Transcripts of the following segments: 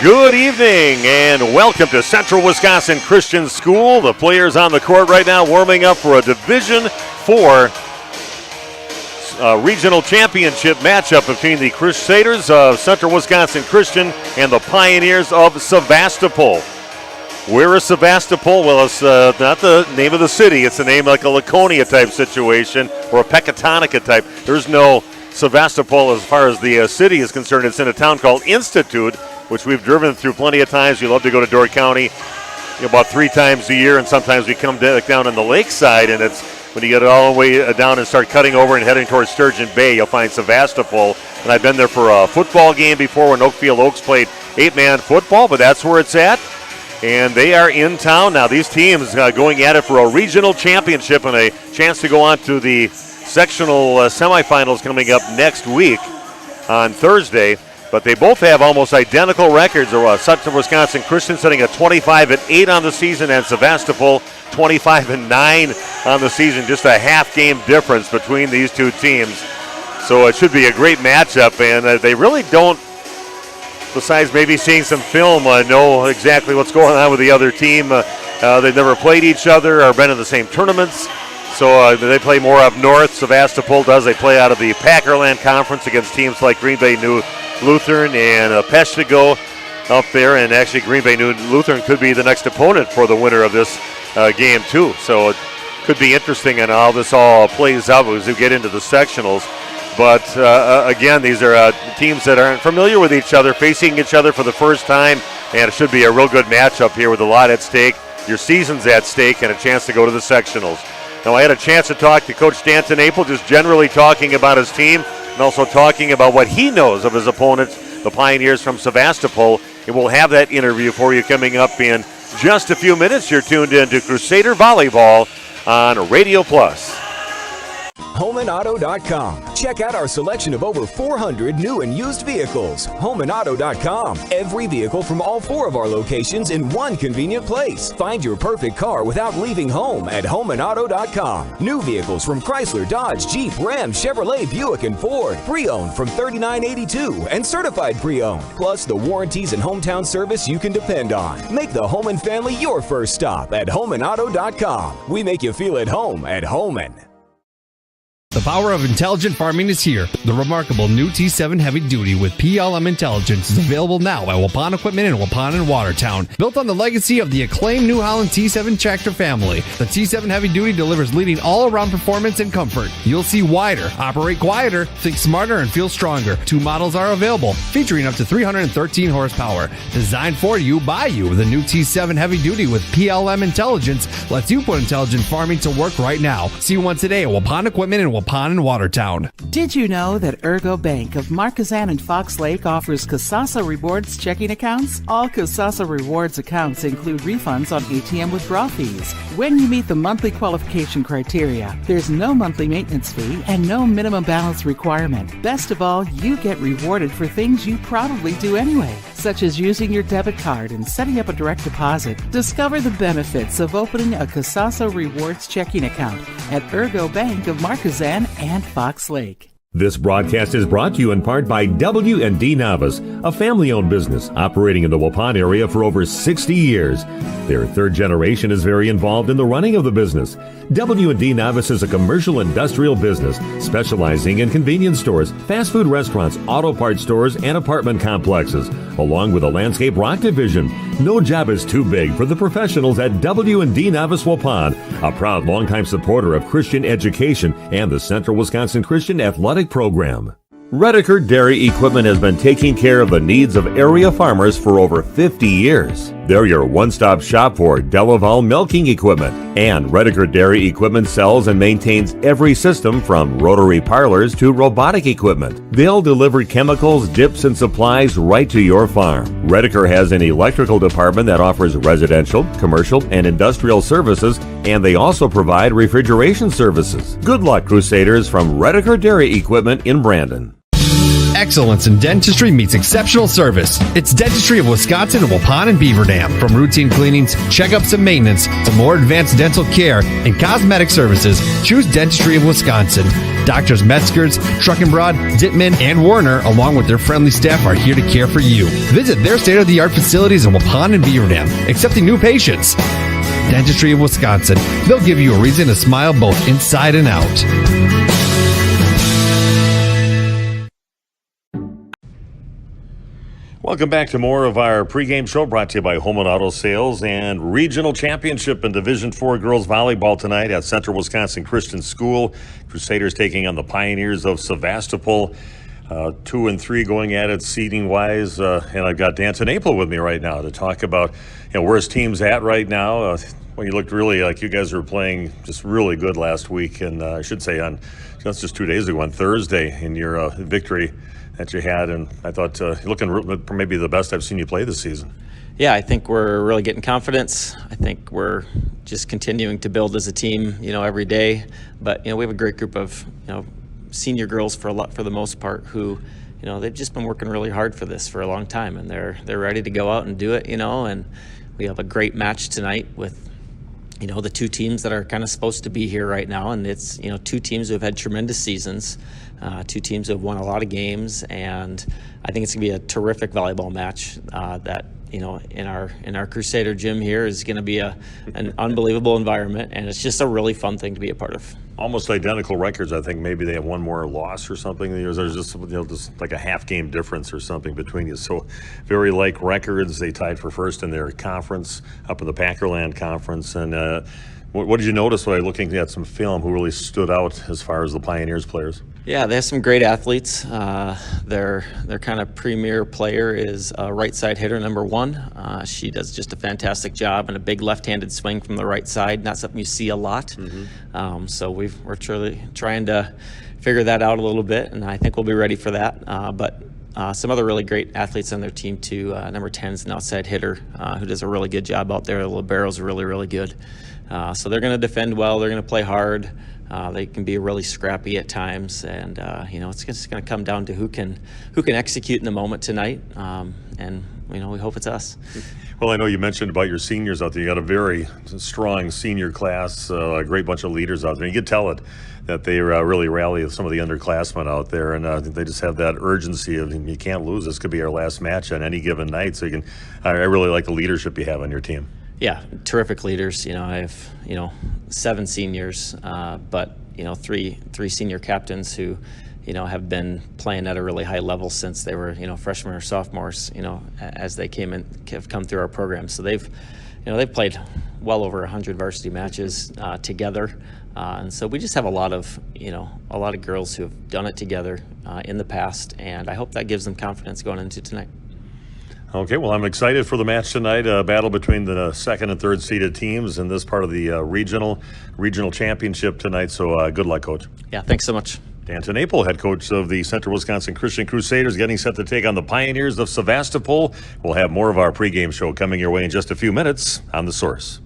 Good evening and welcome to Central Wisconsin Christian School. The players on the court right now warming up for a Division IV regional championship matchup between the Crusaders of Central Wisconsin Christian and the Pioneers of Sevastapol. Where is Sevastapol? Well, it's not the name of the city. It's a name like a Laconia type situation or a Pecatonica type. There's no Sevastapol as far as the city is concerned. It's in a town called Institute, which we've driven through plenty of times. We love to go to Door County about 3 times a year, and sometimes we come down on the lakeside, and it's when you get all the way down and start cutting over and heading towards Sturgeon Bay, you'll find Sevastapol. And I've been there for a football game before when Oakfield Oaks played 8-man football, but that's where it's at. And they are in town now. These teams going at it for a regional championship and a chance to go on to the sectional semifinals coming up next week on Thursday. But they both have almost identical records. Central Wisconsin Christian sitting at 25-8 on the season, and Sevastopol 25-9 on the season. Just a half game difference between these two teams. So it should be a great matchup, and they really don't, besides maybe seeing some film, know exactly what's going on with the other team. They've never played each other or been in the same tournaments. So they play more up north. Sevastopol does. They play out of the Packerland Conference against teams like Green Bay New Lutheran and Peshtigo up there. And actually Green Bay New Lutheran could be the next opponent for the winner of this game too. So it could be interesting in how this all plays out as we get into the sectionals. But again, these are teams that aren't familiar with each other, facing each other for the first time. And it should be a real good matchup here with a lot at stake. Your season's at stake and a chance to go to the sectionals. Now, I had a chance to talk to Coach Stanton Apel, just generally talking about his team and also talking about what he knows of his opponents, the Pioneers from Sevastopol. And we'll have that interview for you coming up in just a few minutes. You're tuned in to Crusader Volleyball on Radio Plus. HomeandAuto.com. Check out our selection of over 400 new and used vehicles. HomeandAuto.com. Every vehicle from all 4 of our locations in one convenient place. Find your perfect car without leaving home at HomeandAuto.com. New vehicles from Chrysler, Dodge, Jeep, Ram, Chevrolet, Buick, and Ford. Pre-owned from $39.82 and certified pre-owned. Plus the warranties and hometown service you can depend on. Make the Homan family your first stop at HomeandAuto.com. We make you feel at home at Homan. The power of intelligent farming is here. The remarkable new T7 Heavy Duty with PLM Intelligence is available now at Waupun Equipment in Waupun and Watertown. Built on the legacy of the acclaimed New Holland T7 tractor family, the T7 Heavy Duty delivers leading all-around performance and comfort. You'll see wider, operate quieter, think smarter, and feel stronger. 2 models are available, featuring up to 313 horsepower. Designed for you, by you, the new T7 Heavy Duty with PLM Intelligence lets you put intelligent farming to work right now. See one today at Waupun Equipment in Waupun and Watertown. Did you know that Ergo Bank of Marquezan and Fox Lake offers Casasa Rewards checking accounts? All Casasa Rewards accounts include refunds on ATM withdrawal fees. When you meet the monthly qualification criteria, there's no monthly maintenance fee and no minimum balance requirement. Best of all, you get rewarded for things you probably do anyway, such as using your debit card and setting up a direct deposit. Discover the benefits of opening a Casasa Rewards checking account at Ergo Bank of Marquezan and Fox Lake. This broadcast is brought to you in part by W&D Navas, a family-owned business operating in the Waupun area for over 60 years. Their 3rd generation is very involved in the running of the business. W&D Navas is a commercial industrial business specializing in convenience stores, fast food restaurants, auto parts stores, and apartment complexes, along with a landscape rock division. No job is too big for the professionals at W&D Navas Waupun, a proud longtime supporter of Christian education and the Central Wisconsin Christian Athletic Program. Redeker Dairy Equipment has been taking care of the needs of area farmers for over 50 years. They're your one-stop shop for Delaval milking equipment. And Redeker Dairy Equipment sells and maintains every system from rotary parlors to robotic equipment. They'll deliver chemicals, dips, and supplies right to your farm. Redeker has an electrical department that offers residential, commercial, and industrial services, and they also provide refrigeration services. Good luck, Crusaders, from Redeker Dairy Equipment in Brandon. Excellence in dentistry meets exceptional service. It's Dentistry of Wisconsin in Waupun and Beaver Dam. From routine cleanings, checkups, and maintenance to more advanced dental care and cosmetic services, choose Dentistry of Wisconsin. Doctors Metzger's, Truckenbrod, Dittman, and Warner, along with their friendly staff, are here to care for you. Visit their state-of-the-art facilities in Waupun and Beaver Dam, accepting new patients. Dentistry of Wisconsin. They'll give you a reason to smile both inside and out. Welcome back to more of our pregame show brought to you by Home and Auto Sales and Regional Championship in Division IV Girls Volleyball tonight at Central Wisconsin Christian School. Crusaders taking on the Pioneers of Sevastopol. 2 and 3 going at it seeding-wise. And I've got Dan Tenapel with me right now to talk about where his team's at right now. Well, you looked really like you guys were playing just really good last week. And I should say that's just 2 days ago on Thursday in your victory that you had, and I thought you're looking maybe the best I've seen you play this season. Yeah, I think we're really getting confidence. I think we're just continuing to build as a team, every day. But we have a great group of senior girls for the most part who, they've just been working really hard for this for a long time, and they're ready to go out and do it. And we have a great match tonight with the two teams that are kind of supposed to be here right now, and it's two teams who have had tremendous seasons. Two teams who have won a lot of games, and I think it's gonna be a terrific volleyball match. That in our Crusader gym here is gonna be an unbelievable environment, and it's just a really fun thing to be a part of. Almost identical records. I think maybe they have one more loss or something. There's just just like a half game difference or something between you. So very like records. They tied for first in their conference up in the Packerland Conference. And what did you notice by looking at some film? Who really stood out as far as the Pioneers players? Yeah, they have some great athletes. Their kind of premier player is right side hitter number 1. She does just a fantastic job and a big left-handed swing from the right side. Not something you see a lot. Mm-hmm. So we're truly trying to figure that out a little bit, and I think we'll be ready for that. But some other really great athletes on their team too. Number 10 is an outside hitter who does a really good job out there. The libero's really, really good. So they're going to defend well. They're going to play hard. They can be really scrappy at times, and it's just going to come down to who can execute in the moment tonight. And we hope it's us. Well, I know you mentioned about your seniors out there. You got a very strong senior class, a great bunch of leaders out there. You could tell it that they really rally some of the underclassmen out there, and they just have that urgency of you can't lose. This could be our last match on any given night. So I really like the leadership you have on your team. Yeah, terrific leaders. I have 7 seniors, but 3 senior captains who have been playing at a really high level since they were freshmen or sophomores. As they have come through our program. So they've played well over 100 varsity matches together, and so we just have a lot of girls who have done it together in the past, and I hope that gives them confidence going into tonight. Okay, well, I'm excited for the match tonight. A battle between the second and third seeded teams in this part of the regional championship tonight. So good luck, Coach. Yeah, thanks so much. Dan Tenapel, head coach of the Central Wisconsin Christian Crusaders, getting set to take on the Pioneers of Sevastopol. We'll have more of our pregame show coming your way in just a few minutes on The Source.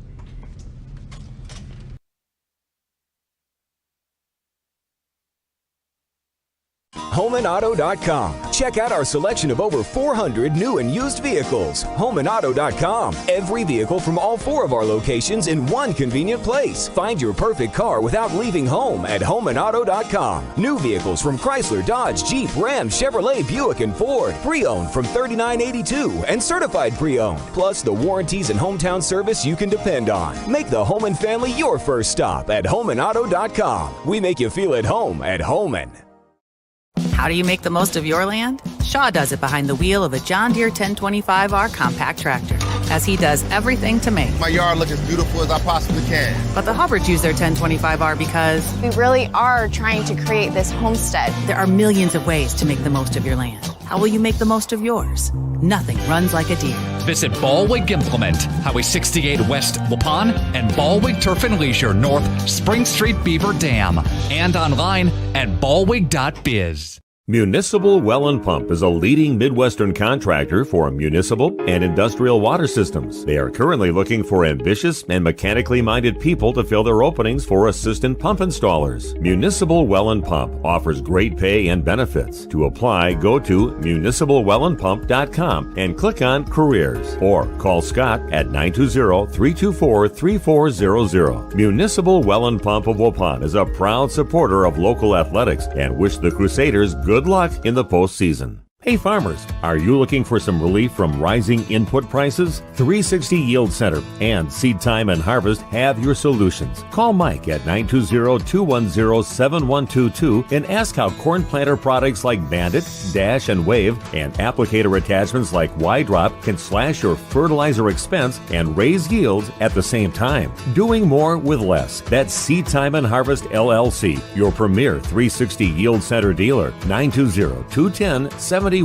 HomeandAuto.com. Check out our selection of over 400 new and used vehicles. HomeandAuto.com. Every vehicle from all 4 of our locations in one convenient place. Find your perfect car without leaving home at HomeandAuto.com. New vehicles from Chrysler, Dodge, Jeep, Ram, Chevrolet, Buick, and Ford. Pre-owned from $39.82 and certified pre-owned. Plus the warranties and hometown service you can depend on. Make the home and family your first stop at HomeandAuto.com. We make you feel at home at Homan. How do you make the most of your land? Shaw does it behind the wheel of a John Deere 1025R compact tractor, as he does everything to make my yard look as beautiful as I possibly can. But the Hubbards use their 1025R because we really are trying to create this homestead. There are millions of ways to make the most of your land. How will you make the most of yours? Nothing runs like a Deere. Visit Ballwig Implement, Highway 68 West Waupun, and Ballwig Turf and Leisure North Spring Street Beaver Dam, and online at ballwig.biz. Municipal Well and Pump is a leading Midwestern contractor for municipal and industrial water systems. They are currently looking for ambitious and mechanically minded people to fill their openings for assistant pump installers. Municipal Well and Pump offers great pay and benefits. To apply, go to municipalwellandpump.com and click on Careers or call Scott at 920-324-3400. Municipal Well and Pump of Waupun is a proud supporter of local athletics and wish the Crusaders good luck in the postseason. Hey farmers, are you looking for some relief from rising input prices? 360 Yield Center and Seed Time and Harvest have your solutions. Call Mike at 920-210-7122 and ask how corn planter products like Bandit, Dash, and Wave and applicator attachments like Y-Drop can slash your fertilizer expense and raise yields at the same time. Doing more with less. That's Seed Time and Harvest LLC, your premier 360 Yield Center dealer. 920-210-7122.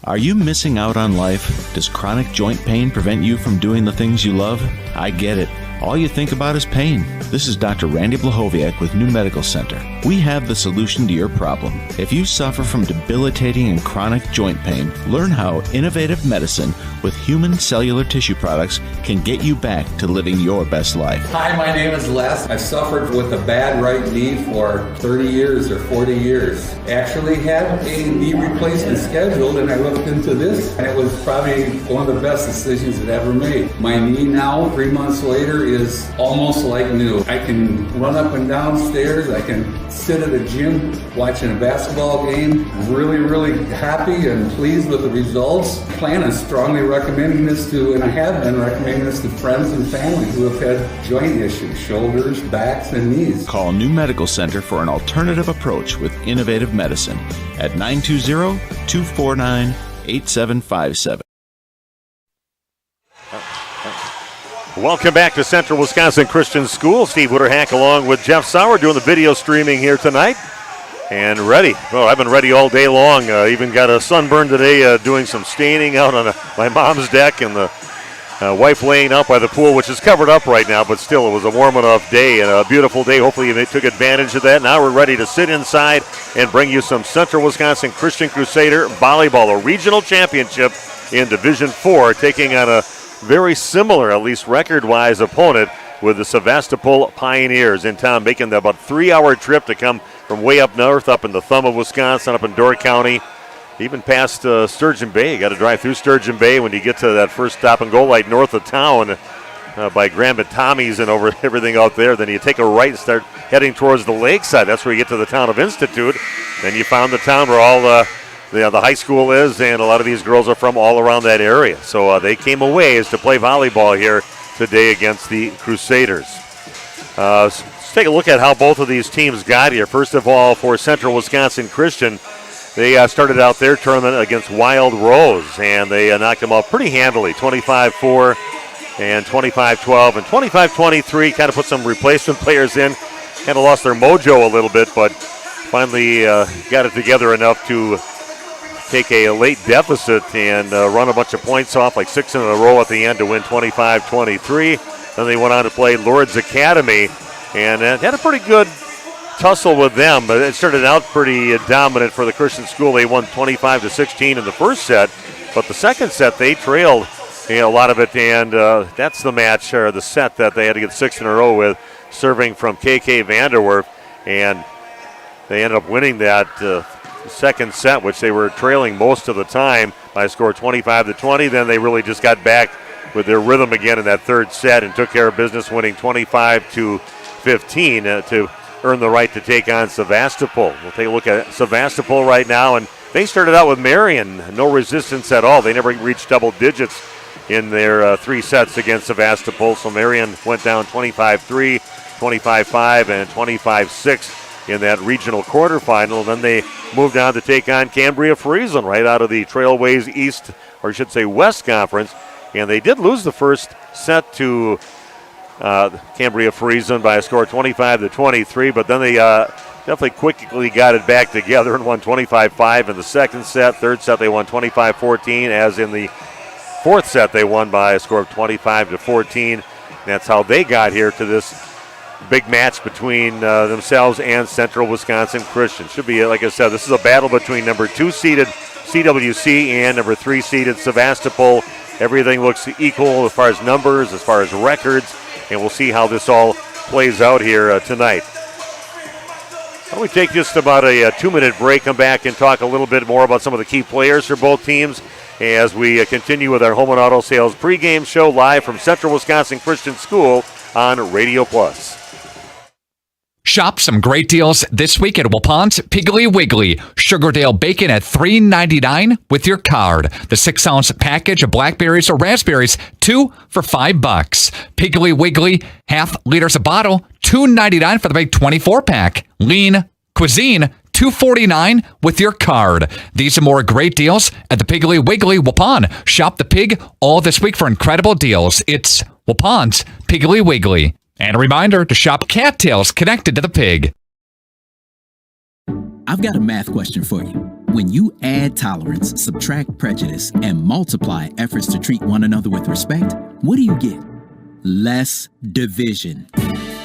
Are you missing out on life? Does chronic joint pain prevent you from doing the things you love? I get it. All you think about is pain. This is Dr. Randy Blahoviak with New Medical Center. We have the solution to your problem. If you suffer from debilitating and chronic joint pain, learn how innovative medicine with human cellular tissue products can get you back to living your best life. Hi, my name is Les. I've suffered with a bad right knee for 30 years or 40 years. Actually had a knee replacement scheduled, and I looked into this, and it was probably one of the best decisions I've ever made. My knee now, 3 months later, is almost like new. I can run up and down stairs. I can sit at a gym watching a basketball game. Really, really happy and pleased with the results. Plan on strongly recommending this to, and I have been recommending this to friends and family who have had joint issues, shoulders, backs, and knees. Call New Medical Center for an alternative approach with innovative medicine at 920-249-8757. Welcome back to Central Wisconsin Christian School. Steve Witterhack along with Jeff Sauer doing the video streaming here tonight. And ready. Oh, I've been ready all day long. Even got a sunburn today doing some staining out on my mom's deck, and the wife laying out by the pool, which is covered up right now, but still it was a warm enough day and a beautiful day. Hopefully you took advantage of that. Now we're ready to sit inside and bring you some Central Wisconsin Christian Crusader volleyball, a regional championship in Division 4, taking on a very similar, at least record-wise, opponent with the Sevastapol Pioneers in town, making the about 3-hour trip to come from way up north, up in the thumb of Wisconsin, up in Door County, even past Sturgeon Bay. You got to drive through Sturgeon Bay when you get to that first stop and go light north of town by Graham and Tommy's and over everything out there. Then you take a right and start heading towards the lakeside. That's where you get to the town of Institute. Then you found the town where all the high school is, and a lot of these girls are from all around that area. So they came a ways to play volleyball here today against the Crusaders. Let's take a look at how both of these teams got here. First of all, for Central Wisconsin Christian, they started out their tournament against Wild Rose, and they knocked them out pretty handily, 25-4 and 25-12 and 25-23. Kind of put some replacement players in. Kind of lost their mojo a little bit, but finally got it together enough to take a late deficit and run a bunch of points off, like 6 in a row at the end to win 25-23. Then they went on to play Lourdes Academy and had a pretty good tussle with them, but it started out pretty dominant for the Christian school. They won 25-16 in the first set, but the second set they trailed a lot of it, and that's the match or the set that they had to get 6 in a row with, serving from KK Vanderwerf, and they ended up winning that second set, which they were trailing most of the time by a score 25-20. Then they really just got back with their rhythm again in that third set and took care of business, winning 25-15 to earn the right to take on Sevastapol. We'll take a look at Sevastapol right now, and they started out with Marion, no resistance at all. They never reached double digits in their 3 sets against Sevastopol, so Marion went down 25-3, 25-5, and 25-6 in that regional quarterfinal. Then they moved on to take on Cambria Friesen right out of the Trailways East, or I should say West Conference, and they did lose the first set to Cambria Friesen by a score of 25-23, but then they definitely quickly got it back together and won 25-5 in the second set. Third set they won 25-14, as in the fourth set they won by a score of 25-14. That's how they got here to this big match between themselves and Central Wisconsin Christian. Should be, like I said, this is a battle between number 2 seeded CWC and number 3 seeded Sevastopol. Everything looks equal as far as numbers, as far as records, and we'll see how this all plays out here tonight. Why don't we take just about a 2-minute break, come back and talk a little bit more about some of the key players for both teams as we continue with our Home and Auto Sales pregame show live from Central Wisconsin Christian School on Radio Plus. Shop some great deals this week at Waupon's Piggly Wiggly. Sugardale bacon at $3.99 with your card. The 6-ounce package of blackberries or raspberries, 2 for $5. Piggly Wiggly, half liters a bottle, $2.99 for the big 24-pack. Lean Cuisine, $2.49 with your card. These are more great deals at the Piggly Wiggly Waupun. Shop the pig all this week for incredible deals. It's Waupon's Piggly Wiggly. And a reminder to shop cattails connected to the pig. I've got a math question for you. When you add tolerance, subtract prejudice, and multiply efforts to treat one another with respect, what do you get? Less division.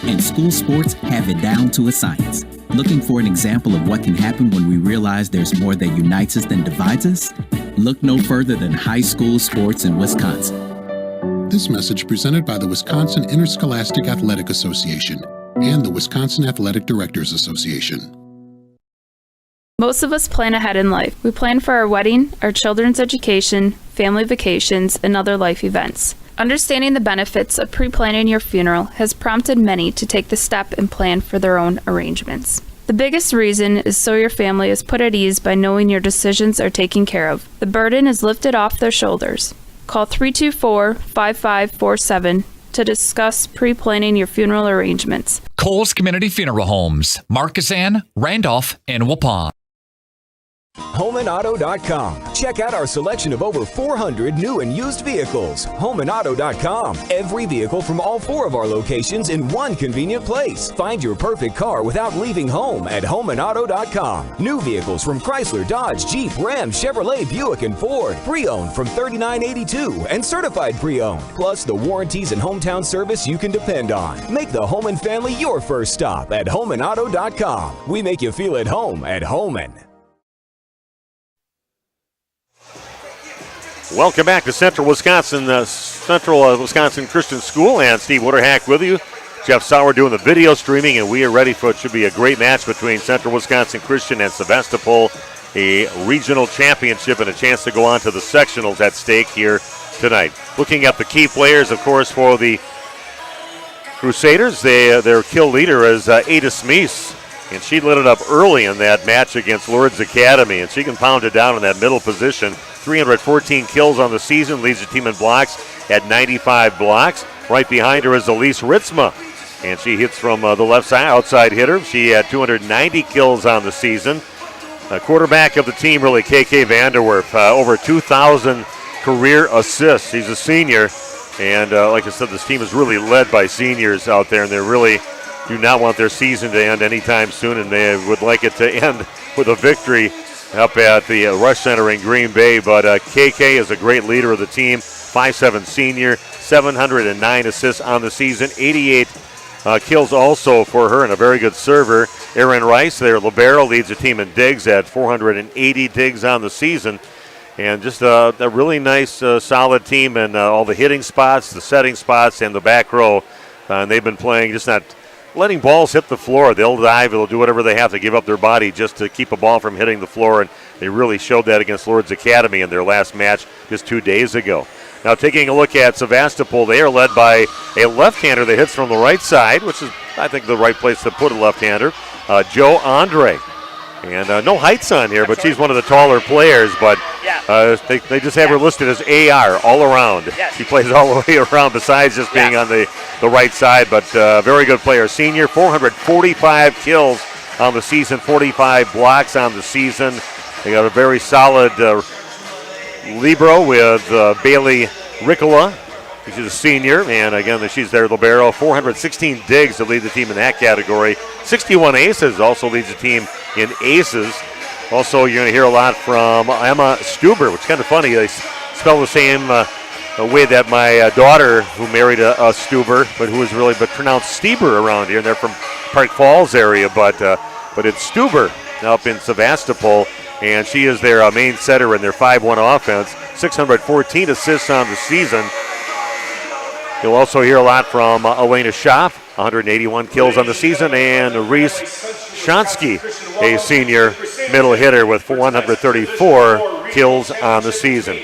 And school sports have it down to a science. Looking for an example of what can happen when we realize there's more that unites us than divides us? Look no further than high school sports in Wisconsin. This message presented by the Wisconsin Interscholastic Athletic Association and the Wisconsin Athletic Directors Association. Most of us plan ahead in life. We plan for our wedding, our children's education, family vacations, and other life events. Understanding the benefits of pre-planning your funeral has prompted many to take the step and plan for their own arrangements. The biggest reason is so your family is put at ease by knowing your decisions are taken care of. The burden is lifted off their shoulders. Call 324-5547 to discuss pre-planning your funeral arrangements. Coles Community Funeral Homes, Marquezan, Randolph, and Waupun. HomeandAuto.com. Check out our selection of over 400 new and used vehicles. HomeandAuto.com. Every vehicle from all 4 of our locations in one convenient place. Find your perfect car without leaving home at HomeandAuto.com. New vehicles from Chrysler, Dodge, Jeep, Ram, Chevrolet, Buick, and Ford. Pre-owned from $39.82 and certified pre-owned. Plus the warranties and hometown service you can depend on. Make the Homan family your first stop at HomeandAuto.com. We make you feel at home at Homan. Welcome back to Central Wisconsin Christian School, and Steve Witterhack with you. Jeff Sauer doing the video streaming, and we are ready for what should be a great match between Central Wisconsin Christian and Sevastopol, a regional championship and a chance to go on to the sectionals at stake here tonight. Looking at the key players, of course, for the Crusaders, their kill leader is Ada Smeese, and she lit it up early in that match against Lourdes Academy, and she can pound it down in that middle position. 314 kills on the season, leads the team in blocks at 95 blocks. Right behind her is Elise Ritzma, and she hits from the left side, outside hitter. She had 290 kills on the season. Quarterback of the team, really, KK Vanderwerf, over 2,000 career assists. He's a senior, and like I said, this team is really led by seniors out there, and they really do not want their season to end anytime soon, and they would like it to end with a victory up at the Rush Center in Green Bay. But KK is a great leader of the team, 5'7" senior, 709 assists on the season, 88 kills also for her, and a very good server. Aaron Rice, their libero, leads the team in digs at 480 digs on the season. And just a really nice, solid team in all the hitting spots, the setting spots, and the back row. And they've been playing, just not letting balls hit the floor. They'll dive, they'll do whatever they have to give up their body just to keep a ball from hitting the floor, and they really showed that against Lourdes Academy in their last match just 2 days ago. Now taking a look at Sevastopol, they are led by a left-hander that hits from the right side, which is, I think, the right place to put a left-hander, Joe Andre. And no heights on here, but she's one of the taller players, but they just have her listed as AR all around. She plays all the way around besides just being on the right side, but very good player. Senior, 445 kills on the season, 45 blocks on the season. They got a very solid libero with Bailey Ricola. She's a senior, and again, she's their libero. 416 digs to lead the team in that category. 61 aces also leads the team in aces. Also, you're going to hear a lot from Emma Stuber, which is kind of funny. They spell the same a way that my daughter, who married a Stuber, but who is really pronounced Stieber around here, and they're from Park Falls area, but it's Stuber up in Sevastapol, and she is their main setter in their 5-1 offense. 614 assists on the season. You'll also hear a lot from Elena Schaff, 181 kills on the season, and Reese Shonsky, a senior middle hitter with 134 kills on the season.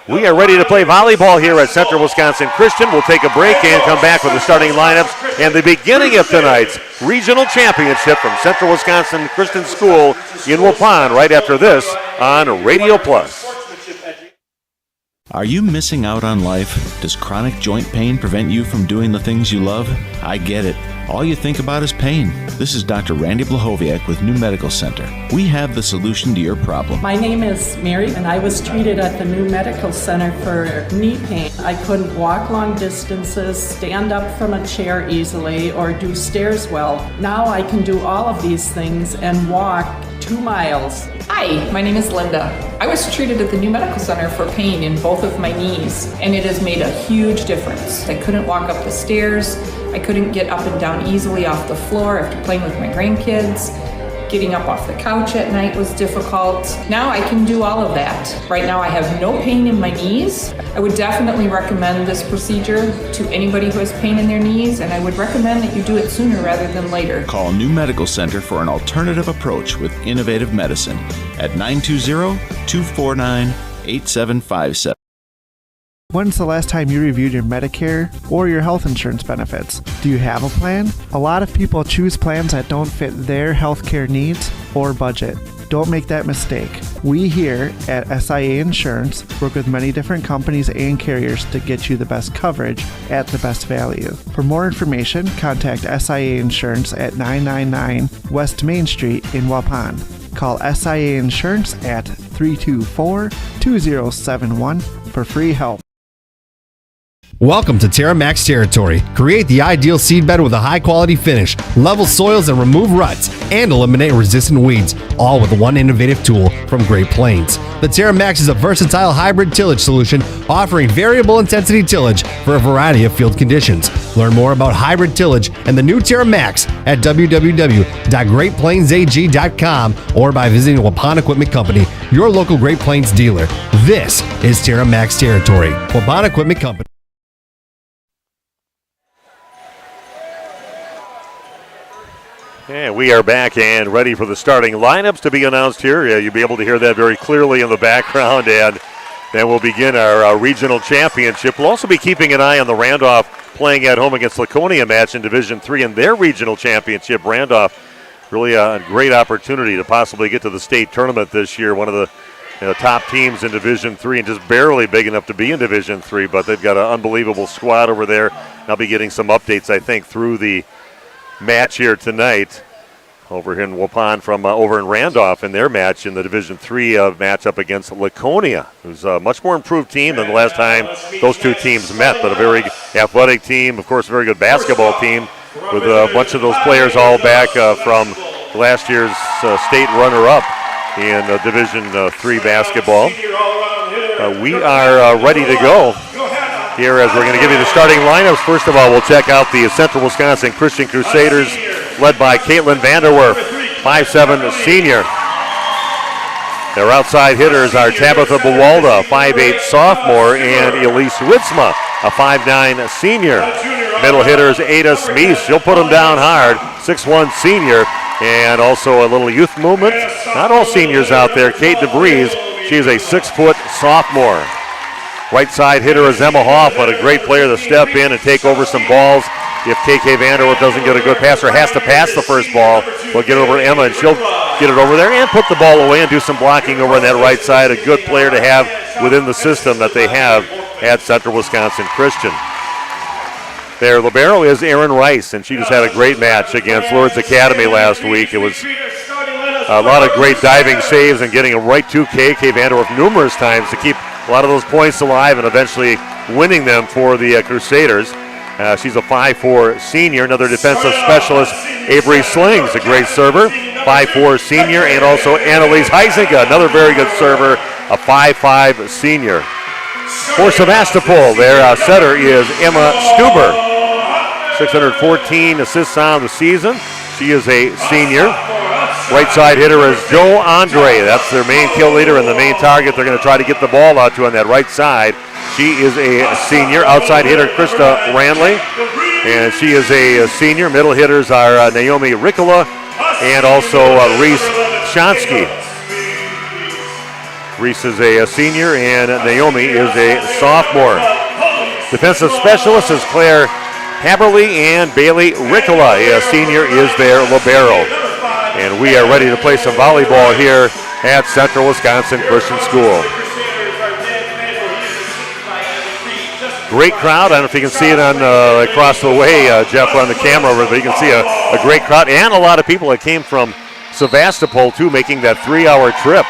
We are ready to play volleyball here at Central Wisconsin Christian. We'll take a break and come back with the starting lineups and the beginning of tonight's regional championship from Central Wisconsin Christian School in Waupun right after this on Radio Plus. Are you missing out on life? Does chronic joint pain prevent you from doing the things you love? I get it. All you think about is pain. This is Dr. Randy Blahoviak with New Medical Center. We have the solution to your problem. My name is Mary, and I was treated at the New Medical Center for knee pain. I couldn't walk long distances, stand up from a chair easily, or do stairs well. Now I can do all of these things and walk 2 miles. Hi, my name is Linda. I was treated at the New Medical Center for pain in both of my knees, and it has made a huge difference. I couldn't walk up the stairs. I couldn't get up and down easily off the floor after playing with my grandkids. Getting up off the couch at night was difficult. Now I can do all of that. Right now I have no pain in my knees. I would definitely recommend this procedure to anybody who has pain in their knees, and I would recommend that you do it sooner rather than later. Call New Medical Center for an alternative approach with innovative medicine at 920-249-8757. When's the last time you reviewed your Medicare or your health insurance benefits? Do you have a plan? A lot of people choose plans that don't fit their healthcare needs or budget. Don't make that mistake. We here at SIA Insurance work with many different companies and carriers to get you the best coverage at the best value. For more information, contact SIA Insurance at 999 West Main Street in Waupun. Call SIA Insurance at 324-2071 for free help. Welcome to Terra Max territory. Create the ideal seedbed with a high-quality finish, level soils and remove ruts, and eliminate resistant weeds, all with one innovative tool from Great Plains. The Terra Max is a versatile hybrid tillage solution offering variable intensity tillage for a variety of field conditions. Learn more about hybrid tillage and the new Terra Max at www.greatplainsag.com or by visiting Waupun Equipment Company, your local Great Plains dealer. This is Terra Max territory. Waupun Equipment Company. And we are back and ready for the starting lineups to be announced here. You'll be able to hear that very clearly in the background, and then we'll begin our regional championship. We'll also be keeping an eye on the Randolph playing at home against Laconia match in Division III in their regional championship. Randolph, really a great opportunity to possibly get to the state tournament this year. One of the top teams in Division III and just barely big enough to be in Division III, but they've got an unbelievable squad over there. I'll be getting some updates, I think, through the match here tonight over here in Waupun from over in Randolph in their match in the Division III matchup against Laconia, who's a much more improved team than the last time those two teams met, but a very athletic team, of course a very good basketball team with a bunch of those players all back from last year's state runner-up in Division III basketball. We are ready to go here as we're going to give you the starting lineups. First of all, we'll check out the Central Wisconsin Christian Crusaders, led by Caitlin Vanderwerf, 5'7" senior. Their outside hitters are Tabitha Buwalda, 5'8" sophomore, and Elise Ritzma, a 5'9" senior. Middle hitters Ada Smeese, she'll put them down hard, 6'1" senior, and also a little youth movement. Not all seniors out there. Kate DeVries, she's a 6-foot sophomore. Right side hitter is Emma Hoffman, a great player to step in and take over some balls. If KK Vanderwerf doesn't get a good pass or has to pass the first ball, we'll get over to Emma and she'll get it over there and put the ball away and do some blocking over on that right side. A good player to have within the system that they have at Central Wisconsin Christian. Their libero is Erin Rice, and she just had a great match against Lourdes Academy last week. It was a lot of great diving saves and getting it right to KK Vanderwerf numerous times to keep a lot of those points alive and eventually winning them for the Crusaders. She's a 5'4" senior. Another defensive specialist, Avery Slings, a great server, 5'4" senior, and also Annalise Heisinger, another very good server, a 5'5" senior. For Sevastopol, their setter is Emma Stuber. 614 assists on the season. She is a senior. Right side hitter is Joe Andre. That's their main kill leader and the main target they're going to try to get the ball out to on that right side. She is a senior. Outside hitter Krista Ranley, and she is a senior. Middle hitters are Naomi Ricola and also Reese Shonsky. Reese is a senior and Naomi is a sophomore. Defensive specialist is Claire Haberly and Bailey Ricola. A senior is their libero. And we are ready to play some volleyball here at Central Wisconsin Christian School. Great crowd. I don't know if you can see it on across the way, Jeff, on the camera over there. You can see a great crowd and a lot of people that came from Sevastopol, too, making that 3-hour trip.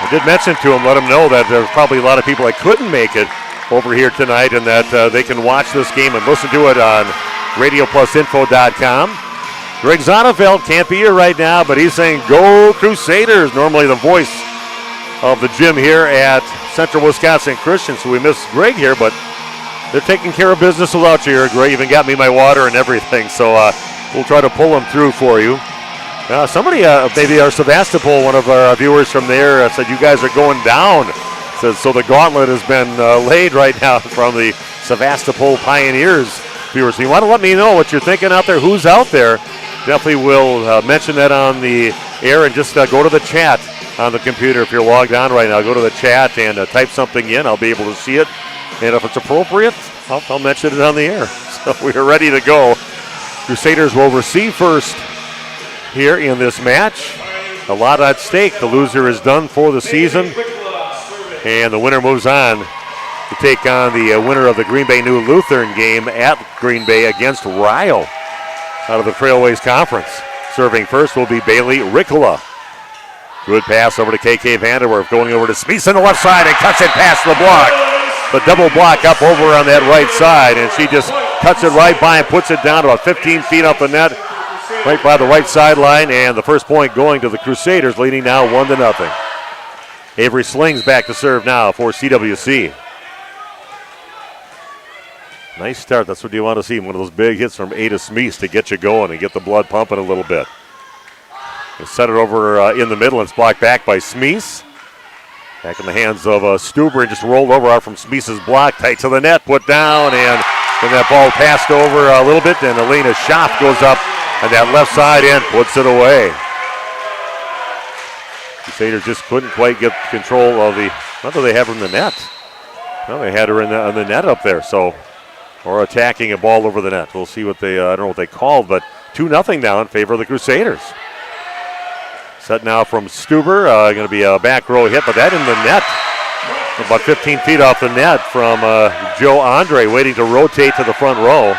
I did mention to them, let them know that there's probably a lot of people that couldn't make it over here tonight and that they can watch this game and listen to it on radioplusinfo.com. Greg Zonneveld can't be here right now, but he's saying, "Go Crusaders," normally the voice of the gym here at Central Wisconsin Christian. So we miss Greg here, but they're taking care of business without you here, Greg. Even got me my water and everything, so we'll try to pull them through for you. Somebody, maybe our Sevastopol, one of our viewers from there, said you guys are going down. Says, so the gauntlet has been laid right now from the Sevastopol Pioneers viewers. So you want to let me know what you're thinking out there, who's out there. Definitely will mention that on the air, and just go to the chat on the computer. If you're logged on right now, go to the chat and type something in. I'll be able to see it. And if it's appropriate, I'll mention it on the air. So we are ready to go. Crusaders will receive first here in this match. A lot at stake. The loser is done for the season, and the winner moves on to take on the winner of the Green Bay New Lutheran game at Green Bay against Ryle out of the Trailways Conference. Serving first will be Bailey Ricola. Good pass over to KK Vanderwerf, going over to Smeese on the left side and cuts it past the block. The double block up over on that right side, and she just cuts it right by and puts it down about 15 feet up the net, right by the right sideline, and the first point going to the Crusaders, leading now 1-0. Avery Slings back to serve now for CWC. Nice start. That's what you want to see. One of those big hits from Ada Smeese to get you going and get the blood pumping a little bit. They set it over in the middle, and it's blocked back by Smeese. Back in the hands of Stuber, and just rolled over out from Smeese's block, tight to the net, put down, and then that ball passed over a little bit, and Elena Schaff goes up on that left side and puts it away. Crusaders just couldn't quite get control of the, not that they have her in the net. No, they had her in the net up there, so, or attacking a ball over the net. We'll see what they, I don't know what they called, but 2-0 now in favor of the Crusaders. Set now from Stuber, going to be a back row hit, but that in the net. About 15 feet off the net from Joe Andre, waiting to rotate to the front row.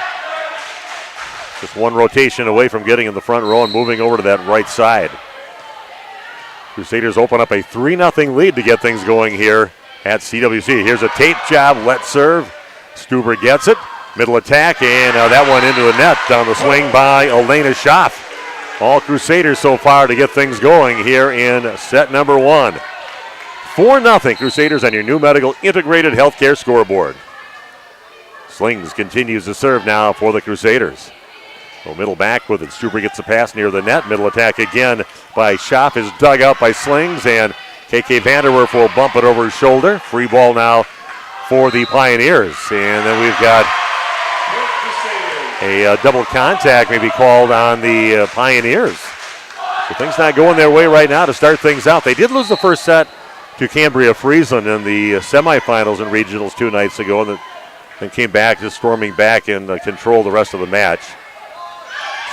Just one rotation away from getting in the front row and moving over to that right side. Crusaders open up a 3-0 lead to get things going here at CWC. Here's a tape job, let serve. Stuber gets it, middle attack, and that one into the net down the swing by Elena Schaff. All Crusaders so far to get things going here in set number 1. 4-0 Crusaders on your new medical integrated healthcare scoreboard. Slings continues to serve now for the Crusaders. So middle back with it. Stuber gets the pass near the net. Middle attack again by Schaff is dug out by Slings, and KK Vanderwerf will bump it over his shoulder. Free ball now for the Pioneers. And then we've got a double contact maybe called on the Pioneers. So things not going their way right now to start things out. They did lose the first set to Cambria Friesland in the semifinals and regionals 2 nights ago, and then came back, just storming back and control the rest of the match.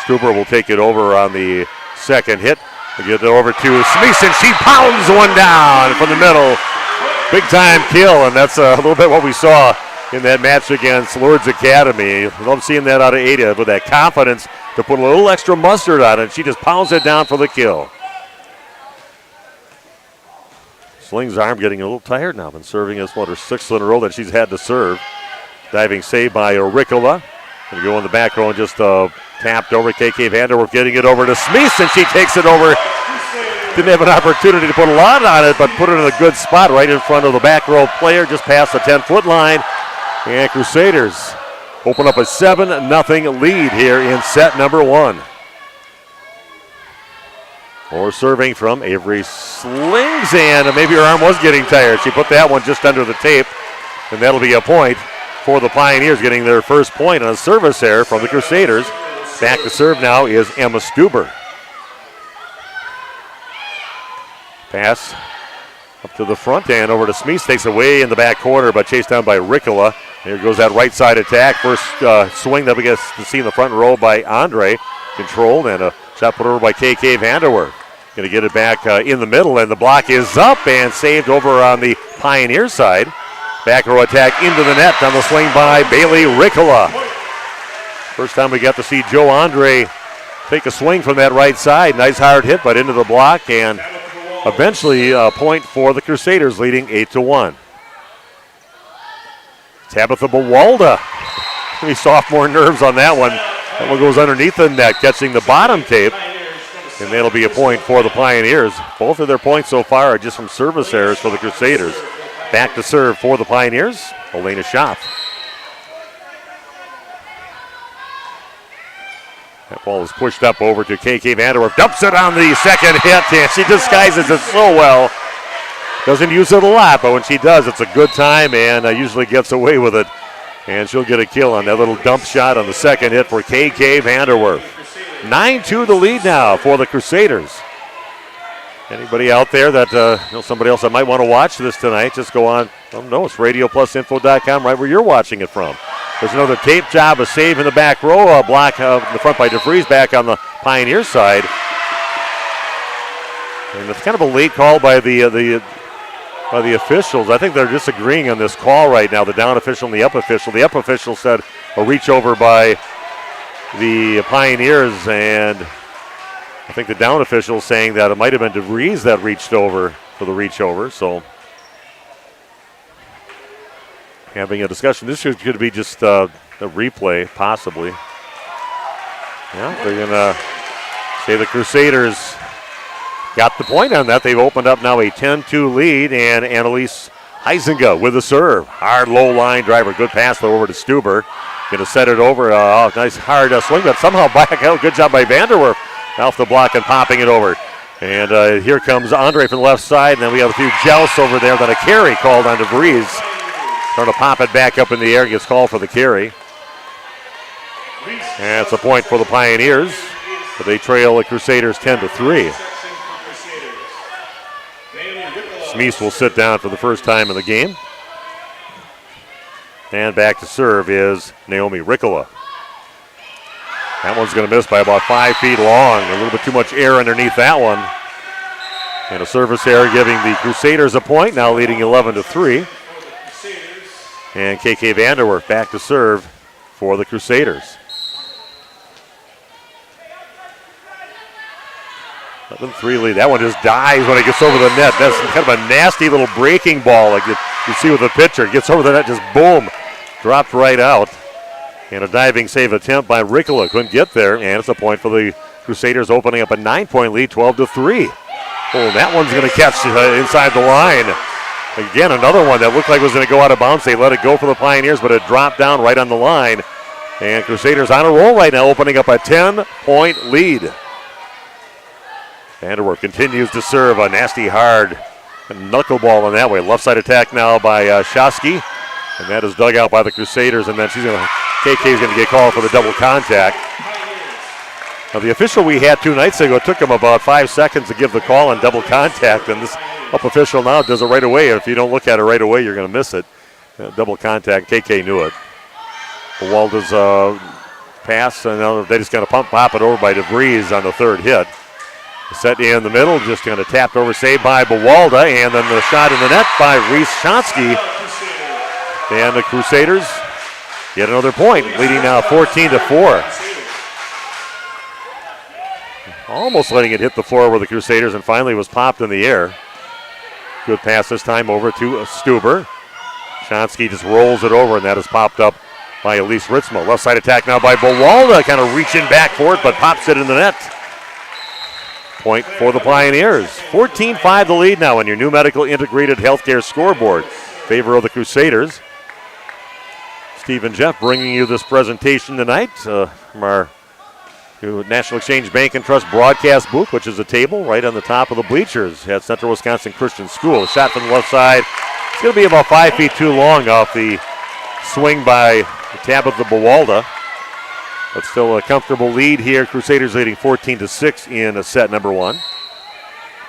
Stuber will take it over on the second hit. We'll get it over to Smeese, and she pounds one down from the middle. Big time kill, and that's a little bit what we saw in that match against Lourdes Academy. Love seeing that out of Ada with that confidence to put a little extra mustard on it. She just pounds it down for the kill. Sling's arm getting a little tired now. Been serving this, her 6th in a row that she's had to serve. Diving save by Ricola. Going to go in the back row and just tapped over. KK Vanderwerf getting it over to Smeese, and she takes it over didn't have an opportunity to put a lot on it, but put it in a good spot right in front of the back row player, just past the 10-foot line. And Crusaders open up a 7-0 lead here in set number 1. More serving from Avery Slings, and maybe her arm was getting tired. She put that one just under the tape, and that'll be a point for the Pioneers, getting their first point on a service error from the Crusaders. Back to serve now is Emma Stuber. Pass up to the front end over to Smeese, takes away in the back corner, but chased down by Ricola. Here goes that right side attack. First swing that we get to see in the front row by Andre. Controlled, and a shot put over by KK Vanderwerf. Going to get it back in the middle, and the block is up and saved over on the Pioneer side. Back row attack into the net on the swing by Bailey Ricola. First time we got to see Joe Andre take a swing from that right side. Nice hard hit, but into the block, and eventually a point for the Crusaders, leading 8-1. Tabitha Bawalda. Any sophomore nerves on that one. That one goes underneath the net, catching the bottom tape. And that'll be a point for the Pioneers. Both of their points so far are just from service errors for the Crusaders. Back to serve for the Pioneers, Elena Schaff. That ball is pushed up over to KK Vanderwerf. Dumps it on the second hit, and she disguises it so well. Doesn't use it a lot, but when she does, it's a good time and usually gets away with it. And she'll get a kill on that little dump shot on the second hit for KK Vanderwerf. 9-2 the lead now for the Crusaders. Anybody out there that knows somebody else that might want to watch this tonight, just go on, it's radioplusinfo.com, right where you're watching it from. There's another tape job, a save in the back row, a block in the front by DeVries back on the Pioneer side. And it's kind of a late call by the officials. I think they're disagreeing on this call right now, the down official and the up official. The up official said a reach over by the Pioneers, and I think the down official is saying that it might have been DeVries that reached over for the reach over. So having a discussion. This could be just a replay, possibly. Yeah, they're going to say the Crusaders got the point on that. They've opened up now a 10-2 lead, and Annalise Heisinga with the serve. Hard low line driver. Good pass though over to Stuber. Going to set it over. Nice hard swing, but somehow back out. Good job by Vanderwerf. Off the block and popping it over. And here comes Andre from the left side, and then we have a few jousts over there. Then a carry called on DeVries. Trying to pop it back up in the air. Gets called for the carry. And it's a point for the Pioneers, but they trail the Crusaders 10-3. Smeese will sit down for the first time in the game. And back to serve is Naomi Ricola. That one's going to miss by about 5 feet long. A little bit too much air underneath that one. And a service error giving the Crusaders a point, now leading 11-3. And KK Vanderwerf back to serve for the Crusaders. 11-3 lead. That one just dies when it gets over the net. That's kind of a nasty little breaking ball like you see with the pitcher. It gets over the net, just boom, dropped right out. And a diving save attempt by Ricola. Couldn't get there, and it's a point for the Crusaders, opening up a 9-point lead, 12-3. Oh, that one's going to catch inside the line. Again, another one that looked like it was going to go out of bounds. They let it go for the Pioneers, but it dropped down right on the line. And Crusaders on a roll right now, opening up a 10-point lead. Vanderwerf continues to serve a nasty, hard knuckleball on that way. Left side attack now by Shosky. And that is dug out by the Crusaders. And then KK is going to get called for the double contact. Now, the official we had 2 nights ago, it took him about 5 seconds to give the call on double contact. And this up official now does it right away. If you don't look at it right away, you're going to miss it. Double contact. KK knew it. Walda's pass, and they just going to pop it over by DeVries on the third hit. Set in the middle, just going to tap over, saved by Bawalda, and then the shot in the net by Reese Shonsky. And the Crusaders get another point, leading now 14-4. Almost letting it hit the floor with the Crusaders, and finally was popped in the air. Good pass this time over to Stuber. Shonsky just rolls it over, and that is popped up by Elise Ritzmo. Left side attack now by Bawalda, kind of reaching back for it, but pops it in the net. Point for the Pioneers. 14-5 the lead now on your new medical integrated healthcare scoreboard. Favor of the Crusaders. Steve and Jeff bringing you this presentation tonight from our new National Exchange Bank and Trust broadcast booth, which is a table right on the top of the bleachers at Central Wisconsin Christian School. A shot from the left side. It's going to be about 5 feet too long off the swing by Tabitha Bawalda. But still a comfortable lead here. Crusaders leading 14-6 in set number 1.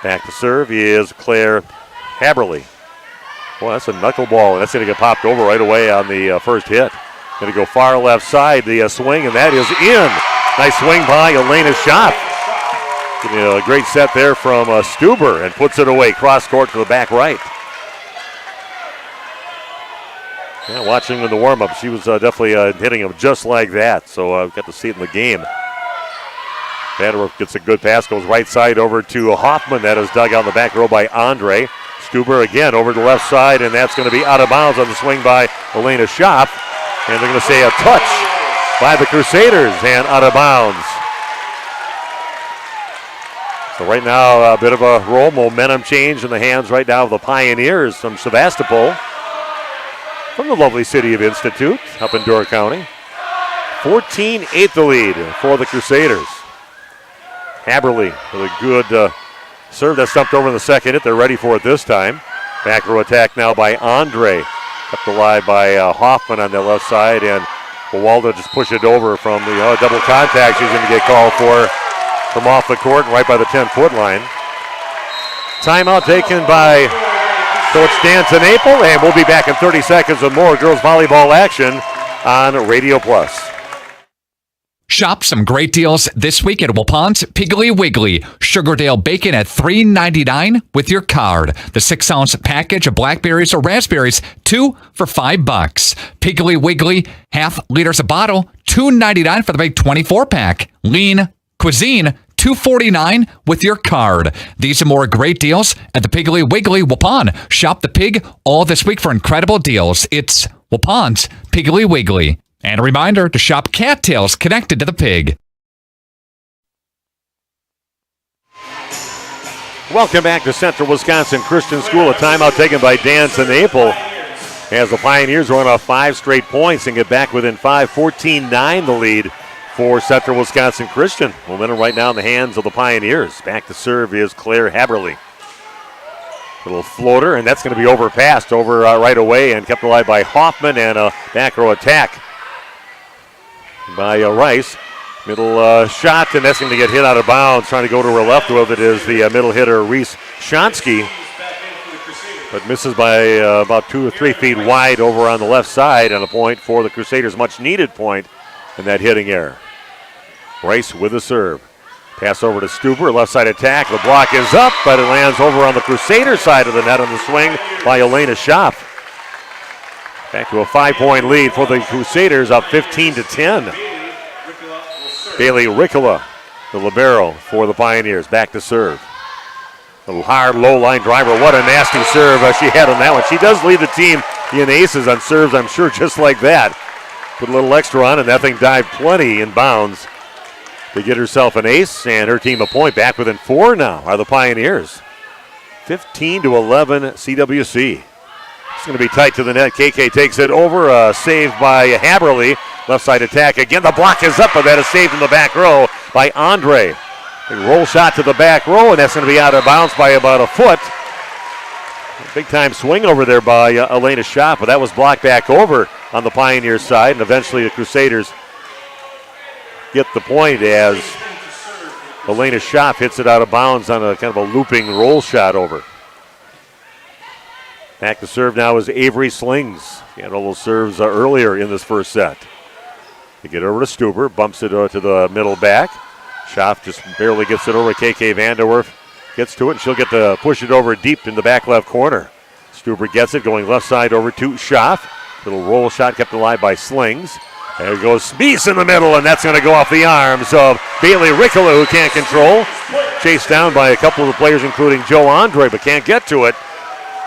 Back to serve is Claire Haberly. Well, that's a knuckleball, and that's going to get popped over right away on the first hit. Going to go far left side, the swing, and that is in. Nice swing by Elena Schaff. A great set there from Stuber, and puts it away cross court to the back right. Yeah, watching in the warm-up, she was definitely hitting him just like that, so I've got to see it in the game. Vanderwerf gets a good pass, goes right side over to Hoffman. That is dug out in the back row by Andre. Stuber again over the left side, and that's going to be out of bounds on the swing by Elena Schaff. And they're going to say a touch by the Crusaders and out of bounds. So right now, a bit of a roll, momentum change in the hands right now of the Pioneers from Sevastapol. From the lovely city of Institute up in Door County. 14-8 the lead for the Crusaders. Haberly with a good serve that stumped over in the second hit. They're ready for it this time. Back row attack now by Andre. Kept alive by Hoffman on the left side, and Bawalda just pushed it over from the double contact she's going to get called for from off the court and right by the 10-foot line. Timeout taken by Coach Dan Tenaple, and we'll be back in 30 seconds with more girls volleyball action on Radio Plus. Shop some great deals this week at Waupau's Piggly Wiggly. Sugardale bacon at $3.99 with your card. The 6-ounce package of blackberries or raspberries, 2 for $5. Piggly Wiggly, half liters a bottle, $2.99 for the big 24-pack. Lean Cuisine, $2.49 with your card. These are more great deals at the Piggly Wiggly Waupun. Shop the pig all this week for incredible deals. It's Waupau's Piggly Wiggly. And a reminder to shop cattails connected to the pig. Welcome back to Central Wisconsin Christian School. A timeout taken by Dan Tenaple as the Pioneers run off 5 straight points and get back within 5. 14-9 the lead for Central Wisconsin Christian. Momentum right now in the hands of the Pioneers. Back to serve is Claire Haberly. Little floater, and that's going to be overpassed over right away and kept alive by Hoffman, and a back row attack by Rice. Middle shot, and that's going to get hit out of bounds. Trying to go to her left with it is the middle hitter, Reese Shonsky. But misses by about 2 or 3 feet wide over on the left side, and a point for the Crusaders. Much needed point in that hitting error. Rice with the serve. Pass over to Stuber, left side attack. The block is up, but it lands over on the Crusader side of the net on the swing by Elena Schaff. Back to a 5-point lead for the Crusaders, up 15-10. Bailey Ricola, the libero for the Pioneers, back to serve. A little hard, low-line driver. What a nasty serve she had on that one. She does lead the team in aces on serves, I'm sure, just like that. Put a little extra on, and that thing dived plenty in bounds to get herself an ace, and her team a point. Back within 4 now are the Pioneers. 15-11 CWC. It's going to be tight to the net. KK takes it over. Save by Haberly. Left side attack again. The block is up, but that is saved in the back row by Andre. A roll shot to the back row, and that's going to be out of bounds by about a foot. Big time swing over there by Elena Schaff, but that was blocked back over on the Pioneers side, and eventually the Crusaders get the point as Elena Schaff hits it out of bounds on a kind of a looping roll shot over. Back to serve now is Avery Slings. He had all those serves earlier in this first set. They get over to Stuber, bumps it to the middle back. Schaff just barely gets it over. KK Vanderwerf gets to it, and she'll get to push it over deep in the back left corner. Stuber gets it, going left side over to Schaff. Little roll shot kept alive by Slings. There goes Spies in the middle, and that's going to go off the arms of Bailey Ricola, who can't control. Chased down by a couple of the players, including Joe Andre, but can't get to it.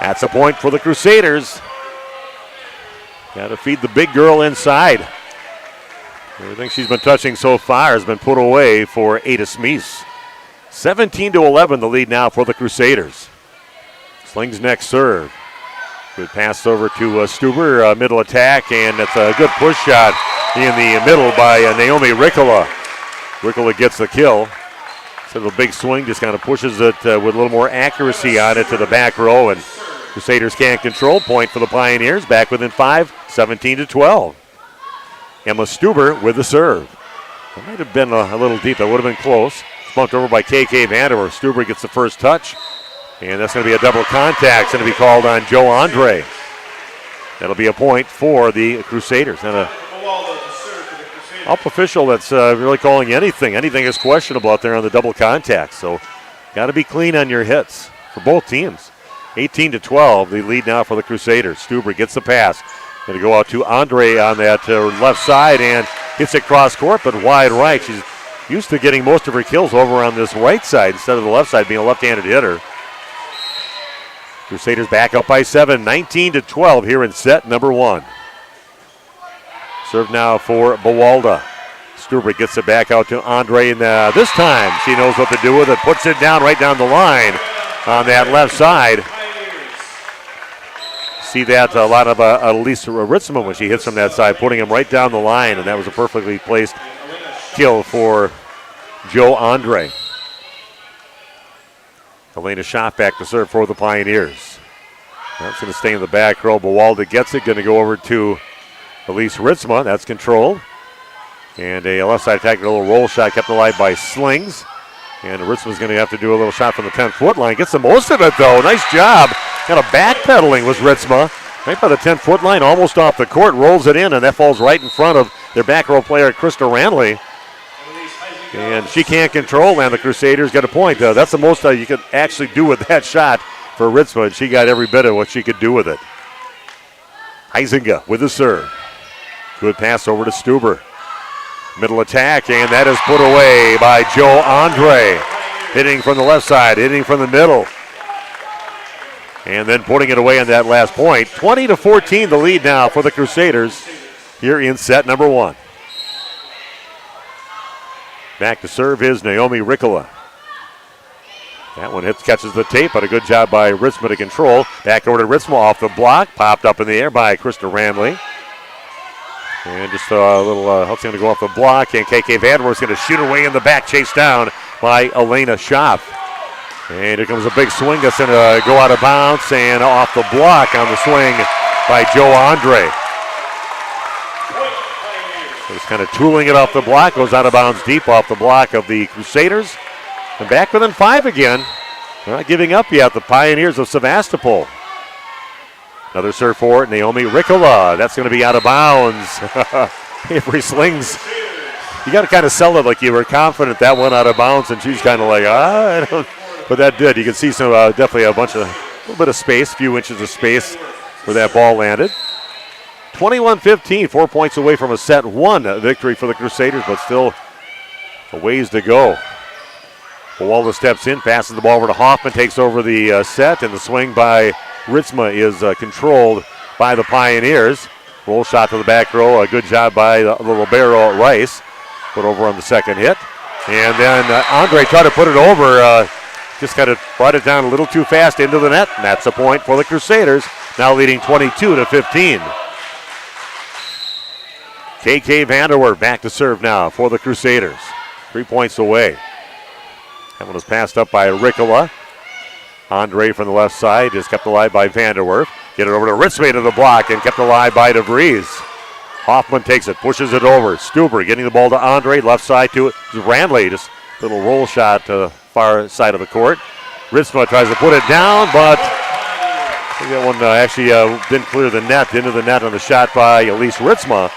That's a point for the Crusaders. Got to feed the big girl inside. Everything she's been touching so far has been put away for Ada Smeese. 17-11, the lead now for the Crusaders. Slings next serve. Good pass over to Stuber, middle attack, and it's a good push shot in the middle by Naomi Ricola. Ricola gets the kill. Instead of a big swing, just kind of pushes it with a little more accuracy on it to the back row, and Crusaders can't control. Point for the Pioneers, back within 5, 17-12. Emma Stuber with the serve. It might have been a little deep. That would have been close. Bumped over by KK Vanderwerf. Stuber gets the first touch, and that's going to be a double contact. It's going to be called on Joe Andre. That'll be a point for the Crusaders. And a up official that's really calling anything. Anything is questionable out there on the double contact. So got to be clean on your hits for both teams. 18-12, the lead now for the Crusaders. Stuber gets the pass. Going to go out to Andre on that left side and hits it cross court, but wide right. She's used to getting most of her kills over on this right side instead of the left side, being a left-handed hitter. Crusaders back up by 7, 19-12 here in set number 1. Serve now for Bawalda. Stuber gets it back out to Andre, and this time she knows what to do with it. Puts it down right down the line on that left side. See that a lot of Elise Ritzman when she hits from that side, putting him right down the line, and that was a perfectly placed kill for Joe Andre. Elena Schaff back to serve for the Pioneers. That's going to stay in the back row. Bawalda gets it, going to go over to Elise Ritzma. That's controlled. And a left side attack, a little roll shot kept alive by Slings. And Ritzma's going to have to do a little shot from the 10-foot line. Gets the most of it, though. Nice job. Kind of backpedaling was Ritzma. Right by the 10-foot line, almost off the court, rolls it in, and that falls right in front of their back row player, Krista Ranley. And she can't control, and the Crusaders get a point. That's the most you could actually do with that shot for Ritzma, and she got every bit of what she could do with it. Huizinga with the serve. Good pass over to Stuber. Middle attack, and that is put away by Joe Andre. Hitting from the left side, hitting from the middle. And then putting it away on that last point. 20-14 the lead now for the Crusaders here in set number 1. Back to serve is Naomi Ricola. That one catches the tape, but a good job by Ritzma to control. Back over to Ritzma off the block. Popped up in the air by Krista Ramley. And just a little help's going to go off the block. And KK Vanderwerf's going to shoot away in the back, chased down by Elena Schaff. And here comes a big swing that's going to go out of bounds and off the block on the swing by Joe Andre. Just kind of tooling it off the block, goes out of bounds deep off the block of the Crusaders. And back within 5 again. They're not giving up yet, the Pioneers of Sevastopol. Another serve for Naomi Ricola. That's going to be out of bounds. Avery Slings. You got to kind of sell it like you were confident that went out of bounds, and she's kind of like, I don't. But that did. You can see some definitely a little bit of space, a few inches of space where that ball landed. 21-15, 4 points away from a set 1 victory for the Crusaders, but still a ways to go. Bawalda steps in, passes the ball over to Hoffman, takes over the set, and the swing by Ritzma is controlled by the Pioneers. Roll shot to the back row, a good job by the libero Rice. Put over on the second hit. And then Andre tried to put it over, just kind of brought it down a little too fast into the net, and that's a point for the Crusaders, now leading 22-15. KK Vanderwerf back to serve now for the Crusaders. 3 points away. That one was passed up by Ricola. Andre from the left side is kept alive by Vanderwerf. Get it over to Ritzma to the block and kept alive by DeVries. Hoffman takes it, pushes it over. Stuber getting the ball to Andre, left side to it. Ranley, just a little roll shot to the far side of the court. Ritzma tries to put it down, but I think that one actually didn't clear the net, into the net on the shot by Elise Ritzma.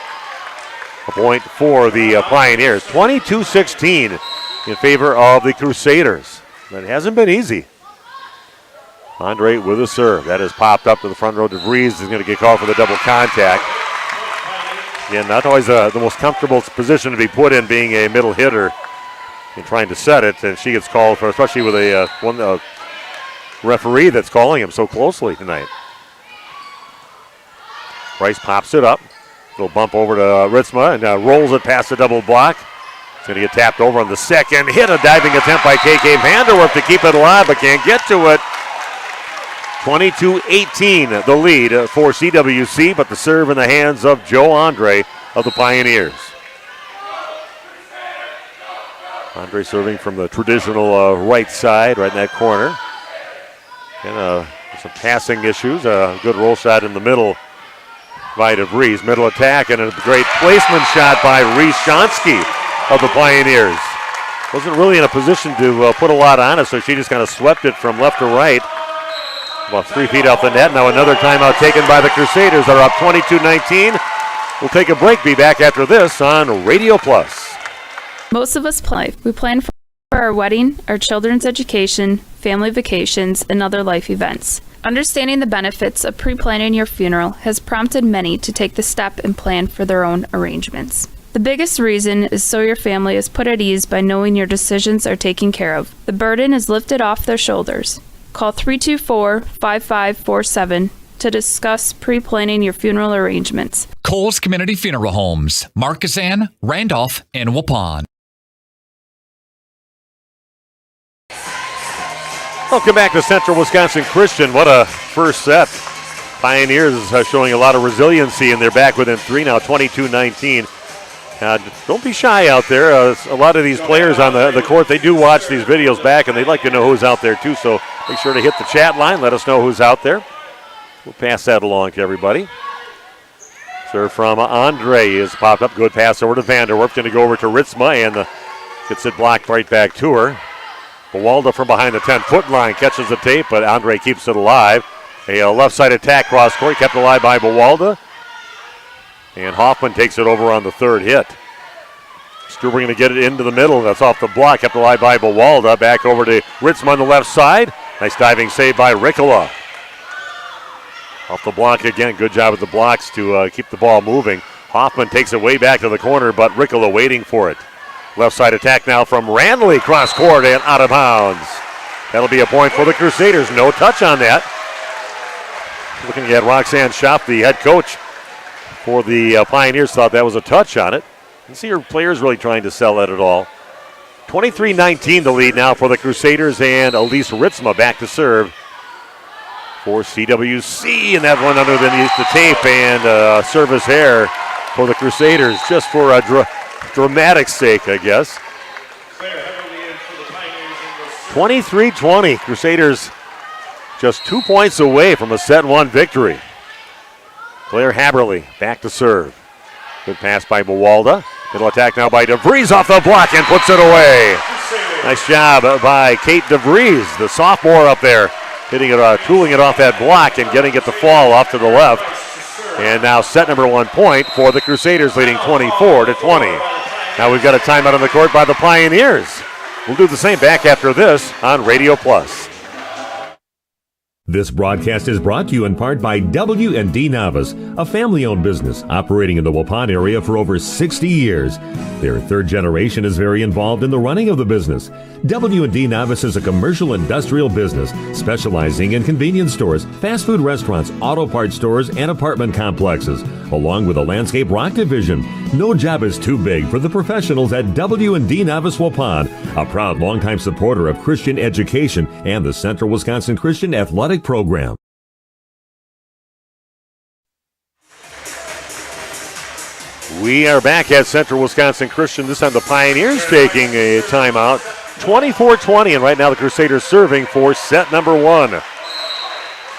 A point for the Pioneers. 22-16 in favor of the Crusaders. But it hasn't been easy. Andre with a serve. That is popped up to the front row. DeVries is going to get called for the double contact. Again, not always the most comfortable position to be put in, being a middle hitter and trying to set it. And she gets called for, especially with a referee that's calling him so closely tonight. Rice pops it up. Little bump over to Ritzma and rolls it past the double block. It's going to get tapped over on the second. Hit a diving attempt by KK Vanderwerf to keep it alive, but can't get to it. 22-18 the lead for CWC, but the serve in the hands of Joe Andre of the Pioneers. Andre serving from the traditional right side, right in that corner. And some passing issues. A good roll shot in the middle by DeVries. Middle attack and a great placement shot by Reese Shonsky of the Pioneers. Wasn't really in a position to put a lot on it, so she just kind of swept it from left to right. About 3 feet off the net. Now another timeout taken by the Crusaders. They're up 22-19. We'll take a break. Be back after this on Radio Plus. Most of us we plan for our wedding, our children's education, family vacations, and other life events. Understanding the benefits of pre-planning your funeral has prompted many to take the step and plan for their own arrangements. The biggest reason is so your family is put at ease by knowing your decisions are taken care of. The burden is lifted off their shoulders. Call 324-5547 to discuss pre-planning your funeral arrangements. Coles Community Funeral Homes, Markesan, Randolph, and Waupun. Welcome back to Central Wisconsin Christian. What a first set. Pioneers showing a lot of resiliency, and they're back within 3 now, 22-19. Don't be shy out there. A lot of these players on the court, they do watch these videos back, and they'd like to know who's out there too, so make sure to hit the chat line. Let us know who's out there. We'll pass that along to everybody. Serve from Andre is popped up. Good pass over to Vanderwerf. Going to go over to Ritzma, and gets it blocked right back to her. Bawalda from behind the 10-foot line catches the tape, but Andre keeps it alive. A left side attack cross court kept alive by Bawalda. And Hoffman takes it over on the third hit. Stuber going to get it into the middle. That's off the block. Kept alive by Bawalda. Back over to Ritzma on the left side. Nice diving save by Ricola. Off the block again. Good job with the blocks to keep the ball moving. Hoffman takes it way back to the corner, but Ricola waiting for it. Left side attack now from Randley. Cross court and out of bounds. That'll be a point for the Crusaders. No touch on that. Looking at Roxanne Schopp, the head coach for the Pioneers, thought that was a touch on it. You see her players really trying to sell that at all. 23-19 the lead now for the Crusaders, and Elise Ritzma back to serve for CWC, and that one underneath the tape, and service error for the Crusaders, just for a dramatic sake, I guess. 23-20, Crusaders just 2 points away from a set one victory. Claire Haberly back to serve. Good pass by Bawalda. Middle attack now by DeVries off the block and puts it away. Nice job by Kate DeVries, the sophomore up there, hitting it, tooling it off that block and getting it to fall off to the left. And now set number 1 point for the Crusaders, leading 24-20. Now we've got a timeout on the court by the Pioneers. We'll do the same back after this on Radio Plus. This broadcast is brought to you in part by W&D Navas, a family-owned business operating in the Waupun area for over 60 years. Their third generation is very involved in the running of the business. W&D Navas is a commercial industrial business specializing in convenience stores, fast food restaurants, auto parts stores, and apartment complexes, along with a landscape rock division. No job is too big for the professionals at W&D Navas Waupun, a proud longtime supporter of Christian education and the Central Wisconsin Christian Athletic Program. We are back at Central Wisconsin Christian. This time the Pioneers taking a timeout. 24-20, and right now the Crusaders serving for set number 1.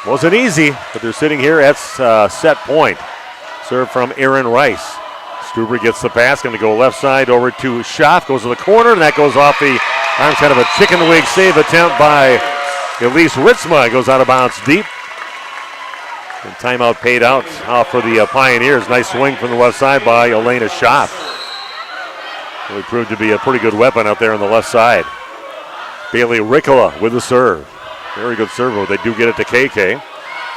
Wasn't easy, but they're sitting here at set point. Serve from Aaron Rice. Stuber gets the pass, going to go left side over to Schaff, goes to the corner, and that goes off the arms, kind of a chicken wing save attempt by Elise Ritzma. Goes out of bounds deep. And timeout paid out for the Pioneers. Nice swing from the left side by Elena Schaff. Really proved to be a pretty good weapon out there on the left side. Bailey Ricola with the serve. Very good serve, but they do get it to KK.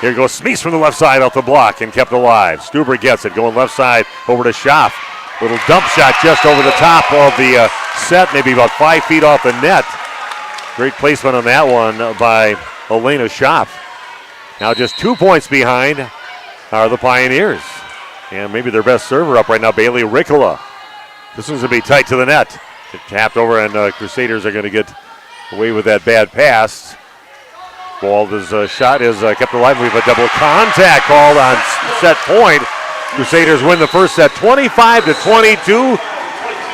Here goes Smeese from the left side off the block and kept alive. Stuber gets it, going left side over to Schaff. Little dump shot just over the top of the set, maybe about 5 feet off the net. Great placement on that one by Elena Schaff. Now just 2 points behind are the Pioneers. And maybe their best server up right now, Bailey Ricola. This one's going to be tight to the net. It tapped over, and Crusaders are going to get away with that bad pass. Walda's shot is kept alive. We have a double contact called on set point. Crusaders win the first set 25-22.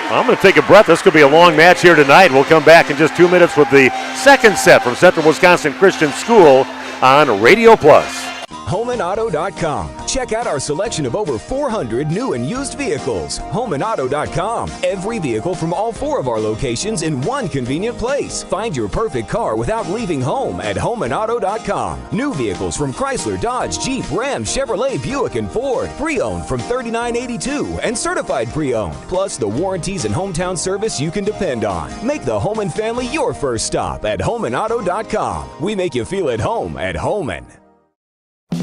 I'm going to take a breath. This could be a long match here tonight. We'll come back in just 2 minutes with the second set from Central Wisconsin Christian School on Radio Plus. HomeandAuto.com. Check out our selection of over 400 new and used vehicles. HomeandAuto.com. Every vehicle from all 4 of our locations in one convenient place. Find your perfect car without leaving home at HomeandAuto.com. New vehicles from Chrysler, Dodge, Jeep, Ram, Chevrolet, Buick, and Ford. Pre-owned from $39.82 and certified pre-owned. Plus the warranties and hometown service you can depend on. Make the Homan family your first stop at HomeandAuto.com. We make you feel at home at Homan.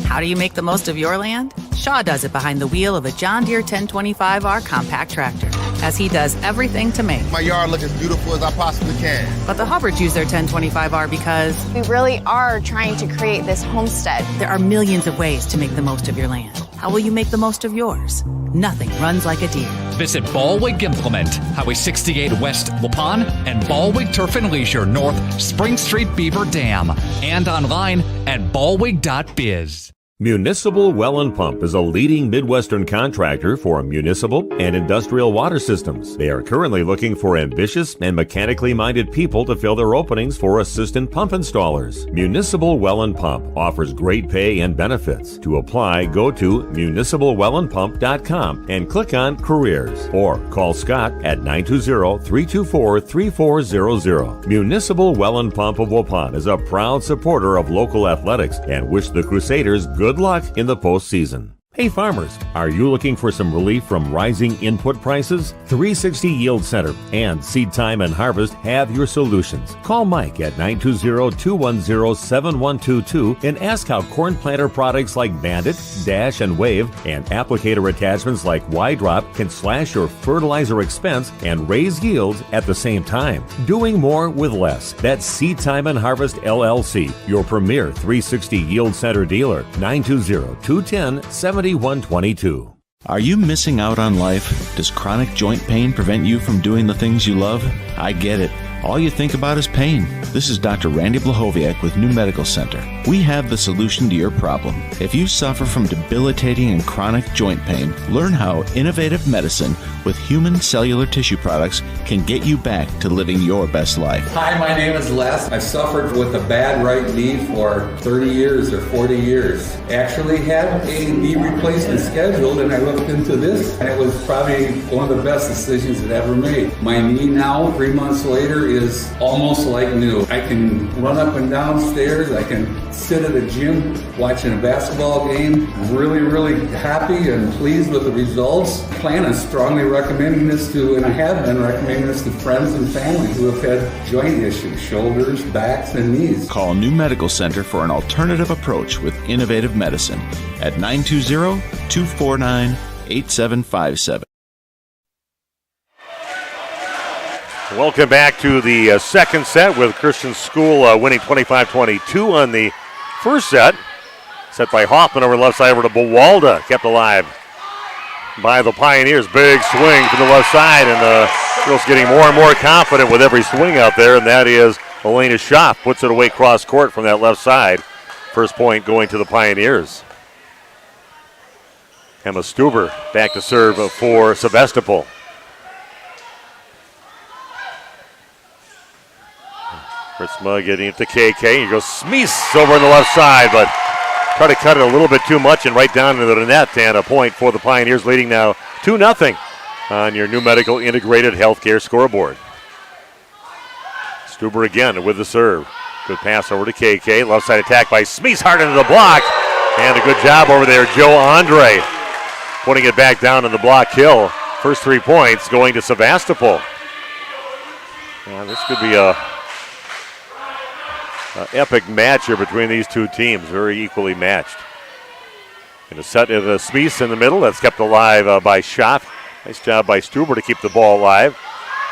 How do you make the most of your land? Shaw does it behind the wheel of a John Deere 1025R compact tractor, as he does everything to make my yard look as beautiful as I possibly can. But the Hubbards use their 1025R because we really are trying to create this homestead. There are millions of ways to make the most of your land. How will you make the most of yours? Nothing runs like a deer. Visit Ballwig Implement, Highway 68 West Waupun, and Ballwig Turf and Leisure North Spring Street Beaver Dam, and online at ballwig.biz. Municipal Well and Pump is a leading Midwestern contractor for municipal and industrial water systems. They are currently looking for ambitious and mechanically minded people to fill their openings for assistant pump installers. Municipal Well and Pump offers great pay and benefits. To apply, go to municipalwellandpump.com and click on Careers, or call Scott at 920-324-3400. Municipal Well and Pump of Waupun is a proud supporter of local athletics and wish the Crusaders good luck in the postseason. Hey farmers, are you looking for some relief from rising input prices? 360 Yield Center and Seed Time and Harvest have your solutions. Call Mike at 920-210-7122 and ask how corn planter products like Bandit, Dash, and Wave and applicator attachments like Y-Drop can slash your fertilizer expense and raise yields at the same time. Doing more with less. That's Seed Time and Harvest LLC, your premier 360 Yield Center dealer. 920-210-7122. Are you missing out on life? Does chronic joint pain prevent you from doing the things you love? I get it. All you think about is pain. This is Dr. Randy Blahoviak with New Medical Center. We have the solution to your problem. If you suffer from debilitating and chronic joint pain, learn how innovative medicine with human cellular tissue products can get you back to living your best life. Hi, my name is Les. I suffered with a bad right knee for 30 years or 40 years. Actually had a knee replacement scheduled, and I looked into this, and it was probably one of the best decisions I've ever made. My knee now, 3 months later, is almost like new. I can run up and down stairs. I can sit at a gym watching a basketball game. I'm really, really happy and pleased with the results. I plan on strongly recommending this to, and I have been recommending this to friends and family who have had joint issues, shoulders, backs, and knees. Call New Medical Center for an alternative approach with innovative medicine at 920-249-8757. Welcome back to the second set with Christian School winning 25-22 on the first set. Set by Hoffman over the left side over to Bowalda. Kept alive by the Pioneers. Big swing from the left side, and the girls getting more and more confident with every swing out there, and that is Elena Schaff. Puts it away cross court from that left side. First point going to the Pioneers. Emma Stuber back to serve for Sevastapol. Fritzma getting it to KK. Here goes Smeese over on the left side, but try to cut it a little bit too much and right down into the net, and a point for the Pioneers, leading now 2-0 on your New Medical Integrated Healthcare scoreboard. Stuber again with the serve. Good pass over to KK. Left side attack by Smeese, hard into the block, and a good job over there, Joe Andre, putting it back down in the block kill. First 3 points going to Sevastapol. Yeah, this could be a epic match here between these two teams, very equally matched. And a set of Smeese in the middle, that's kept alive by Schaff. Nice job by Stuber to keep the ball alive.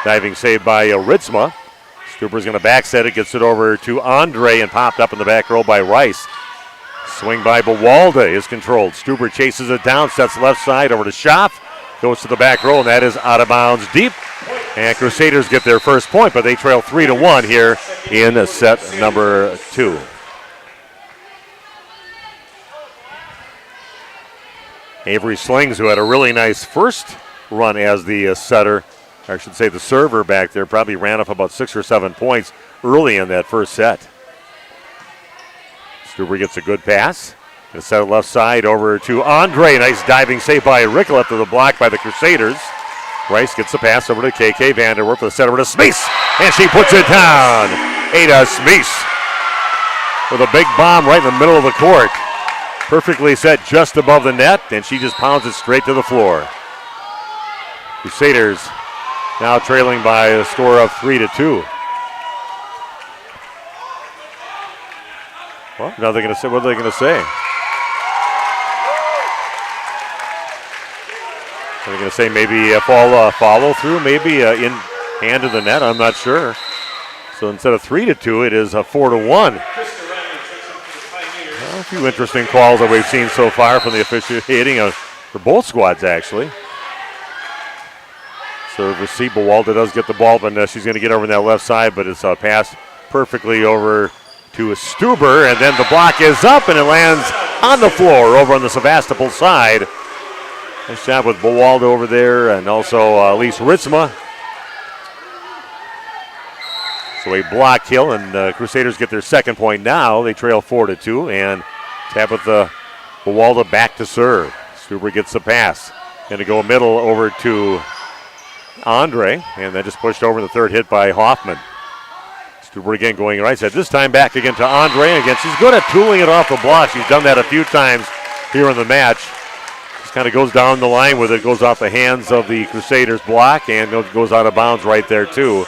Diving save by Ritzma. Stuber's going to backset it, gets it over to Andre, and popped up in the back row by Rice. Swing by Bowalda is controlled. Stuber chases it down, sets left side over to Schaff. Goes to the back row, and that is out of bounds deep. And Crusaders get their first point, but they trail 3-1 here in set number 2. Avery Slings, who had a really nice first run as the setter, or I should say the server back there, probably ran up about 6 or 7 points early in that first set. Stuber gets a good pass. Gonna set it left side over to Andre. Nice diving save by Rick, left of the block by the Crusaders. Rice gets the pass over to KK Vanderwerf for the set over to Smeese, and she puts it down. Ada Smeese with a big bomb right in the middle of the court. Perfectly set just above the net, and she just pounds it straight to the floor. Crusaders now trailing by a score of 3-2. Well, now they're going to say, what are they going to say? Are they going to say maybe follow through, maybe in hand of the net? I'm not sure. So instead of 3-2, it is a 4-1. Well, a few interesting calls that we've seen so far from the officiating for both squads, actually. So receive, Walda does get the ball, but she's going to get over on that left side, but it's passed perfectly over to Stuber, and then the block is up, and it lands on the floor over on the Sevastopol side. Nice job with Bowaldo over there, and also Elise Ritzma. So a block kill, and Crusaders get their second point now. They trail 4-2, and Tabitha Bowaldo back to serve. Stuber gets the pass. Going to go middle over to Andre, and then just pushed over in the third hit by Hoffman. Stuber again going right side. This time back again to Andre. Again, she's good at tooling it off the block. She's done that a few times here in the match. Just kind of goes down the line with it, goes off the hands of the Crusaders block, and goes out of bounds right there too.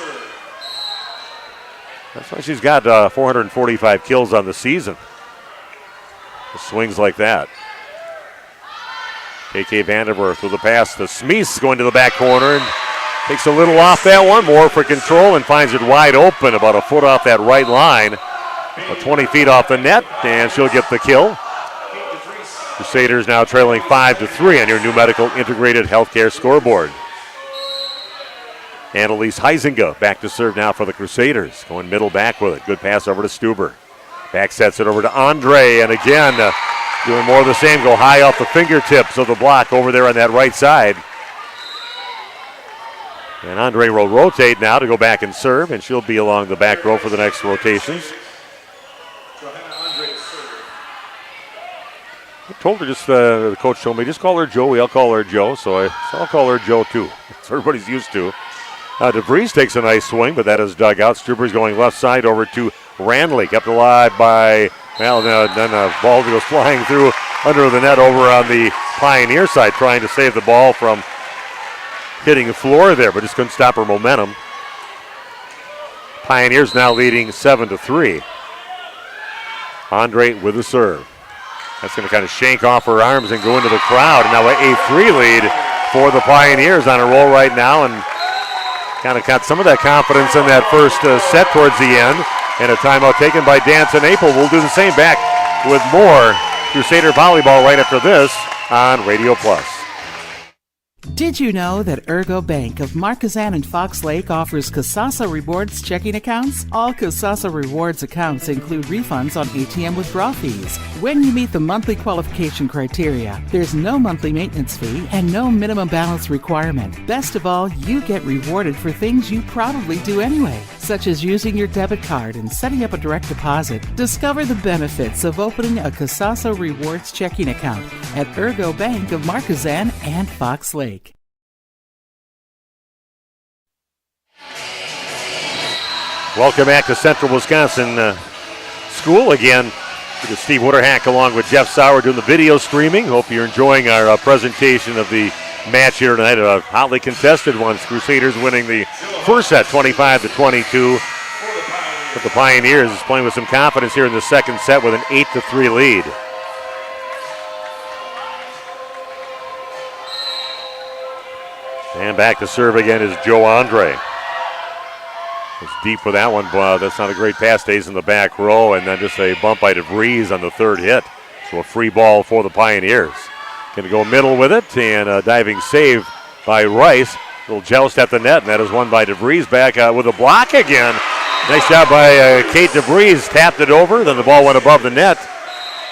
That's why she's got 445 kills on the season. Swings like that. KK Vanderwerf with a pass to Smeese, going to the back corner and takes a little off that one. More for control and finds it wide open, about a foot off that right line. About 20 feet off the net, and she'll get the kill. Crusaders now trailing 5-3 on your new medical integrated healthcare scoreboard. Annalise Heisinger back to serve now for the Crusaders. Going middle back with it. Good pass over to Stuber. Back sets it over to Andre, and again, doing more of the same. Go high off the fingertips of the block over there on that right side. And Andre will rotate now to go back and serve, and she'll be along the back row for the next rotations. I told her the coach told me, just call her Joey, I'll call her Joe, so I'll call her Joe too. That's what everybody's used to. DeVries takes a nice swing, but that is dug out. Stuber's going left side over to Randley, kept alive by, well, then the ball goes flying through under the net over on the Pioneer side, trying to save the ball from hitting the floor there, but just couldn't stop her momentum. Pioneers now leading 7-3. Andre with the serve. That's going to kind of shank off her arms and go into the crowd. And now a 3 lead for the Pioneers on a roll right now, and kind of got some of that confidence in that first set towards the end. And a timeout taken by Danson Apel. We'll do the same back with more Crusader Volleyball right after this on Radio Plus. Did you know that Ergo Bank of Marquezan and Fox Lake offers Kasasa Rewards checking accounts? All Kasasa Rewards accounts include refunds on ATM withdrawal fees. When you meet the monthly qualification criteria, there's no monthly maintenance fee and no minimum balance requirement. Best of all, you get rewarded for things you probably do anyway, such as using your debit card and setting up a direct deposit. Discover the benefits of opening a Kasasa Rewards checking account at Ergo Bank of Marquezan and Fox Lake. Welcome back to Central Wisconsin School again. This is Steve Witterhack along with Jeff Sauer doing the video streaming. Hope you're enjoying our presentation of the match here tonight. A hotly contested one. Crusaders winning the first set 25-22. But the Pioneers is playing with some confidence here in the second set with an 8-3 lead. And back to serve again is Joe Andre. It's deep with that one, but that's not a great pass. Stays in the back row, and then just a bump by DeVries on the third hit. So a free ball for the Pioneers. Going to go middle with it, and a diving save by Rice. Little joust at the net, and that is won by DeVries. Back with a block again. Nice job by Kate DeVries. Tapped it over, then the ball went above the net.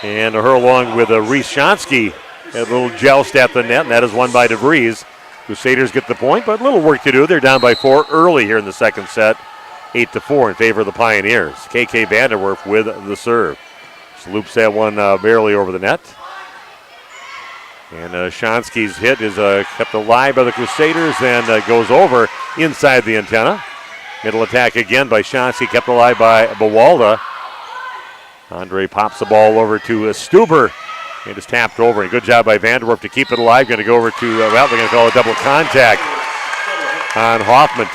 And her along with Reese Shonsky had a little joust at the net, and that is won by DeVries. Crusaders get the point, but a little work to do. They're down by 4 early here in the second set. 8-4 in favor of the Pioneers. KK Vanderwerf with the serve. Just loops that one barely over the net. And Shonsky's hit is kept alive by the Crusaders and goes over inside the antenna. Middle attack again by Shonsky, kept alive by Bawalda. Andre pops the ball over to Stuber. It is tapped over. And good job by Vanderwerf to keep it alive. Going to go over to, they're going to call a double contact on Hoffman.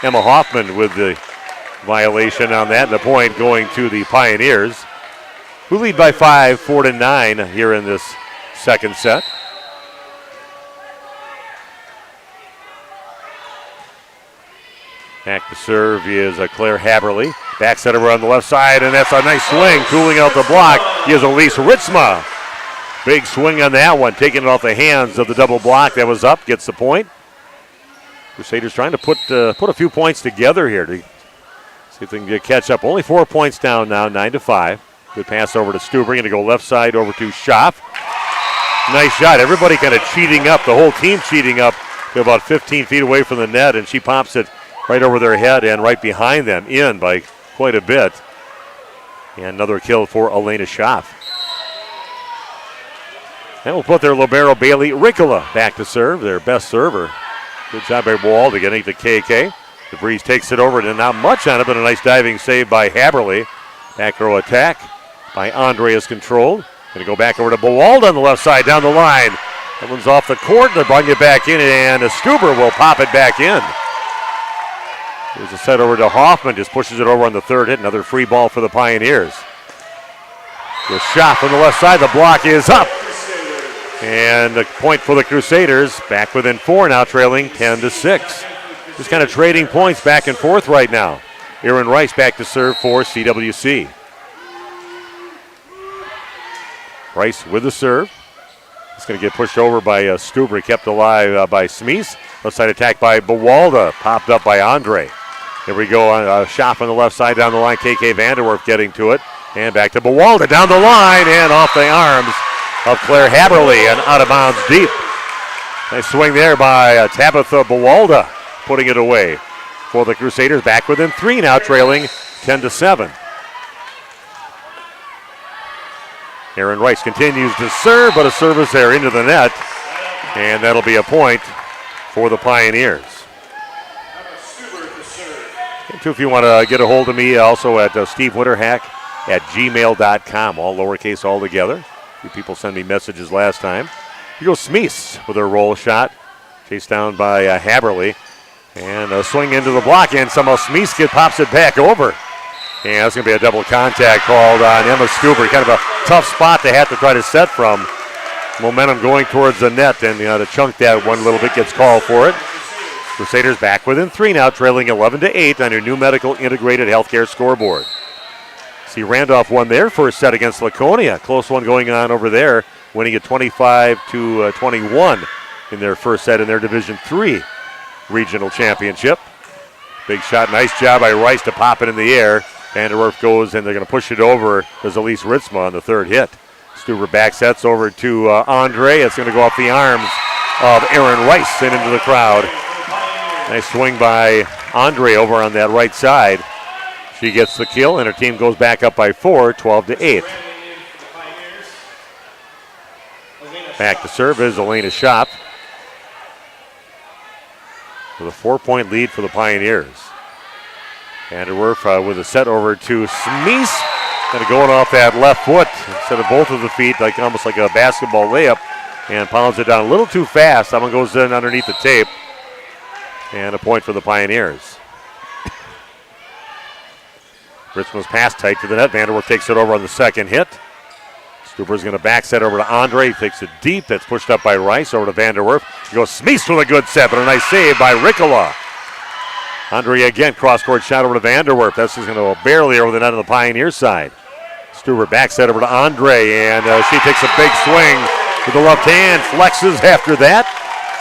Emma Hoffman with the violation on that. And the point going to the Pioneers, who lead by 5, 4-9 here in this second set. Back to serve is Claire Haberly. Back set over on the left side, and that's a nice swing. Cooling out the block is Elise Ritzma. Big swing on that one, taking it off the hands of the double block that was up, gets the point. Crusaders trying to put a few points together here to see if they can get catch up. Only 4 points down now, 9-5. Good pass over to Stuber. Going to go left side over to Schaff. Nice shot. Everybody kind of cheating up, the whole team cheating up to about 15 feet away from the net, and she pops it right over their head and right behind them, in by quite a bit. And another kill for Elena Schaff. And we'll put their libero Bailey Ricola back to serve, their best server. Good job by Wall to getting to KK. DeVries takes it over, and not much on it, but a nice diving save by Haberly. Back row attack by Andre is controlled. Going to go back over to Bawalda on the left side, down the line. That one's off the court. They're bringing it back in, and Stuber will pop it back in. There's a set over to Hoffman, just pushes it over on the third hit. Another free ball for the Pioneers. The shot from the left side, the block is up. And a point for the Crusaders, back within 4 now, trailing 10-6. Just kind of trading points back and forth right now. Aaron Rice back to serve for CWC. Rice with the serve. It's going to get pushed over by Stuber, kept alive by Smeese. Left side attack by Bawalda, popped up by Andre. Here we go, Schaff on the left side down the line. KK Vanderwerf getting to it. And back to Bawalda down the line and off the arms of Claire Haberly and out of bounds deep. Nice swing there by Tabitha Bawalda, putting it away for the Crusaders. Back within 3 now, trailing 10-7. Aaron Rice continues to serve, but a service there into the net. And that'll be a point for the Pioneers. And if you want to get a hold of me, also at stevewinterhack@gmail.com, all lowercase, all together. A few people sent me messages last time. Here goes Smeese with her roll shot. Chased down by Haberly. And a swing into the block, and somehow Smeese pops it back over. And that's going to be a double contact called on Emma Stuber. Kind of a tough spot to have to try to set from. Momentum going towards the net, and to chunk that one little bit gets called for it. Crusaders back within 3 now, trailing 11-8 on your new medical integrated healthcare scoreboard. See Randolph won their first set against Laconia. Close one going on over there, winning it 25-21 in their first set in their Division III regional championship. Big shot, nice job by Rice to pop it in the air. Vanderwerf goes, and they're going to push it over. There's Elise Ritzma on the third hit. Stuber back sets over to Andre. It's going to go off the arms of Aaron Rice and into the crowd. Nice swing by Andre over on that right side. She gets the kill, and her team goes back up by 4, 12-8. Back to serve is Elena Schaap with a 4-point lead for the Pioneers. Vanderwerf with a set over to Smeese. Kind of going off that left foot instead of both of the feet, almost like a basketball layup, and pounds it down a little too fast. That one goes in underneath the tape. And a point for the Pioneers. Ritzman's pass tight to the net. Vanderwerf takes it over on the second hit. Stuber's going to back set over to Andre. He takes it deep. That's pushed up by Rice over to Vanderwerf. He goes Smeese with a good set, but a nice save by Ricola. Andre again, cross-court shot over to Vanderwerf. That's just going to go barely over the net on the Pioneer side. Stuber back set over to Andre, and she takes a big swing with the left hand, flexes after that,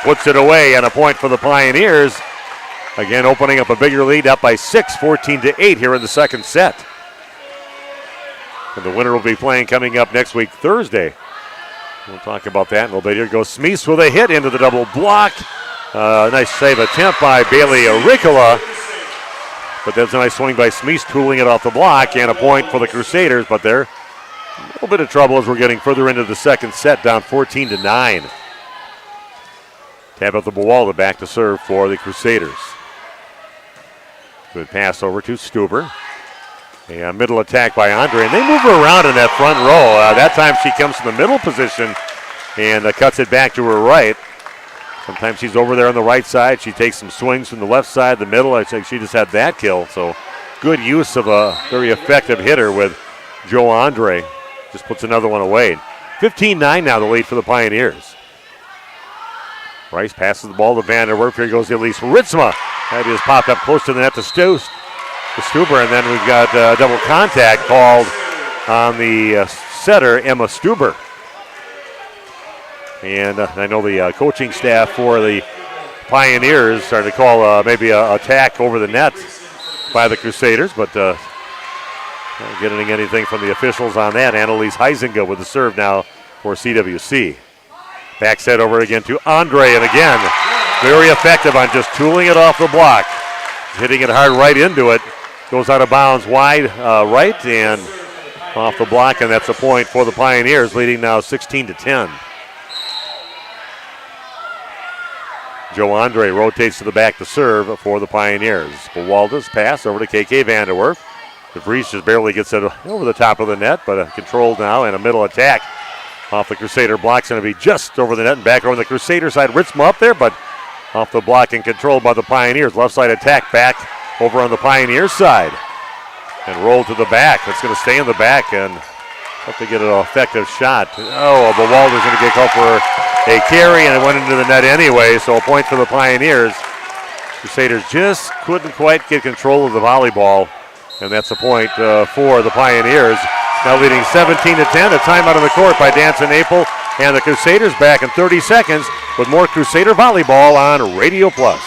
puts it away, and a point for the Pioneers. Again, opening up a bigger lead, up by 6, 14-8 here in the second set. And the winner will be playing coming up next week, Thursday. We'll talk about that in a little bit. Here goes Smeese with a hit into the double block. Nice save attempt by Bailey Ricola. But that's a nice swing by Smeese, tooling it off the block, and a point for the Crusaders. But they're a little bit of trouble as we're getting further into the second set, down 14-9. Tap up the Buwalda back to serve for the Crusaders. Good pass over to Stuber. A middle attack by Andre, and they move her around in that front row. That time she comes to the middle position and cuts it back to her right. Sometimes she's over there on the right side. She takes some swings from the left side, the middle. I think she just had that kill. So good use of a very effective hitter with Joe Andre. Just puts another one away. 15-9 now the lead for the Pioneers. Rice passes the ball to Vanderwerf. Here goes Elise Ritzma. That is popped up close to the net to Stuber, and then we've got double contact called on the setter, Emma Stuber. And I know the coaching staff for the Pioneers started to call maybe an attack over the net by the Crusaders, but not getting anything from the officials on that. Annalise Heisinga with the serve now for CWC. Back set over again to Andre, and again, very effective on just tooling it off the block. Hitting it hard right into it. Goes out of bounds wide right and off the block, and that's a point for the Pioneers, leading now 16-10. Joe Andre rotates to the back to serve for the Pioneers. Buwalda's pass over to KK Vanderwerf. DeVries just barely gets it over the top of the net, but controlled now, and a middle attack off the Crusader block's going to be just over the net and back over the Crusader side. Ritzma up there, but off the block and controlled by the Pioneers. Left side attack back over on the Pioneers side. And rolled to the back. It's going to stay in the back and have to get an effective shot. Oh, Buwalda's going to get called for a carry, and it went into the net anyway, so a point for the Pioneers. Crusaders just couldn't quite get control of the volleyball, and that's a point for the Pioneers. Now leading 17-10. A timeout on the court by Danson Apel, and the Crusaders back in 30 seconds with more Crusader volleyball on Radio Plus.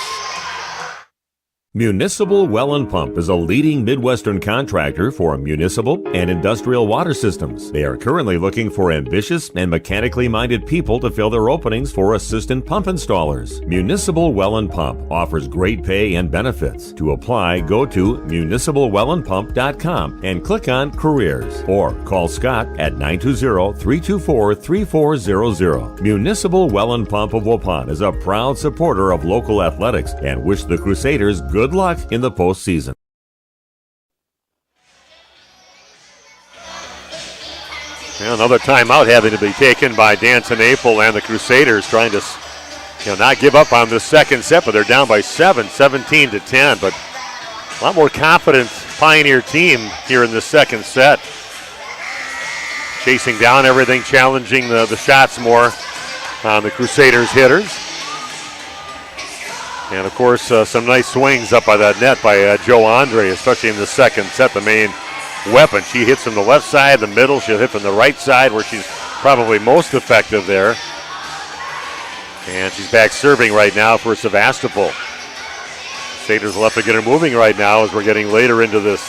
Municipal Well and Pump is a leading Midwestern contractor for municipal and industrial water systems. They are currently looking for ambitious and mechanically minded people to fill their openings for assistant pump installers. Municipal Well and Pump offers great pay and benefits. To apply, go to municipalwellandpump.com and click on Careers, or call Scott at 920-324-3400. Municipal Well and Pump of Waupun is a proud supporter of local athletics and wish the Crusaders good luck in the postseason. Well, another timeout having to be taken by Danson Apel and the Crusaders, trying to not give up on the second set, but they're down by 7, 17-10. But a lot more confident Pioneer team here in the second set. Chasing down everything, challenging the shots more on the Crusaders hitters. And, of course, some nice swings up by that net by Joe Andre, especially in the second set, the main weapon. She hits from the left side, the middle. She'll hit from the right side where she's probably most effective there. And she's back serving right now for Sevastapol. Crusaders will have to get her moving right now as we're getting later into this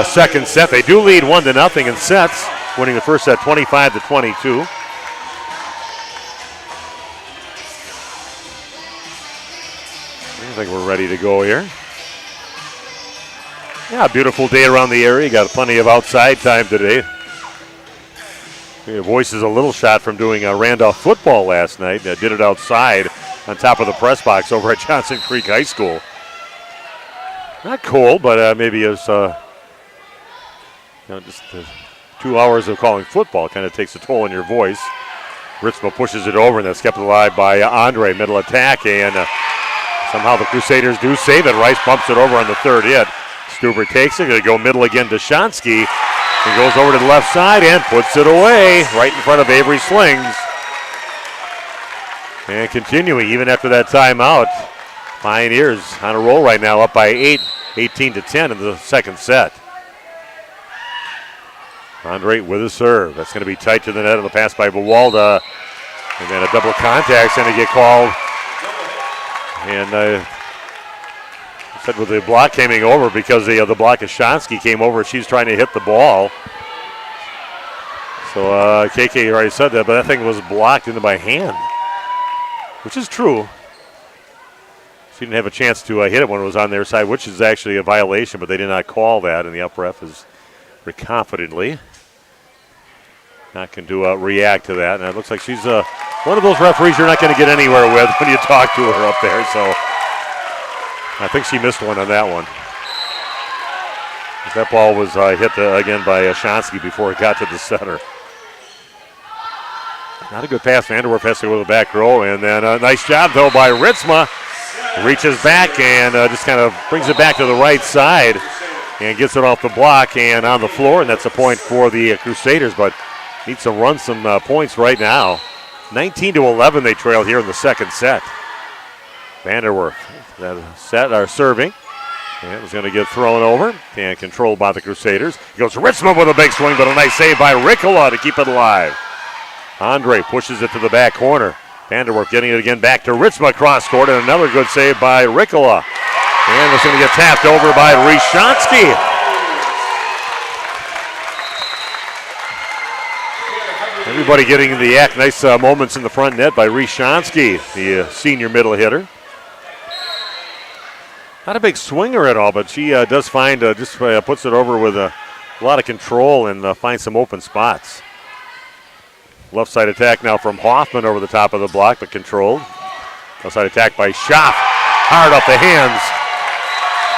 second set. They do lead 1-0 in sets, winning the first set 25-22. I think we're ready to go here. Yeah, beautiful day around the area. Got plenty of outside time today. Voice is a little shot from doing Randolph football last night. Did it outside on top of the press box over at Johnson Creek High School. Not cold, but maybe it's just 2 hours of calling football kind of takes a toll on your voice. Ritzma pushes it over, and that's kept alive by Andre. Middle attack, and somehow the Crusaders do save it. Rice bumps it over on the third hit. Stuber takes it. Going to go middle again to Shansky. He goes over to the left side and puts it away right in front of Avery Slings. And continuing even after that timeout. Pioneers on a roll right now, up by 8, 18-10 in the second set. Andre with a serve. That's going to be tight to the net of the pass by Buwalda. And then a double contact going to get called And I said with the block coming over because the block of Shonsky came over. She's trying to hit the ball. So KK already said that, but that thing was blocked into my hand, which is true. She didn't have a chance to hit it when it was on their side, which is actually a violation, but they did not call that, and the up ref is very confidently not going to react to that. And it looks like she's one of those referees you're not going to get anywhere with when you talk to her up there. So I think she missed one on that one. That ball was hit again by Shonsky before it got to the center. Not a good pass. Vanderwerf has to go to the back row. And then a nice job, though, by Ritzma. Reaches back and just kind of brings it back to the right side and gets it off the block and on the floor. And that's a point for the Crusaders, but needs to run some points right now. 19-11 they trail here in the second set. Vanderwerf, that set are serving. And was going to get thrown over and controlled by the Crusaders. He goes to Ritzma with a big swing, but a nice save by Ricola to keep it alive. Andre pushes it to the back corner. Vanderwerf getting it again back to Ritzma cross court, and another good save by Ricola. And it's going to get tapped over by Rishonsky. Everybody getting in the act. Nice moments in the front net by Rishonsky, the senior middle hitter. Not a big swinger at all, but she does find, puts it over with a lot of control and finds some open spots. Left side attack now from Hoffman over the top of the block, but controlled. Left side attack by Schaff. Hard off the hands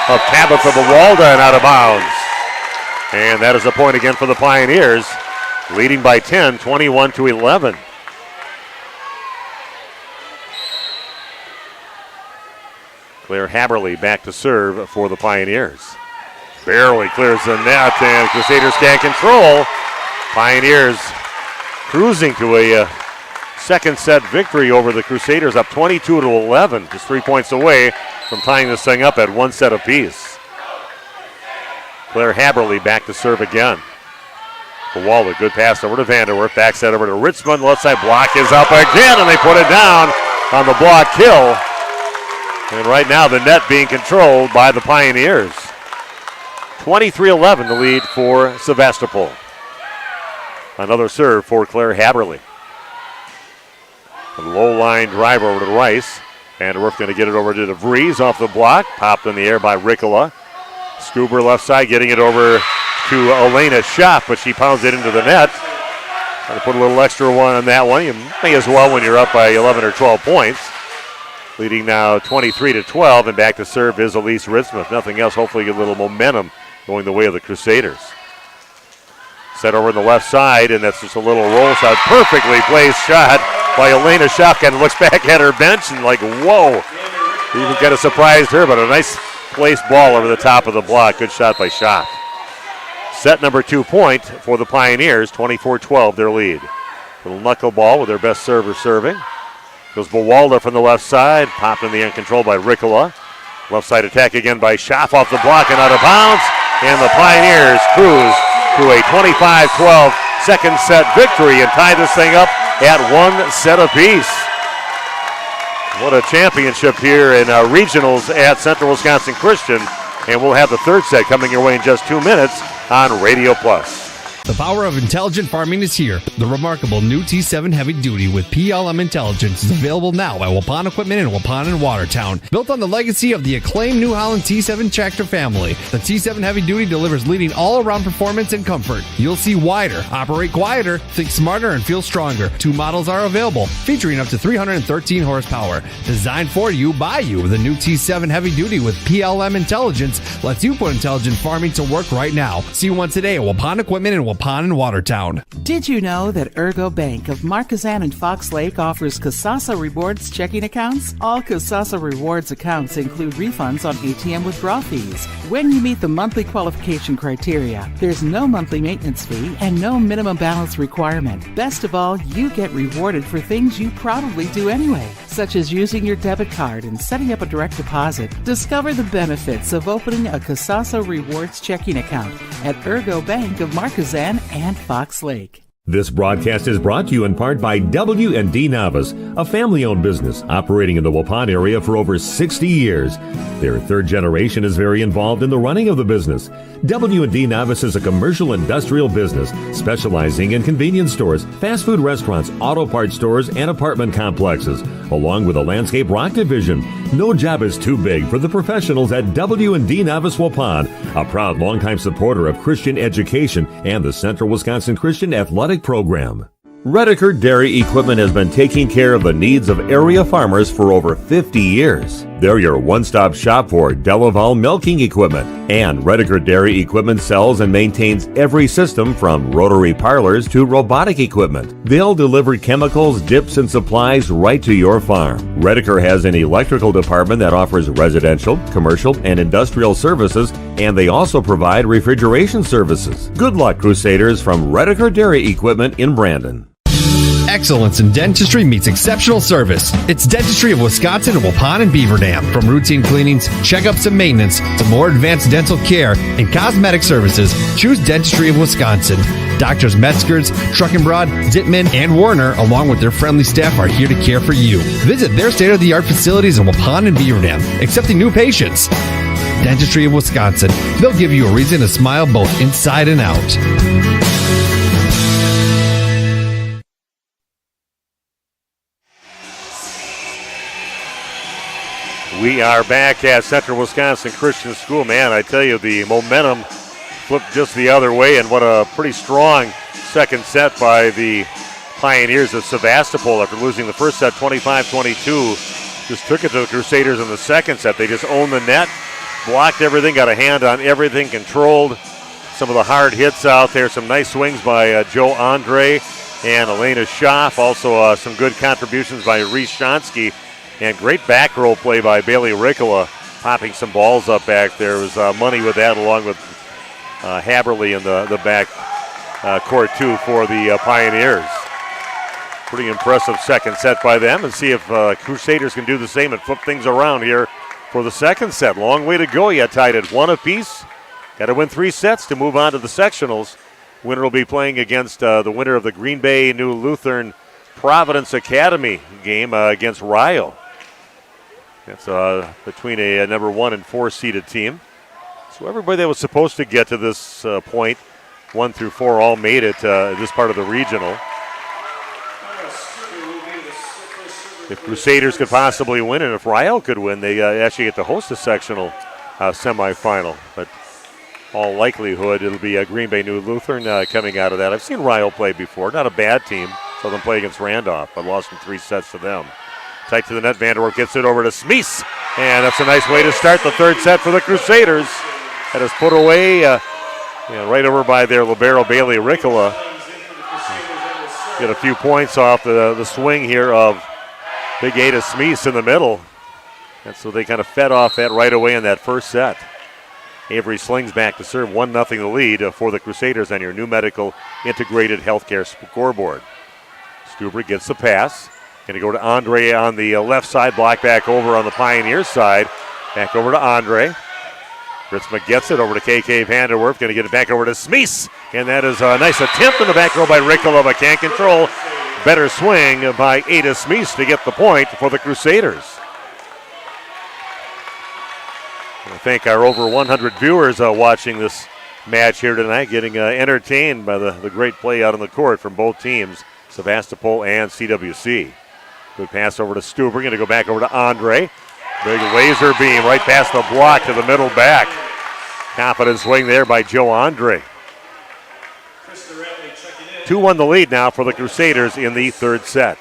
of Tabitha Bawalda and out of bounds. And that is a point again for the Pioneers, leading by 10, 21-11. Claire Haberly back to serve for the Pioneers. Barely clears the net, and Crusaders can't control. Pioneers cruising to a second set victory over the Crusaders, up 22-11, just 3 points away from tying this thing up at one set apiece. Claire Haberly back to serve again. Bawalda, good pass over to Vanderwerf, back set over to Ritzman, left side block is up again, and they put it down on the block kill. And right now the net being controlled by the Pioneers. 23-11 the lead for Sevastopol. Another serve for Claire Haberly. A low line drive over to Rice. Vanderwerf going to get it over to DeVries off the block. Popped in the air by Ricola. Stuber left side getting it over to Elena Schaff, but she pounds it into the net. Trying to put a little extra one on that one. You may as well when you're up by 11 or 12 points. Leading now 23-12, and back to serve is Elise Ritzma. If nothing else, hopefully get a little momentum going the way of the Crusaders. Set over on the left side, and that's just a little roll shot. Perfectly placed shot by Elena Schaff. Kind of looks back at her bench and like, whoa. Even kind of surprised her, but a nice placed ball over the top of the block. Good shot by Schaff. Set number 2 point for the Pioneers, 24-12 their lead. Little knuckleball with their best server serving. Goes Bawalda from the left side, popped in the end control by Ricola. Left side attack again by Schaff off the block and out of bounds. And the Pioneers cruise to a 25-12 second set victory and tie this thing up at one set apiece. What a championship here in regionals at Central Wisconsin Christian. And we'll have the third set coming your way in just 2 minutes on Radio Plus. The power of intelligent farming is here. The remarkable new T7 Heavy Duty with PLM Intelligence is available now at Waupun Equipment in Waupun and Watertown. Built on the legacy of the acclaimed New Holland T7 tractor family, the T7 Heavy Duty delivers leading all-around performance and comfort. You'll see wider, operate quieter, think smarter, and feel stronger. 2 models are available, featuring up to 313 horsepower. Designed for you, by you, the new T7 Heavy Duty with PLM Intelligence lets you put intelligent farming to work right now. See one today at Waupun Equipment in Waupun and Watertown. Did you know that Ergo Bank of Marquezan and Fox Lake offers Casasa Rewards checking accounts? All Casasa Rewards accounts include refunds on ATM withdrawal fees. When you meet the monthly qualification criteria, there's no monthly maintenance fee and no minimum balance requirement. Best of all, you get rewarded for things you probably do anyway, such as using your debit card and setting up a direct deposit. Discover the benefits of opening a Casasa Rewards checking account at Ergo Bank of Marquezan and Fox Lake. This broadcast is brought to you in part by W&D Navas, a family-owned business operating in the Waupun area for over 60 years. Their third generation is very involved in the running of the business. W&D Navas is a commercial industrial business specializing in convenience stores, fast food restaurants, auto parts stores, and apartment complexes, along with a landscape rock division. No job is too big for the professionals at W&D Navas Waupun, a proud longtime supporter of Christian education and the Central Wisconsin Christian Athletic Program. Redeker Dairy Equipment has been taking care of the needs of area farmers for over 50 years. They're your one-stop shop for Delaval milking equipment, and Redeker Dairy Equipment sells and maintains every system from rotary parlors to robotic equipment. They'll deliver chemicals, dips, and supplies right to your farm. Redeker has an electrical department that offers residential, commercial, and industrial services, and they also provide refrigeration services. Good luck, Crusaders, from Redeker Dairy Equipment in Brandon. Excellence in dentistry meets exceptional service. It's Dentistry of Wisconsin in Waupun and Beaver Dam. From routine cleanings, checkups, and maintenance to more advanced dental care and cosmetic services, choose Dentistry of Wisconsin. Doctors Metzger's, Truckenbrod, Dittman, and Warner, along with their friendly staff, are here to care for you. Visit their state-of-the-art facilities in Waupun and Beaver Dam, accepting new patients. Dentistry of Wisconsin. They'll give you a reason to smile both inside and out. We are back at Central Wisconsin Christian School. Man, I tell you, the momentum flipped just the other way, and what a pretty strong second set by the Pioneers of Sevastopol after losing the first set 25-22. Just took it to the Crusaders in the second set. They just owned the net, blocked everything, got a hand on everything, controlled some of the hard hits out there. Some nice swings by Joe Andre and Elena Schaff. Also some good contributions by Reese Shonsky. And great back row play by Bailey Ricola, popping some balls up back there. It was money with that, along with Haberly in the back court, too, for the Pioneers. Pretty impressive second set by them, and see if Crusaders can do the same and flip things around here for the second set. Long way to go yet, tied at 1 apiece. Got to win 3 sets to move on to the sectionals. Winner will be playing against the winner of the Green Bay New Lutheran Providence Academy game against Ryle. That's between a number 1 and 4 seeded team. So everybody that was supposed to get to this point, 1 through 4, all made it this part of the regional. If Crusaders could possibly win, and if Ryle could win, they actually get to host a sectional semifinal. But all likelihood, it'll be a Green Bay New Lutheran coming out of that. I've seen Ryle play before. Not a bad team. Saw them play against Randolph, but lost in 3 sets to them. Tight to the net, Vanderwerf gets it over to Smeese. And that's a nice way to start the third set for the Crusaders. That is put away right over by their libero, Bailey Ricola. Get a few points off the swing here of Big Ada Smeese in the middle. And so they kind of fed off that right away in that first set. Avery slings back to serve, 1-0 the lead for the Crusaders on your new medical integrated healthcare scoreboard. Stuber gets the pass. Going to go to Andre on the left side, block back over on the Pioneers side. Back over to Andre. Ritzma gets it over to KK Vanderwerf. Going to get it back over to Smeese. And that is a nice attempt in the back row by Ricola, but can't control. Better swing by Ada Smeese to get the point for the Crusaders. I thank our over 100 viewers watching this match here tonight, getting entertained by the great play out on the court from both teams, Sevastopol and CWC. Good pass over to Stuber. Going to go back over to Andre. Big laser beam right past the block to the middle back. Confident swing there by Joe Andre. 2-1 the lead now for the Crusaders in the third set.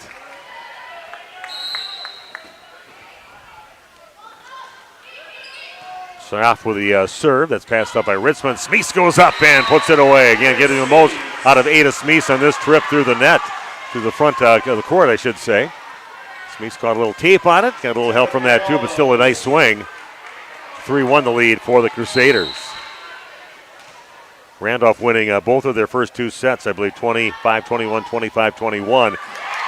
Start off with the serve. That's passed up by Ritzman. Smeese goes up and puts it away. Again, getting the most out of Ada Smeese on this trip through the net. Through the front of the court, I should say. Smeese caught a little tape on it. Got a little help from that, too, but still a nice swing. 3-1 the lead for the Crusaders. Randolph winning both of their first 2 sets, I believe, 25-21, 25-21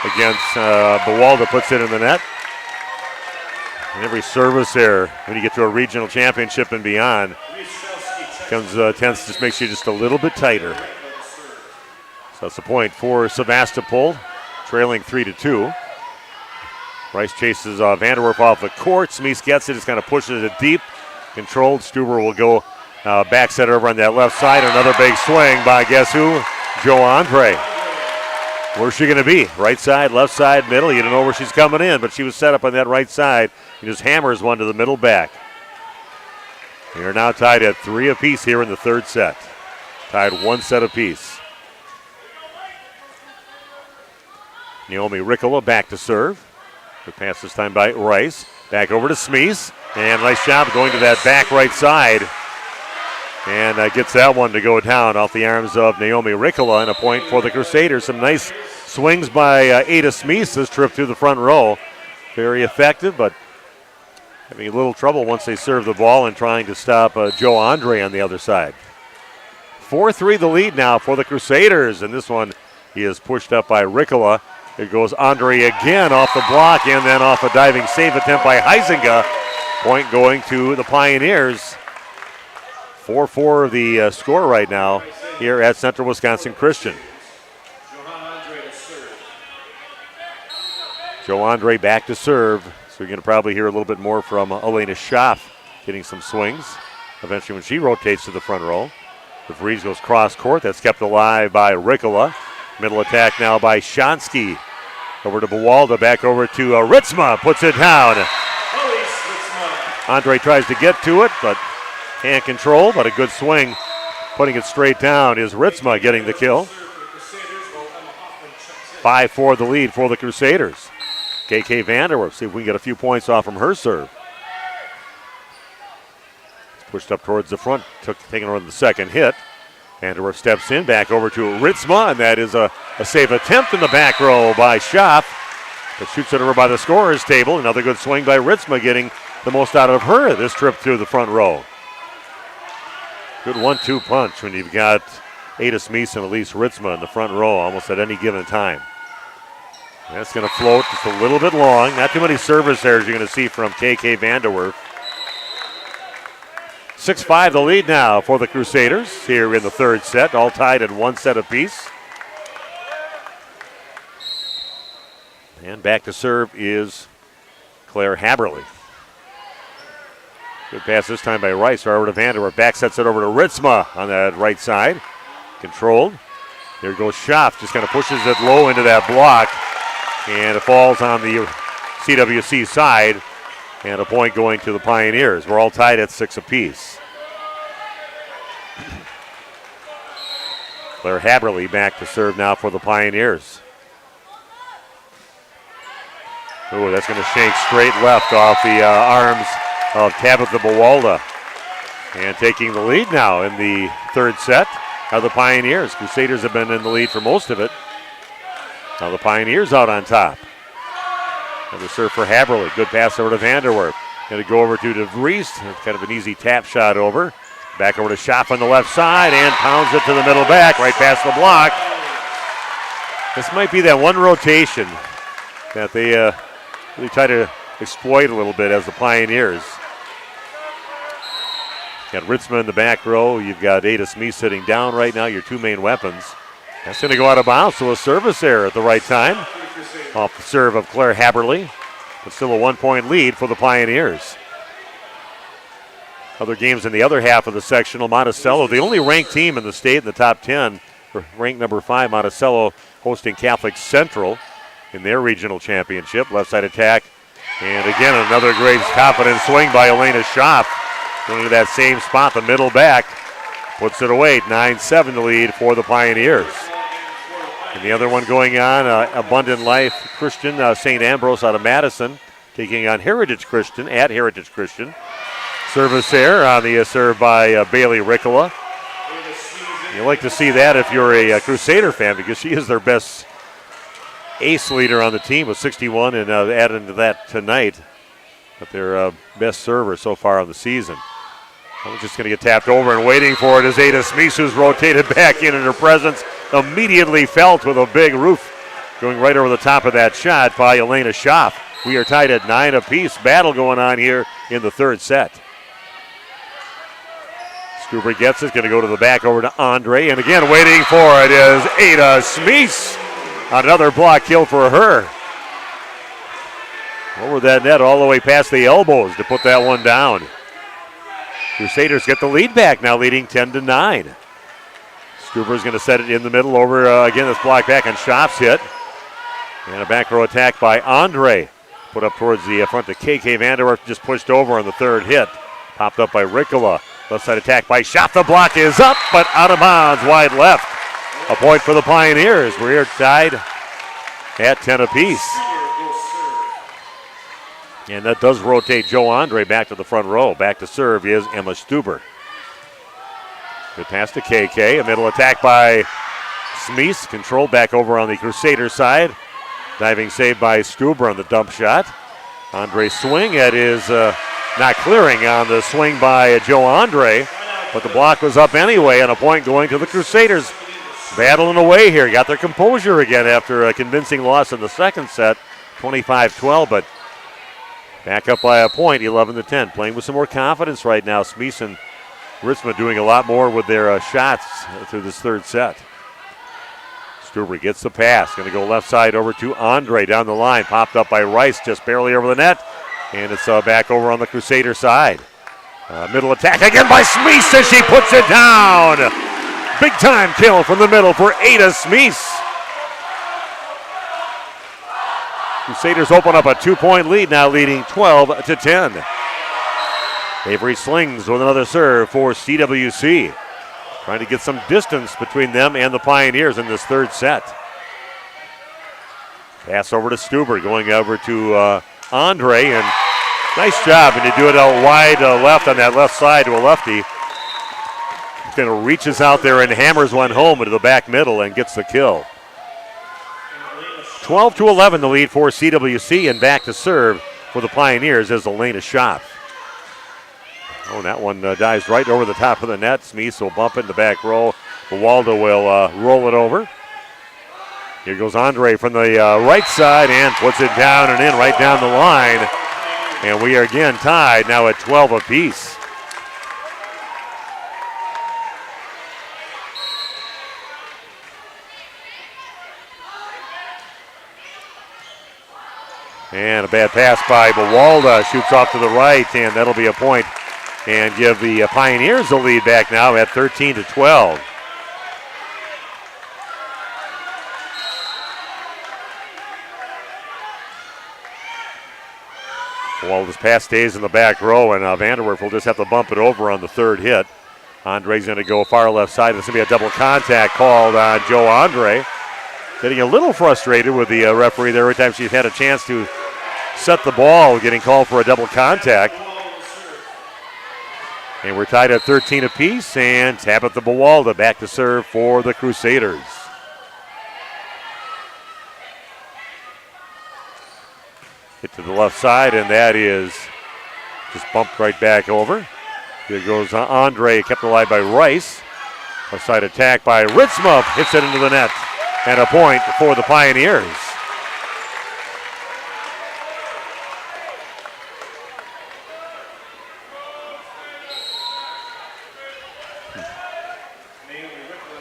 against Bawalda puts it in the net. And every service error, when you get to a regional championship and beyond, tends to just makes you just a little bit tighter. So that's a point for Sevastopol, trailing 3-2. Rice chases Vanderwerf off the court. Smeese gets it, just kind of pushes it deep. Controlled. Stuber will go back set over on that left side. Another big swing by guess who? Joe Andre. Where's she going to be? Right side, left side, middle. You don't know where she's coming in, but she was set up on that right side. He just hammers one to the middle back. We are now tied at 3 apiece here in the third set. Tied 1 set apiece. Naomi Ricola back to serve. Good pass this time by Rice. Back over to Smeese. And nice job going to that back right side. And gets that one to go down off the arms of Naomi Ricola, and a point for the Crusaders. Some nice swings by Ada Smeese this trip through the front row. Very effective, but having a little trouble once they serve the ball and trying to stop Joe Andre on the other side. 4-3 the lead now for the Crusaders, and this one he is pushed up by Ricola. Here goes Andre again off the block, and then off a diving save attempt by Huizinga. Point going to the Pioneers. 4-4 the score right now here at Central Wisconsin Christian. Joe Andre back to serve. So you're going to probably hear a little bit more from Elena Schaff getting some swings. Eventually when she rotates to the front row. The Freeze goes cross court. That's kept alive by Ricola. Middle attack now by Shansky. Over to Buwalda, back over to Ritzma. Puts it down. Andre tries to get to it, but can't control, but a good swing. Putting it straight down is Ritzma getting the kill. 5-4 the lead for the Crusaders. KK Vanderwerf, see if we can get a few points off from her serve. Pushed up towards the front, taking her on the second hit. Vanderwerf steps in, back over to Ritzma, and that is a save attempt in the back row by Schaff. But shoots it over by the scorer's table. Another good swing by Ritzma, getting the most out of her this trip through the front row. Good 1-2 punch when you've got Ada Smeese and Elise Ritzma in the front row almost at any given time. That's going to float just a little bit long. Not too many service errors you're going to see from KK Vanderwerf. 6-5 the lead now for the Crusaders here in the third set, all tied at 1 set apiece. And back to serve is Claire Haberly. Good pass this time by Rice, over to Vanderwerf. Back sets it over to Ritzma on that right side. Controlled. There goes Schaff, just kind of pushes it low into that block. And it falls on the CWC side. And a point going to the Pioneers. We're all tied at 6 apiece. Claire Haberly back to serve now for the Pioneers. Ooh, that's going to shank straight left off the arms of Tabitha Buwalda. And taking the lead now in the third set are the Pioneers. Crusaders have been in the lead for most of it. Now the Pioneers out on top. Another serve for Haberly. Good pass over to Vanderwerf. Going to go over to DeVries. Kind of an easy tap shot over. Back over to Schaff on the left side and pounds it to the middle back, right past the block. This might be that one rotation that they really try to exploit a little bit as the Pioneers. Got Ritzma in the back row. You've got Ada Smeese sitting down right now, your two main weapons. That's going to go out of bounds, so a service error at the right time. Off the serve of Claire Haberly, but still a 1-point lead for the Pioneers. Other games in the other half of the sectional, Monticello, the only ranked team in the state in the top 10, ranked number 5, Monticello hosting Catholic Central in their regional championship. Left side attack, and again another great confident swing by Elena Schaff. Going to that same spot, the middle back, puts it away. 9-7 the lead for the Pioneers. And the other one going on, Abundant Life Christian, St. Ambrose out of Madison, taking on Heritage Christian at Heritage Christian. Service error on the serve by Bailey Ricola. You like to see that if you're a Crusader fan, because she is their best ace leader on the team with 61, and adding to that tonight, but their best server so far on the season. I'm just going to get tapped over, and waiting for it is Ada Smeese, who's rotated back in her presence. Immediately felt with a big roof going right over the top of that shot by Elena Schaff. We are tied at 9 apiece. Battle going on here in the third set. Stuber gets it, going to go to the back over to Andre, and again waiting for it is Ada Smeese. Another block kill for her. Over that net all the way past the elbows to put that one down. Crusaders get the lead back now, leading 10-9. Stuber's going to set it in the middle over, again, this block back, and Schops hit. And a back row attack by Andre. Put up towards the front to KK Vanderwerf, just pushed over on the third hit. Popped up by Ricola. Left side attack by Schott. The block is up, but out of bounds, wide left. A point for the Pioneers. We're tied at 10 apiece. And that does rotate Joe Andre back to the front row. Back to serve is Emma Stuber. Good pass to KK. A middle attack by Smeese. Controlled back over on the Crusader side. Diving save by Stuber on the dump shot. Andre swing. It is not clearing on the swing by Joe Andre. But the block was up anyway, and a point going to the Crusaders. Battling away here. Got their composure again after a convincing loss in the second set. 25-12, but back up by a point, 11-10. Playing with some more confidence right now. Smeese and Ritzma doing a lot more with their shots through this third set. Stuber gets the pass. Going to go left side over to Andre down the line. Popped up by Rice, just barely over the net. And it's back over on the Crusader side. Middle attack again by Smeese as she puts it down. Big time kill from the middle for Ada Smeese. Crusaders open up a 2-point lead, now leading 12-10. Avery slings with another serve for CWC. Trying to get some distance between them and the Pioneers in this third set. Pass over to Stuber, going over to Andre, and nice job. And to do it out wide left on that left side to a lefty. Kind of reaches out there and hammers one home into the back middle and gets the kill. 12-11 the lead for CWC, and back to serve for the Pioneers is Elena Schopp. Oh, and that one dives right over the top of the net. Smeese will bump in the back row. Waldo will roll it over. Here goes Andre from the right side and puts it down and in right down the line. And we are again tied now at 12 apiece. And a bad pass by Bawalda. Shoots off to the right, and that'll be a point. And give the Pioneers the lead back now at 13-12. Bawalda's pass stays in the back row, and Vanderwerf will just have to bump it over on the third hit. Andre's going to go far left side. It's going to be a double contact called on Joe Andre. Getting a little frustrated with the referee there every time she's had a chance to set the ball, getting called for a double contact. And we're tied at 13 apiece, and Tabitha Bawalda back to serve for the Crusaders. Hit to the left side, and that is just bumped right back over. Here goes Andre, kept alive by Rice. Left side attack by Ritzma, hits it into the net. And a point for the Pioneers.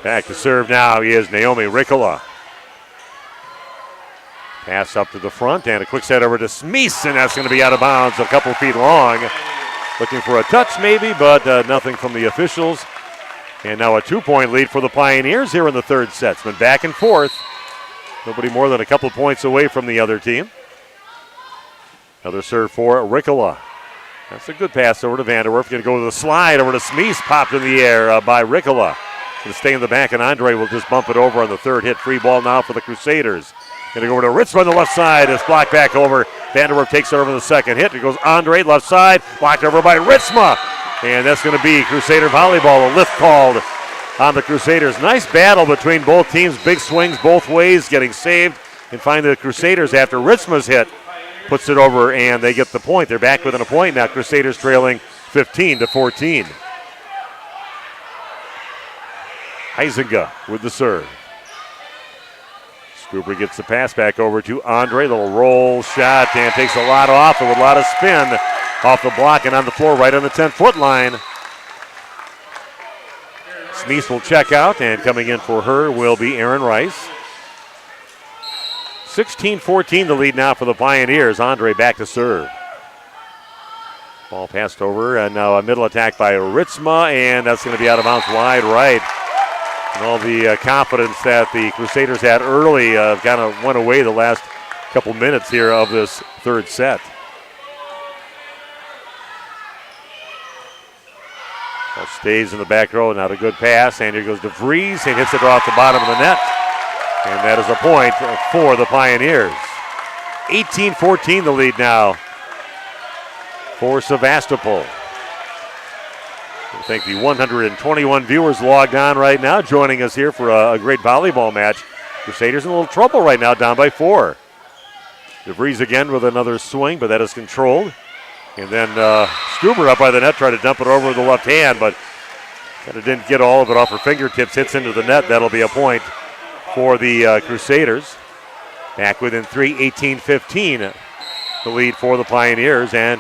Back to serve now is Naomi Ricola. Pass up to the front and a quick set over to Smeese, and that's going to be out of bounds a couple feet long. Looking for a touch maybe, but nothing from the officials. And now a 2-point lead for the Pioneers here in the third set. It's been back and forth. Nobody more than a couple points away from the other team. Another serve for Ricola. That's a good pass over to Vanderwerf. Going to go to the slide over to Smeese. Popped in the air by Ricola. Going to stay in the back, and Andre will just bump it over on the third hit. Free ball now for the Crusaders. Going to go over to Ritzma on the left side. It's blocked back over. Vanderwerf takes it over the second hit. It goes Andre, left side. Blocked over by Ritzma. And that's going to be Crusader volleyball. A lift called on the Crusaders. Nice battle between both teams. Big swings both ways, getting saved. And find the Crusaders after Ritzma's hit. Puts it over, and they get the point. They're back within a point now. Crusaders trailing 15-14. Huizinga with the serve. Stuber gets the pass back over to Andre. Little roll shot, and takes a lot off with a lot of spin off the block and on the floor right on the 10-foot line. Smeese will check out, and coming in for her will be Aaron Rice. 16-14 the lead now for the Pioneers. Andre back to serve. Ball passed over, and now a middle attack by Ritzma, and that's going to be out of bounds wide right. And all the confidence that the Crusaders had early kind of went away the last couple minutes here of this third set. Ball stays in the back row, not a good pass, and here goes DeVries, and hits it off the bottom of the net. And that is a point for the Pioneers. 18-14 the lead now for Sevastopol. I think the 121 viewers logged on right now, joining us here for a great volleyball match. Crusaders in a little trouble right now, down by 4. DeVries again with another swing, but that is controlled. And then Stuber up by the net, tried to dump it over with the left hand, but kind of didn't get all of it off her fingertips, hits into the net. That'll be a point for the Crusaders. Back within 3, 18-15. The lead for the Pioneers, and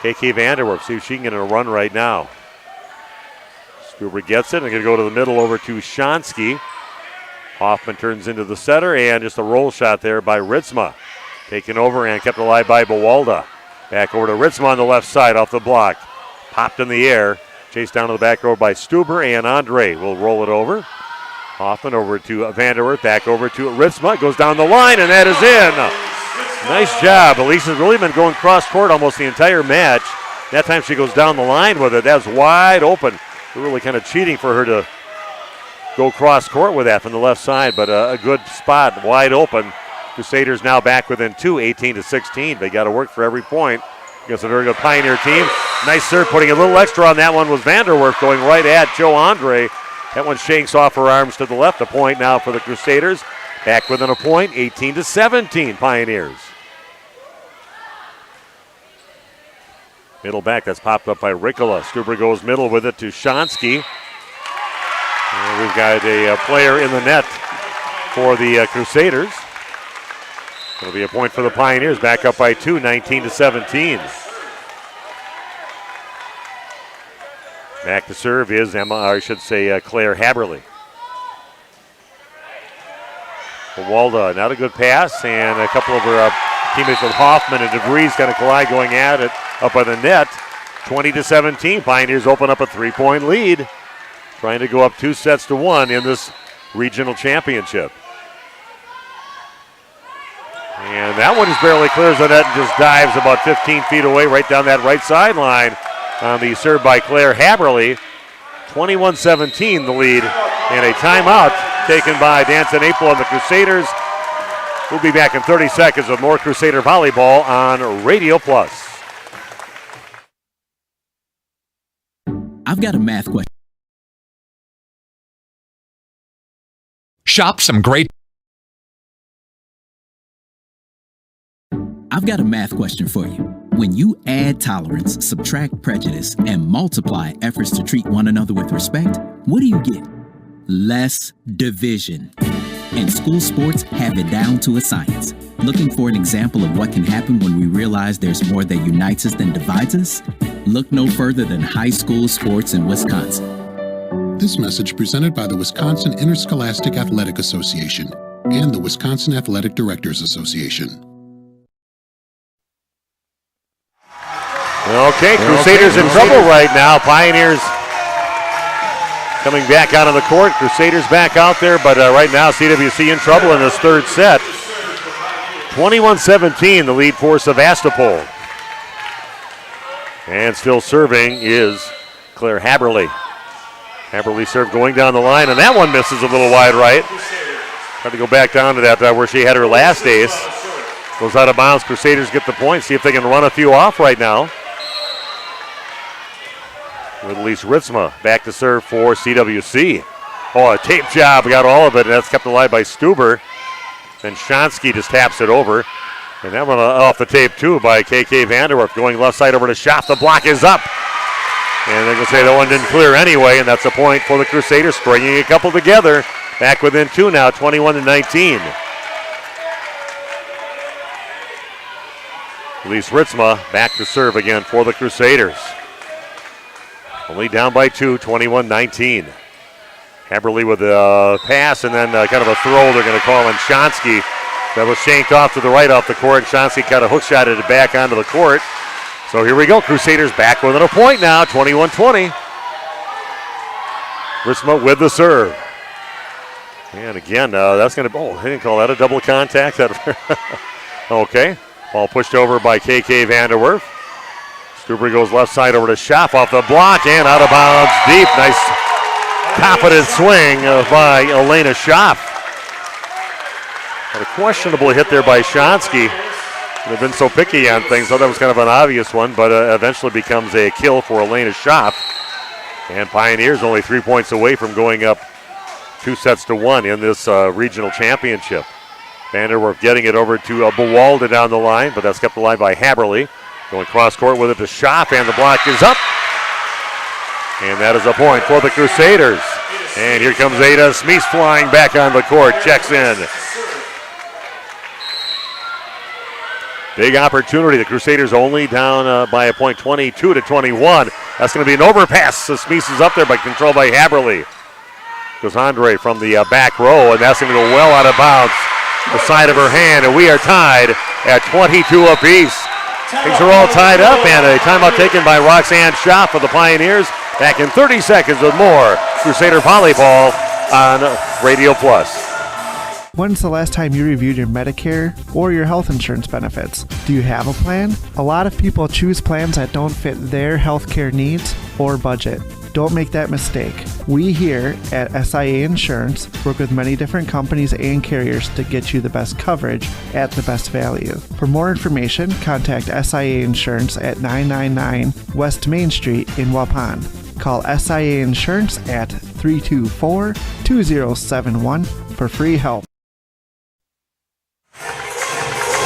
KK Vanderwerf, see if she can get a run right now. Stuber gets it, and going to go to the middle over to Shansky. Hoffman turns into the setter, and just a roll shot there by Ritzma. Taken over and kept alive by Bawalda. Back over to Ritzma on the left side off the block. Popped in the air. Chased down to the back row by Stuber, and Andre will roll it over. Hoffman over to Vanderwerf, back over to Ritzma. Goes down the line, and that is in. Nice job. Elisa's really been going cross court almost the entire match. That time she goes down the line with it. That's wide open. They're really kind of cheating for her to go cross court with that from the left side, but a good spot, wide open. Crusaders now back within 2, 18-16. They got to work for every point against a very good Pioneer team. Nice serve, putting a little extra on that one was Vanderwerf going right at Joe Andre. That one shanks off her arms to the left. A point now for the Crusaders. Back within a point, 18-17 Pioneers. Middle back, that's popped up by Ricola. Stuber goes middle with it to Shansky. And we've got a player in the net for the Crusaders. It'll be a point for the Pioneers, back up by 2, 19-17. Back to serve is Claire Haberly. Walda, not a good pass, and a couple of her teammates with Hoffman and DeVries kind of collide going at it up by the net. 20-17, Pioneers open up a 3-point lead, trying to go up 2-1 in this regional championship. And that one just barely clears the net and just dives about 15 feet away right down that right sideline on the serve by Claire Haberly. 21-17 the lead, and a timeout taken by Danson April and the Crusaders. We'll be back in 30 seconds with more Crusader Volleyball on Radio Plus. I've got a math question. Shop some great. I've got a math question for you. When you add tolerance, subtract prejudice, and multiply efforts to treat one another with respect, what do you get? Less division. And school sports have it down to a science. Looking for an example of what can happen when we realize there's more that unites us than divides us? Look no further than high school sports in Wisconsin. This message presented by the Wisconsin Interscholastic Athletic Association and the Wisconsin Athletic Directors Association. Okay, Crusaders in trouble right now. Pioneers coming back out on the court. Crusaders back out there, but right now CWC in trouble in this third set. 21-17, the lead for Sevastopol. And still serving is Claire Haberly. Haberly serve going down the line, and that one misses a little wide right. Tried to go back down to that where she had her last ace. Goes out of bounds. Crusaders get the point. See if they can run a few off right now. With Elise Ritzma back to serve for CWC. Oh, a tape job, got all of it, and that's kept alive by Stuber. Then Shansky just taps it over. And that one off the tape too by KK Vanderwerf. Going left side over to Schaff. The block is up. And they're going to say that one didn't clear anyway, and that's a point for the Crusaders, stringing a couple together. Back within 2 now, 21-19. Elise Ritzma back to serve again for the Crusaders. Only down by 2, 21-19. Haberly with a pass and then kind of a throw they're going to call on Shonsky. That was shanked off to the right off the court. Shonsky kind of hook shotted it back onto the court. So here we go. Crusaders back within a point now, 21-20. Ritzma with the serve. And again, that's going to, they didn't call that a double contact. Okay. Ball pushed over by KK Vanderwerf. Stuber goes left side over to Schaff off the block and out of bounds deep. Nice confident swing by Elena Schaff. Had a questionable hit there by Shonsky. They've been so picky on things, so that was kind of an obvious one, but eventually becomes a kill for Elena Schaff. And Pioneers only 3 points away from going up 2-1 in this regional championship. Vanderwerf getting it over to Bawalda down the line, but that's kept alive by Haberly. Going cross court with it to Schaff, and the block is up. And that is a point for the Crusaders. And here comes Ada Smeese flying back on the court, checks in. Big opportunity. The Crusaders only down by a point, 22-21. That's going to be an overpass. So Smeese is up there, but controlled by Haberly. Goes Andre from the back row, and that's going to go well out of bounds. The side of her hand, and we are tied at 22 apiece. Things are all tied up, and a timeout taken by Roxanne Schaff for the Pioneers. Back in 30 seconds with more Crusader Volleyball on Radio Plus. When's the last time you reviewed your Medicare or your health insurance benefits? Do you have a plan? A lot of people choose plans that don't fit their healthcare needs or budget. Don't make that mistake. We here at SIA Insurance work with many different companies and carriers to get you the best coverage at the best value. For more information, contact SIA Insurance at 999 West Main Street in Waupun. Call SIA Insurance at 324-2071 for free help.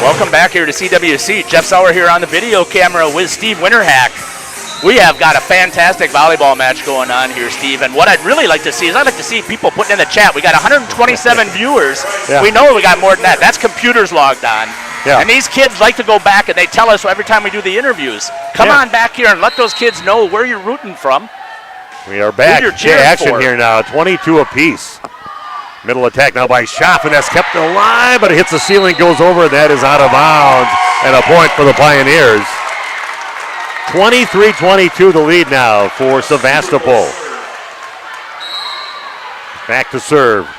Welcome back here to CWC. Jeff Sauer here on the video camera with Steve Winterhack. We have got a fantastic volleyball match going on here, Steve. And what I'd really like to see is I'd like to see people putting in the chat. We got 127 viewers. Yeah. We know we got more than that. That's computers logged on. Yeah. And these kids like to go back and they tell us every time we do the interviews, come on back here and let those kids know where you're rooting from. We are back. Action here now, 22 apiece. Middle attack now by Schaff, and that's kept alive, but it hits the ceiling, goes over, and that is out of bounds. And a point for the Pioneers. 23-22 the lead now for Sevastapol. Back to serve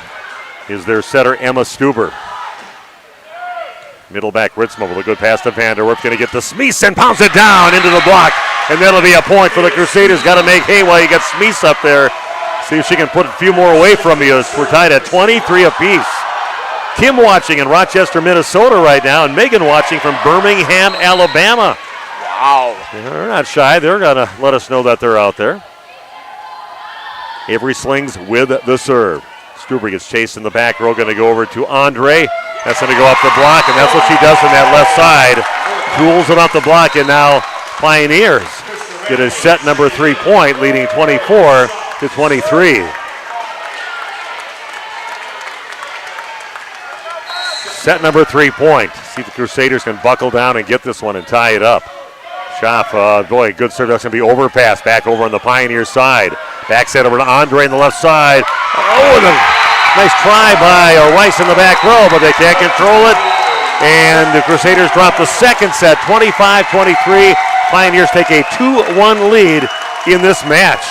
is their setter, Emma Stuber. Middle back, Ritzma with a good pass to Vanderwerf. Going to get to Smeese and pounds it down into the block. And that'll be a point for the Crusaders. Got to make hay while you got Smeese up there. See if she can put a few more away from you. We're tied at 23 apiece. Kim watching in Rochester, Minnesota right now, and Megan watching from Birmingham, Alabama. Wow. They're not shy. They're going to let us know that they're out there. Avery slings with the serve. Stuber gets chased in the back row. Going to go over to Andre. That's going to go off the block, and that's what she does from that left side. Jewels it off the block, and now Pioneers get a set number 3 point, leading 24-23. Set number 3 point. See if the Crusaders can buckle down and get this one and tie it up. Schaff, boy, good serve. That's going to be overpass back over on the Pioneer side. Back set over to Andre on the left side. Oh, and a nice try by Rice in the back row, but they can't control it. And the Crusaders drop the second set, 25-23. Pioneers take a 2-1 lead in this match.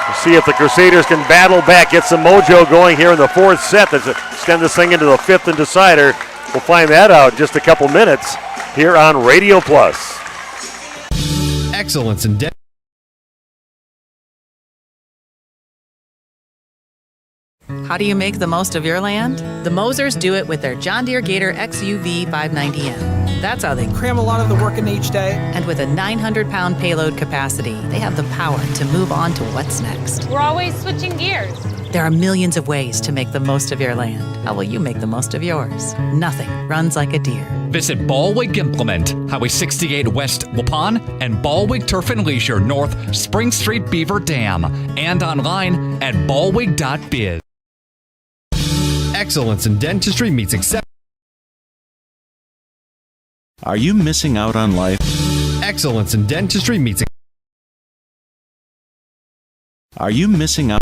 We'll see if the Crusaders can battle back, get some mojo going here in the fourth set. Let's extend this thing into the fifth and decider. We'll find that out in just a couple minutes here on Radio Plus. Excellence in How do you make the most of your land? The Mosers do it with their John Deere Gator XUV 590M. That's how they cram a lot of the work in each day. And with a 900-pound payload capacity, they have the power to move on to what's next. We're always switching gears. There are millions of ways to make the most of your land. How will you make the most of yours? Nothing runs like a Deere. Visit Ballwig Implement, Highway 68 West Waupun, and Ballwig Turf and Leisure North Spring Street Beaver Dam, and online at ballwig.biz. Excellence in dentistry meets accept. Are you missing out on life? Excellence in dentistry meets. Are you missing out?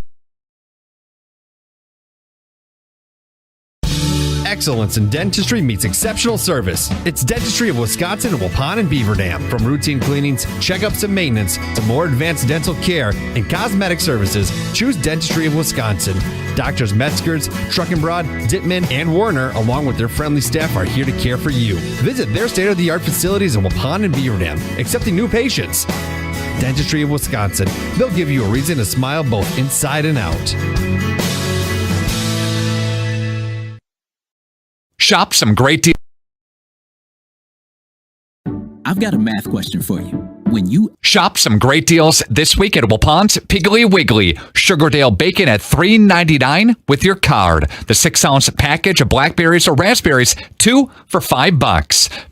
excellence in dentistry meets exceptional service. It's Dentistry of Wisconsin in Waupun and Beaver Dam. From routine cleanings, checkups, and maintenance to more advanced dental care and cosmetic services, choose Dentistry of Wisconsin. Doctors Metzger's, Truckenbrod, Dittman, and Warner, along with their friendly staff, are here to care for you. Visit their state-of-the-art facilities in Waupun and Beaver Dam, accepting new patients. Dentistry of Wisconsin. They'll give you a reason to smile both inside and out. Shop some great deals. I've got a math question for you. When you shop some great deals this week at Waupun's Piggly Wiggly. Sugardale bacon at $3.99 with your card. The 6-ounce package of blackberries or raspberries, 2 for $5.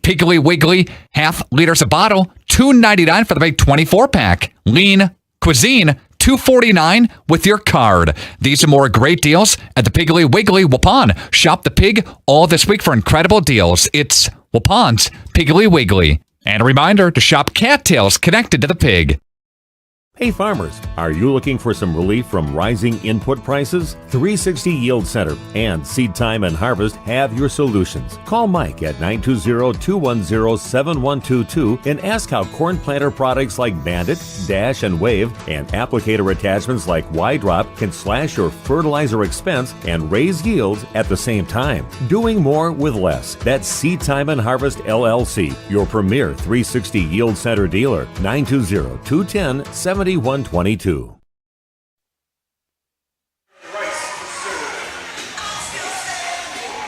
Piggly Wiggly, half liters a bottle, $2.99 for the big 24-pack. Lean Cuisine, $2.49 with your card. These are more great deals at the Piggly Wiggly Waupun. Shop the pig all this week for incredible deals. It's Waupun's Piggly Wiggly. And a reminder to shop cattails connected to the pig. Hey farmers, are you looking for some relief from rising input prices? 360 Yield Center and Seed Time and Harvest have your solutions. Call Mike at 920-210-7122 and ask how corn planter products like Bandit, Dash, and Wave and applicator attachments like Y-Drop can slash your fertilizer expense and raise yields at the same time. Doing more with less. That's Seed Time and Harvest LLC, your premier 360 Yield Center dealer. 920-210-7122.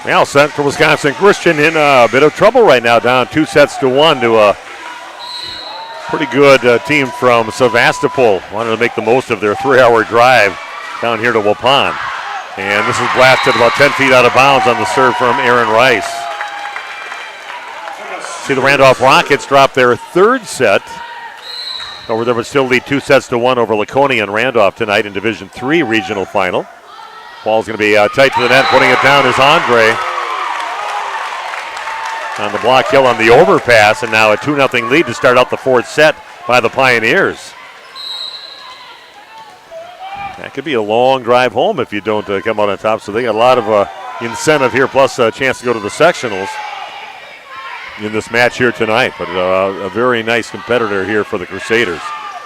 Well, Central Wisconsin Christian in a bit of trouble right now, down 2-1 to a pretty good team from Sevastapol. Wanted to make the most of their 3-hour drive down here to Waupun. And this is blasted about 10 feet out of bounds on the serve from Aaron Rice. See the Randolph Rockets drop their third set over there, but still lead 2-1 over Laconia and Randolph tonight in Division III regional final. Ball's going to be tight to the net. Putting it down is Andre. On the block kill on the overpass, and now a 2-0 lead to start out the fourth set by the Pioneers. That could be a long drive home if you don't come out on top, so they got a lot of incentive here, plus a chance to go to the sectionals in this match here tonight, but a very nice competitor here for the Crusaders.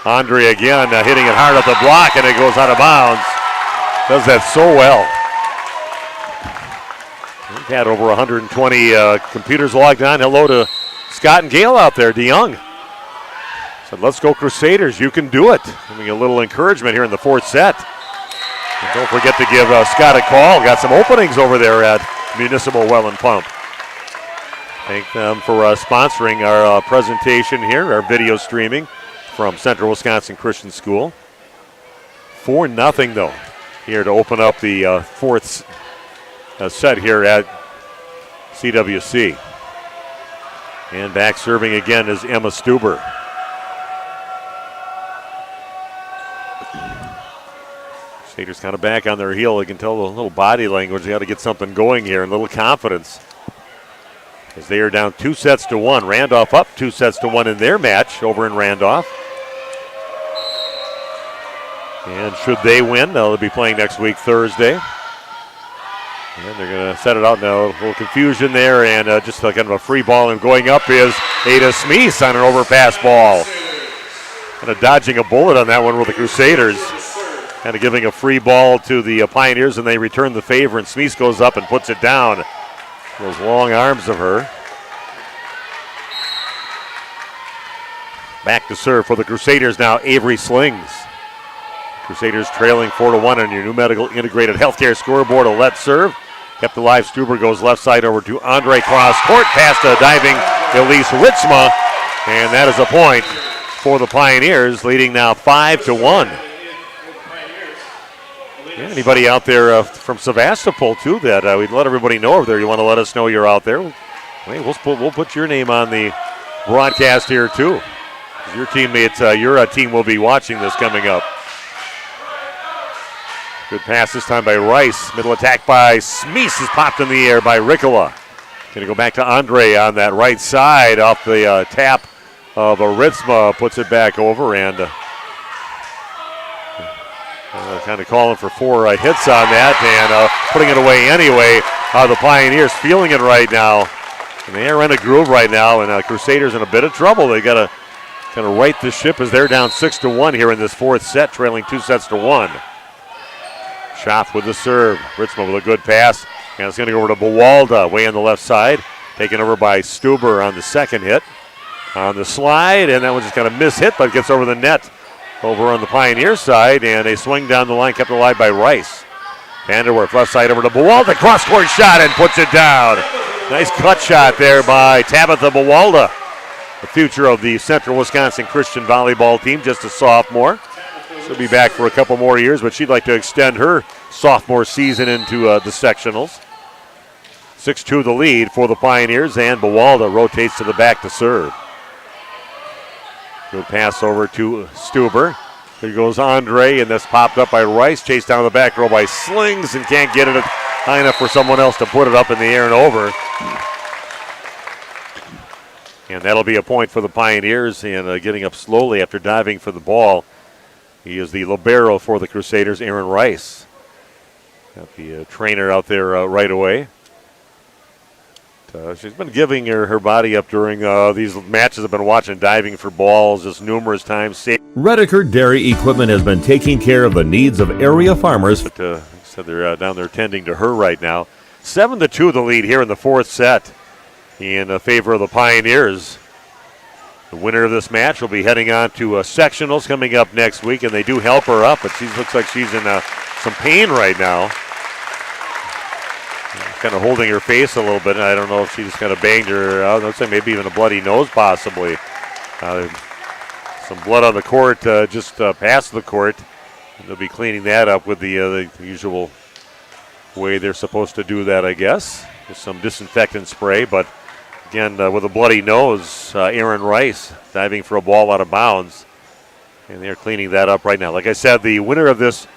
Andre again hitting it hard at the block, and it goes out of bounds. Does that so well. We've had over 120 computers logged on. Hello to Scott and Gail out there. DeYoung said, let's go Crusaders, you can do it. Giving a little encouragement here in the fourth set. And don't forget to give Scott a call. Got some openings over there at Municipal Well and Pump. Thank them for sponsoring our presentation here, our video streaming from Central Wisconsin Christian School. 4-0 though, here to open up the fourth set here at CWC. And back serving again is Emma Stuber. Crusaders kind of back on their heel. You can tell a little body language. They got to get something going here, and a little confidence. As they are down 2-1. Randolph up 2-1 in their match over in Randolph. And should they win, they'll be playing next week Thursday. And they're going to set it out now. A little confusion there, and just kind of a free ball. And going up is Ada Smeese on an overpass ball. Kind of dodging a bullet on that one with the Crusaders. Kind of giving a free ball to the Pioneers, and they return the favor. And Smeese goes up and puts it down. Those long arms of her. Back to serve for the Crusaders now, Avery Slings. Crusaders trailing 4-1 on your new medical integrated healthcare scoreboard. A let serve. Kept alive. Stuber goes left side over to Andre cross court. Past a diving Elise Ritzma. And that is a point for the Pioneers, leading now 5-1. Yeah, anybody out there from Sevastopol, too, that we'd let everybody know over there. You want to let us know you're out there? Hey, we'll put your name on the broadcast here, too. Your teammates, your team will be watching this coming up. Good pass this time by Rice. Middle attack by Smeese is popped in the air by Ricola. Going to go back to Andre on that right side off the tap of Ritzma. Puts it back over and kind of calling for 4 hits on that and putting it away anyway. The Pioneers feeling it right now. And they are in a groove right now, and Crusaders in a bit of trouble. They got to kind of right this ship as they're down 6-1 here in this fourth set, trailing 2-1. Schaff with the serve. Ritzma with a good pass. And it's going to go over to Bawalda, way on the left side. Taken over by Stuber on the second hit. On the slide, and that one's just kind of miss-hit, but gets over the net over on the Pioneer side, and a swing down the line kept alive by Rice. Vanderwerf left side over to Bawalda. Cross-court shot and puts it down. Nice cut shot there by Tabitha Bawalda, the future of the Central Wisconsin Christian volleyball team, just a sophomore. She'll be back for a couple more years, but she'd like to extend her sophomore season into the sectionals. 6-2 the lead for the Pioneers, and Bawalda rotates to the back to serve. Good pass over to Stuber. Here goes Andre, and that's popped up by Rice. Chased down the back row by Slings, and can't get it high enough for someone else to put it up in the air and over. And that'll be a point for the Pioneers, and getting up slowly after diving for the ball. He is the libero for the Crusaders, Aaron Rice. Got the trainer out there right away. She's been giving her body up during these matches. I've been watching diving for balls just numerous times. Redeker Dairy Equipment has been taking care of the needs of area farmers. But so they're down there tending to her right now. 7-2 the lead here in the fourth set in favor of the Pioneers. The winner of this match will be heading on to sectionals coming up next week, and they do help her up, but she looks like she's in some pain right now. Kind of holding her face a little bit, and I don't know if she just kind of banged her. I would say maybe even a bloody nose, possibly. Some blood on the court, just past the court. And they'll be cleaning that up with the usual way they're supposed to do that, I guess. Just some disinfectant spray, but again, with a bloody nose, Aaron Rice diving for a ball out of bounds. And they're cleaning that up right now. Like I said, the winner of this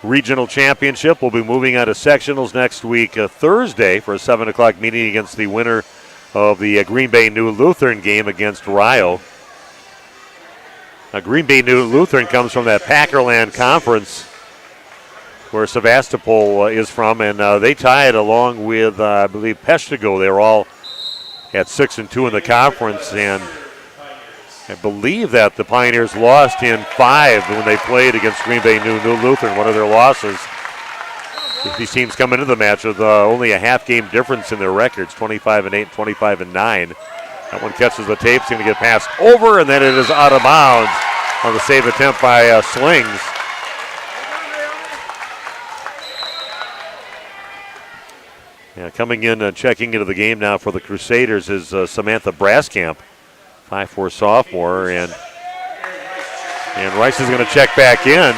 regional championship will be moving on to sectionals next week, Thursday, for a 7 o'clock meeting against the winner of the Green Bay New Lutheran game against Rio. Now, Green Bay New Lutheran comes from that Packerland Conference where Sevastapol is from, and they tied along with, I believe, Peshtigo. They were all at 6-2 in the conference, and I believe that the Pioneers lost in 5 when they played against Green Bay New Lutheran, one of their losses. These teams come into the match with only a half-game difference in their records, 25-8 and 25-9. That one catches the tape, it's going to get passed over, and then it is out of bounds on the save attempt by Slings. Yeah, coming in and checking into the game now for the Crusaders is Samantha Braskamp. 5'4" sophomore, and Rice is going to check back in.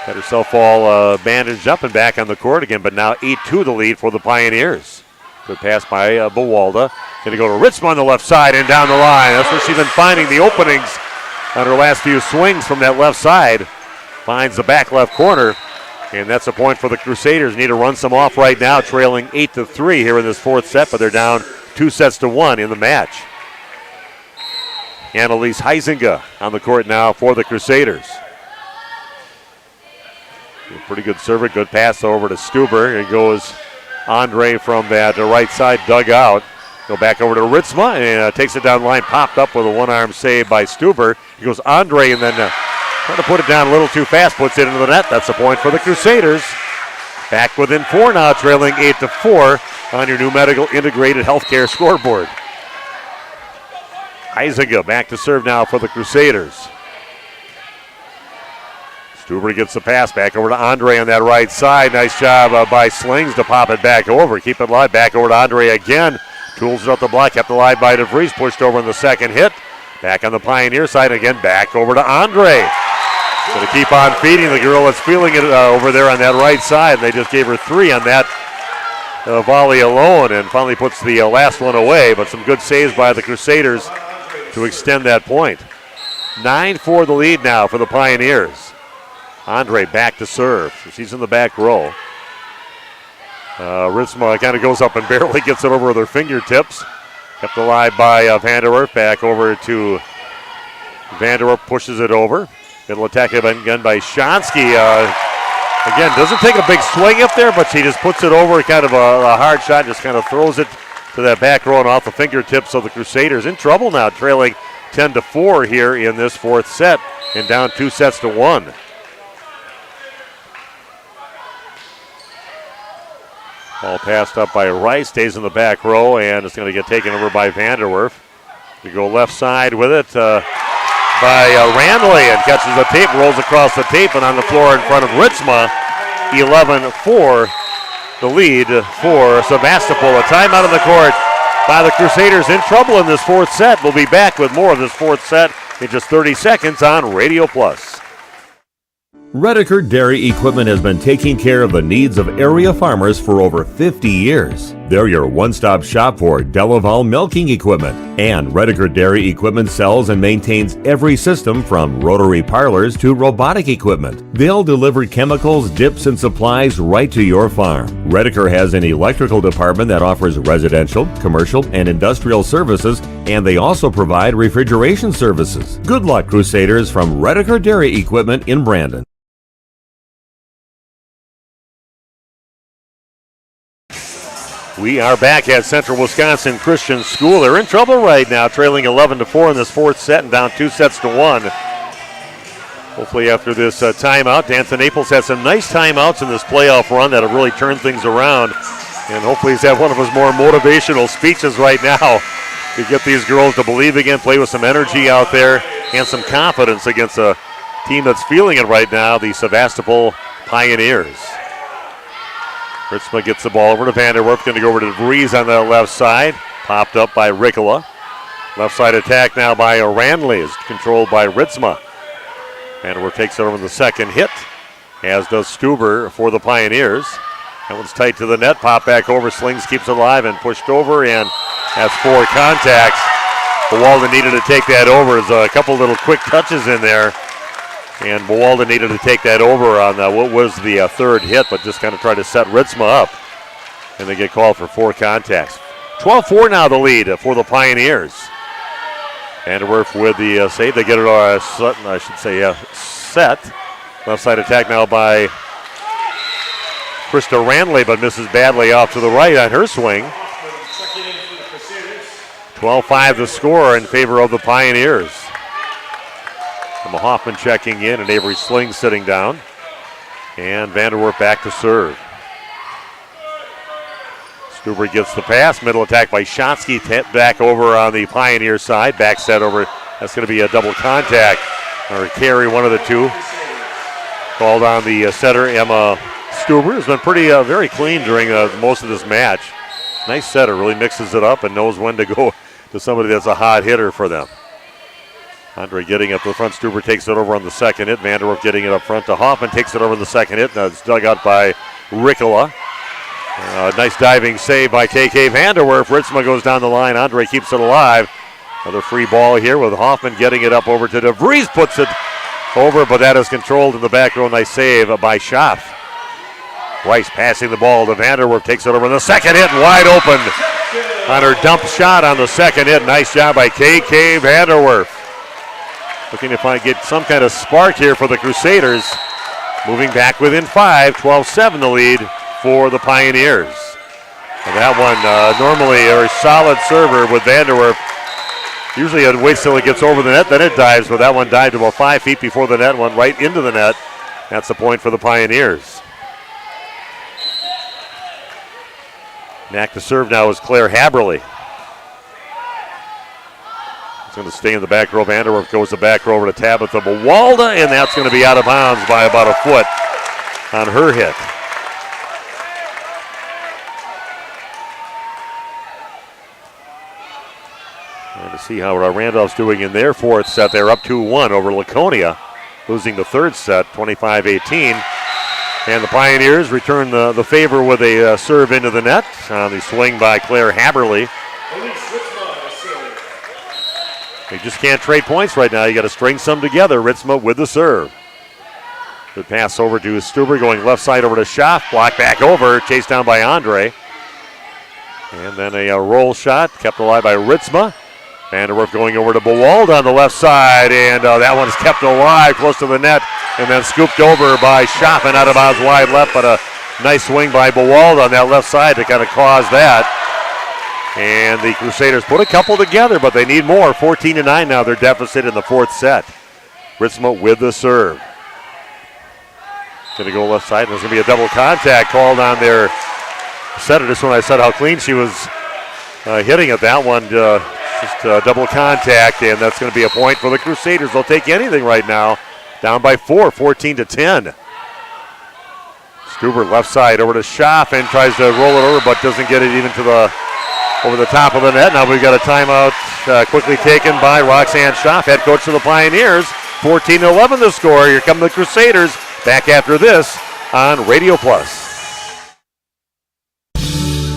Got herself all bandaged up and back on the court again, but now 8-2 the lead for the Pioneers. Good pass by Bawalda. Going to go to Ritzma on the left side and down the line. That's where she's been finding the openings on her last few swings from that left side. Finds the back left corner. And that's a point for the Crusaders. Need to run some off right now, trailing 8-3 here in this fourth set, but they're down 2-1 in the match. Annalise Heisinger on the court now for the Crusaders. Pretty good server, good pass over to Stuber. Here goes Andre from that right side, dug out. Go back over to Ritzma, and takes it down the line, popped up with a one-arm save by Stuber. He goes Andre, and then trying to put it down a little too fast, puts it into the net. That's a point for the Crusaders. Back within 4 now, trailing 8-4 on your new medical integrated healthcare scoreboard. Heisinger back to serve now for the Crusaders. Stuber gets the pass back over to Andre on that right side. Nice job by Slings to pop it back over. Keep it live. Back over to Andre again. Tools it up the block. Kept alive by DeVries. Pushed over in the second hit. Back on the Pioneer side again. Back over to Andre. Going to keep on feeding the girl that's feeling it over there on that right side. They just gave her 3 on that volley alone, and finally puts the last one away. But some good saves by the Crusaders to extend that point. 9-4 the lead now for the Pioneers. Andre back to serve. She's in the back row. Ritzma kind of goes up and barely gets it over with her fingertips. Kept alive by Vanderwerf. Back over to Vanderwerf, pushes it over. It'll attack it again by Shonsky. Again, doesn't take a big swing up there, but she just puts it over, kind of a hard shot, just kind of throws it to that back row and off the fingertips of the Crusaders. In trouble now, trailing 10-4 here in this fourth set and down 2-1. Ball passed up by Rice, stays in the back row, and it's going to get taken over by Vanderwerf. We go left side with it by Randley, and catches the tape, rolls across the tape, and on the floor in front of Ritzma. 11-4, the lead for Sevastopol. A timeout on the court by the Crusaders. In trouble in this fourth set. We'll be back with more of this fourth set in just 30 seconds on Radio Plus. Redeker Dairy Equipment has been taking care of the needs of area farmers for over 50 years. They're your one-stop shop for Delaval milking equipment. And Redeker Dairy Equipment sells and maintains every system from rotary parlors to robotic equipment. They'll deliver chemicals, dips, and supplies right to your farm. Redeker has an electrical department that offers residential, commercial, and industrial services, and they also provide refrigeration services. Good luck, Crusaders, from Redeker Dairy Equipment in Brandon. We are back at Central Wisconsin Christian School. They're in trouble right now, trailing 11-4 in this fourth set and down 2-1. Hopefully after this timeout, Danton Naples had some nice timeouts in this playoff run that have really turned things around. And hopefully he's had one of his more motivational speeches right now to get these girls to believe again, play with some energy out there and some confidence against a team that's feeling it right now, the Sevastopol Pioneers. Ritzma gets the ball over to Vanderwerf. Going to go over to DeVries on the left side. Popped up by Ricola. Left side attack now by Randley is controlled by Ritzma. Vanderwerf takes it over in the second hit, as does Stuber for the Pioneers. That one's tight to the net. Pop back over. Slings keeps it alive and pushed over, and that's 4 contacts. Bowalda needed to take that over. There's a couple little quick touches in there. And Bowalda needed to take that over on what was the third hit, but just kind of tried to set Ritzma up. And they get called for 4 contacts. 12-4 now the lead for the Pioneers. Vanderwerf with the save. They get it set. Left side attack now by Krista Randley, but misses badly off to the right on her swing. 12-5 the score in favor of the Pioneers. Emma Hoffman checking in and Avery Sling sitting down. And Vanderwerf back to serve. Stuber gets the pass. Middle attack by Shotsky. Back over on the Pioneer side. Back set over. That's going to be a double contact. Or a carry, one of the two. Called on the setter, Emma Stuber. Has been pretty very clean during most of this match. Nice setter. Really mixes it up and knows when to go to somebody that's a hot hitter for them. Andre getting up to the front. Stuber takes it over on the second hit. Vanderwerf getting it up front to Hoffman. Takes it over the second hit. Now it's dug out by Ricola. Nice diving save by KK Vanderwerf. Ritzma goes down the line. Andre keeps it alive. Another free ball here with Hoffman getting it up over to DeVries. Puts it over, but that is controlled in the back row. Nice save by Schaff. Rice passing the ball to Vanderwerf. Takes it over in the second hit. Wide open on her dump shot on the second hit. Nice job by KK Vanderwerf. Looking to get some kind of spark here for the Crusaders. Moving back within 5, 12-7 the lead for the Pioneers. And that one, normally a very solid server with Vanderwerf. Usually it waits till it gets over the net, then it dives, but that one dived about 5 feet before the net, went right into the net. That's the point for the Pioneers. Back to serve now is Claire Haberly. It's going to stay in the back row. Vanderwerf goes the back row over to Tabitha Bowalda, and that's going to be out of bounds by about a foot on her hit. And to see how Randolph's doing in their fourth set. They're up 2-1 over Laconia, losing the third set, 25-18. And the Pioneers return the favor with a serve into the net on the swing by Claire Haberly. They just can't trade points right now. You got to string some together. Ritzma with the serve. Good pass over to Stuber, going left side over to Schaff. Blocked back over, chased down by Andre. And then a roll shot, kept alive by Ritzma. Vanderwerf going over to Bowalda on the left side, and that one's kept alive close to the net and then scooped over by Schaff and out of bounds wide left, but a nice swing by Bewald on that left side to kind of cause that. And the Crusaders put a couple together, but they need more. 14-9 now, their deficit in the fourth set. Ritzma with the serve. Going to go left side, and there's going to be a double contact called on their setter. Just when I said how clean she was hitting it, that one just double contact, and that's going to be a point for the Crusaders. They'll take anything right now. Down by 4, 14-10. Stuber left side over to Schaff and tries to roll it over, but doesn't get it even to the over the top of the net. Now we've got a timeout quickly taken by Roxanne Schaff, head coach of the Pioneers. 14-11 the score. Here come the Crusaders. Back after this on Radio Plus.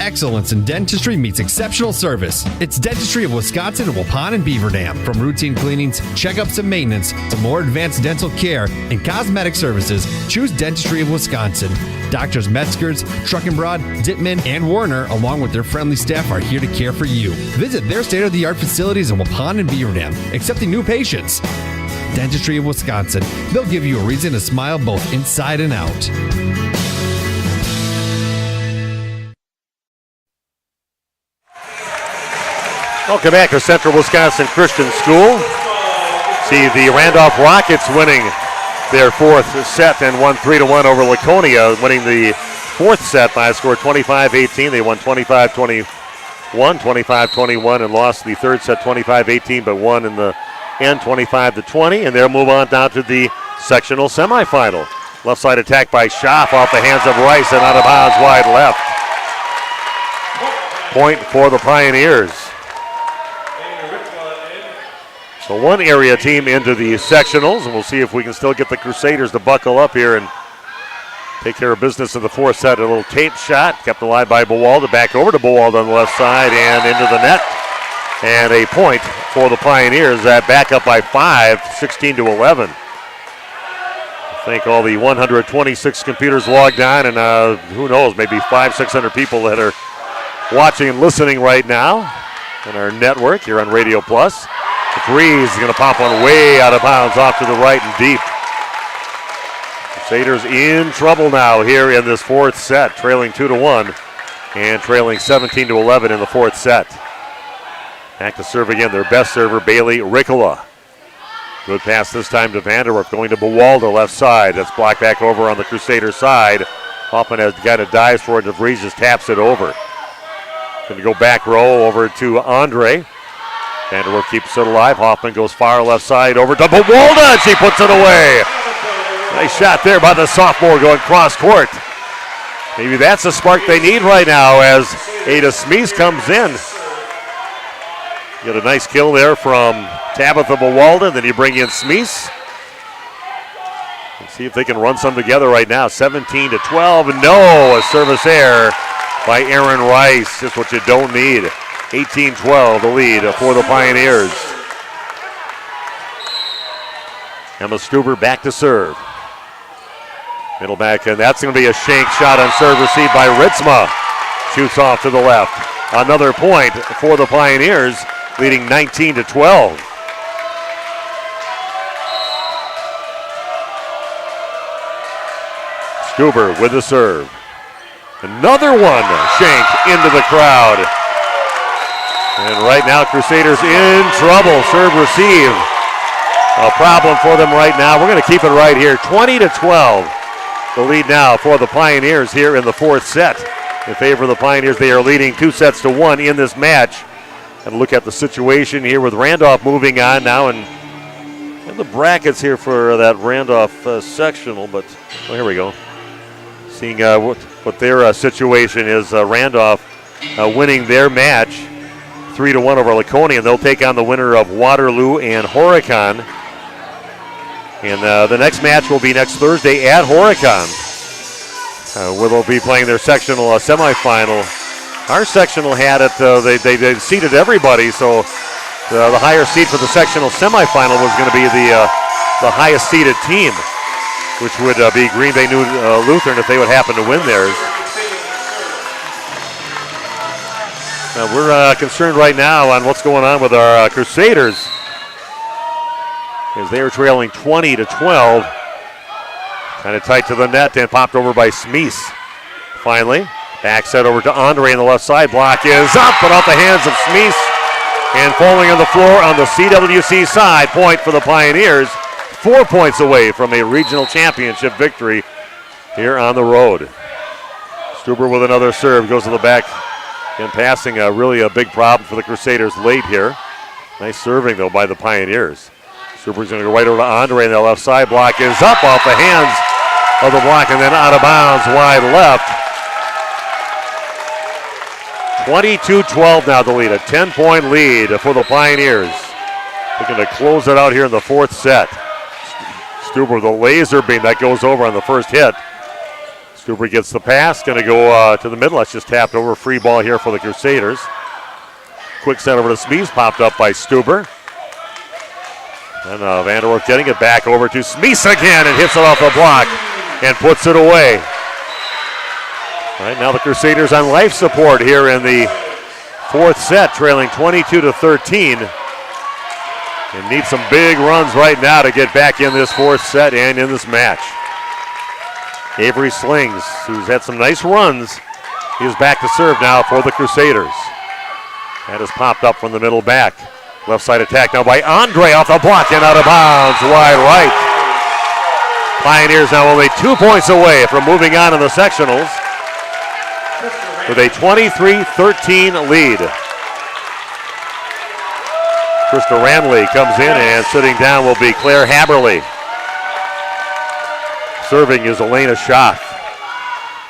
Excellence in dentistry meets exceptional service. It's Dentistry of Wisconsin in Waupun and Beaver Dam. From routine cleanings, checkups, and maintenance to more advanced dental care and cosmetic services, choose Dentistry of Wisconsin. Doctors Metzger's, Truckenbrod, Dittman, and Warner, along with their friendly staff, are here to care for you. Visit their state-of-the-art facilities in Waupun and Beaver Dam, accepting new patients. Dentistry of Wisconsin. They'll give you a reason to smile both inside and out. Welcome back to Central Wisconsin Christian School. See the Randolph Rockets winning their fourth set and won 3-1 over Laconia, winning the fourth set by a score 25-18. They won 25-21, 25-21, and lost the third set 25-18, but won in the end 25-20, and they'll move on down to the sectional semifinal. Left side attack by Schaff off the hands of Rice and out of bounds wide left. Point for the Pioneers. So one area team into the sectionals, and we'll see if we can still get the Crusaders to buckle up here and take care of business in the fourth set. A little tape shot, kept alive by Bewald. Back over to Bewald on the left side and into the net. And a point for the Pioneers. That back up by 5, 16-11. I think all the 126 computers logged on, and who knows, maybe 500-600 people that are watching and listening right now on our network here on Radio Plus. The three is going to pop one way out of bounds off to the right and deep. Crusaders in trouble now here in this fourth set, trailing 2-1 and trailing 17-11 in the fourth set. Back to serve again, their best server, Bailey Ricola. Good pass this time to Vanderwerf, going to Bewalda left side. That's blocked back over on the Crusader side. Hoffman has got a dive for it. DeVries just taps it over. Going to go back row over to Andre. Vanderwerf keeps it alive. Hoffman goes far left side over to Bewalda, and she puts it away. Nice shot there by the sophomore going cross court. Maybe that's the spark they need right now as Ada Smeese comes in. Get a nice kill there from Tabitha Bewalda, then you bring in Smeese. Let's see if they can run some together right now. 17-12, no, a service error by Aaron Rice. Just what you don't need. 18-12, the lead for the Pioneers. Emma Stuber back to serve. Middle back, and that's going to be a shank shot on serve received by Ritzma. Shoots off to the left. Another point for the Pioneers, leading 19-12. Stuber with the serve. Another one, shank into the crowd. And right now, Crusaders in trouble. Serve receive. A problem for them right now. We're going to keep it right here. 20-12. The lead now for the Pioneers here in the fourth set. In favor of the Pioneers, they are leading 2-1 in this match. And look at the situation here with Randolph moving on now. And the brackets here for that Randolph sectional. But here we go. Seeing what their situation is. Randolph winning their match 3-1 over Laconia, and they'll take on the winner of Waterloo and Horicon. And the next match will be next Thursday at Horicon, where they'll be playing their sectional semifinal. Our sectional had it, they seeded everybody, so the higher seed for the sectional semifinal was going to be the highest seeded team, which would be Green Bay New Lutheran if they would happen to win theirs. We're concerned right now on what's going on with our Crusaders, as they are trailing 20-12 Kind of tight to the net and popped over by Smeese. Finally, back set over to Andre on the left side. Block is up, but off the hands of Smeese. And falling on the floor on the CWC side. Point for the Pioneers. 4 points away from a regional championship victory here on the road. Stuber with another serve. Goes to the back. And passing really a big problem for the Crusaders late here. Nice serving, though, by the Pioneers. Stuber's going to go right over to Andre on the left side. Block is up off the hands of the block and then out of bounds wide left. 22-12 now the lead. A 10-point lead for the Pioneers. Looking to close it out here in the fourth set. Stuber, the laser beam that goes over on the first hit. Stuber gets the pass, going to go to the middle. That's just tapped over. Free ball here for the Crusaders. Quick set over to Smeese, popped up by Stuber. And Vanderwerf getting it back over to Smeese again and hits it off the block and puts it away. All right, now the Crusaders on life support here in the fourth set, trailing 22-13. And need some big runs right now to get back in this fourth set and in this match. Avery Slings, who's had some nice runs, he is back to serve now for the Crusaders. That has popped up from the middle back. Left side attack now by Andre off the block and out of bounds, wide right. Pioneers now only 2 points away from moving on in the sectionals with a 23-13 lead. Krista Ranley comes in and sitting down will be Claire Haberly. Serving is Elena Schaff.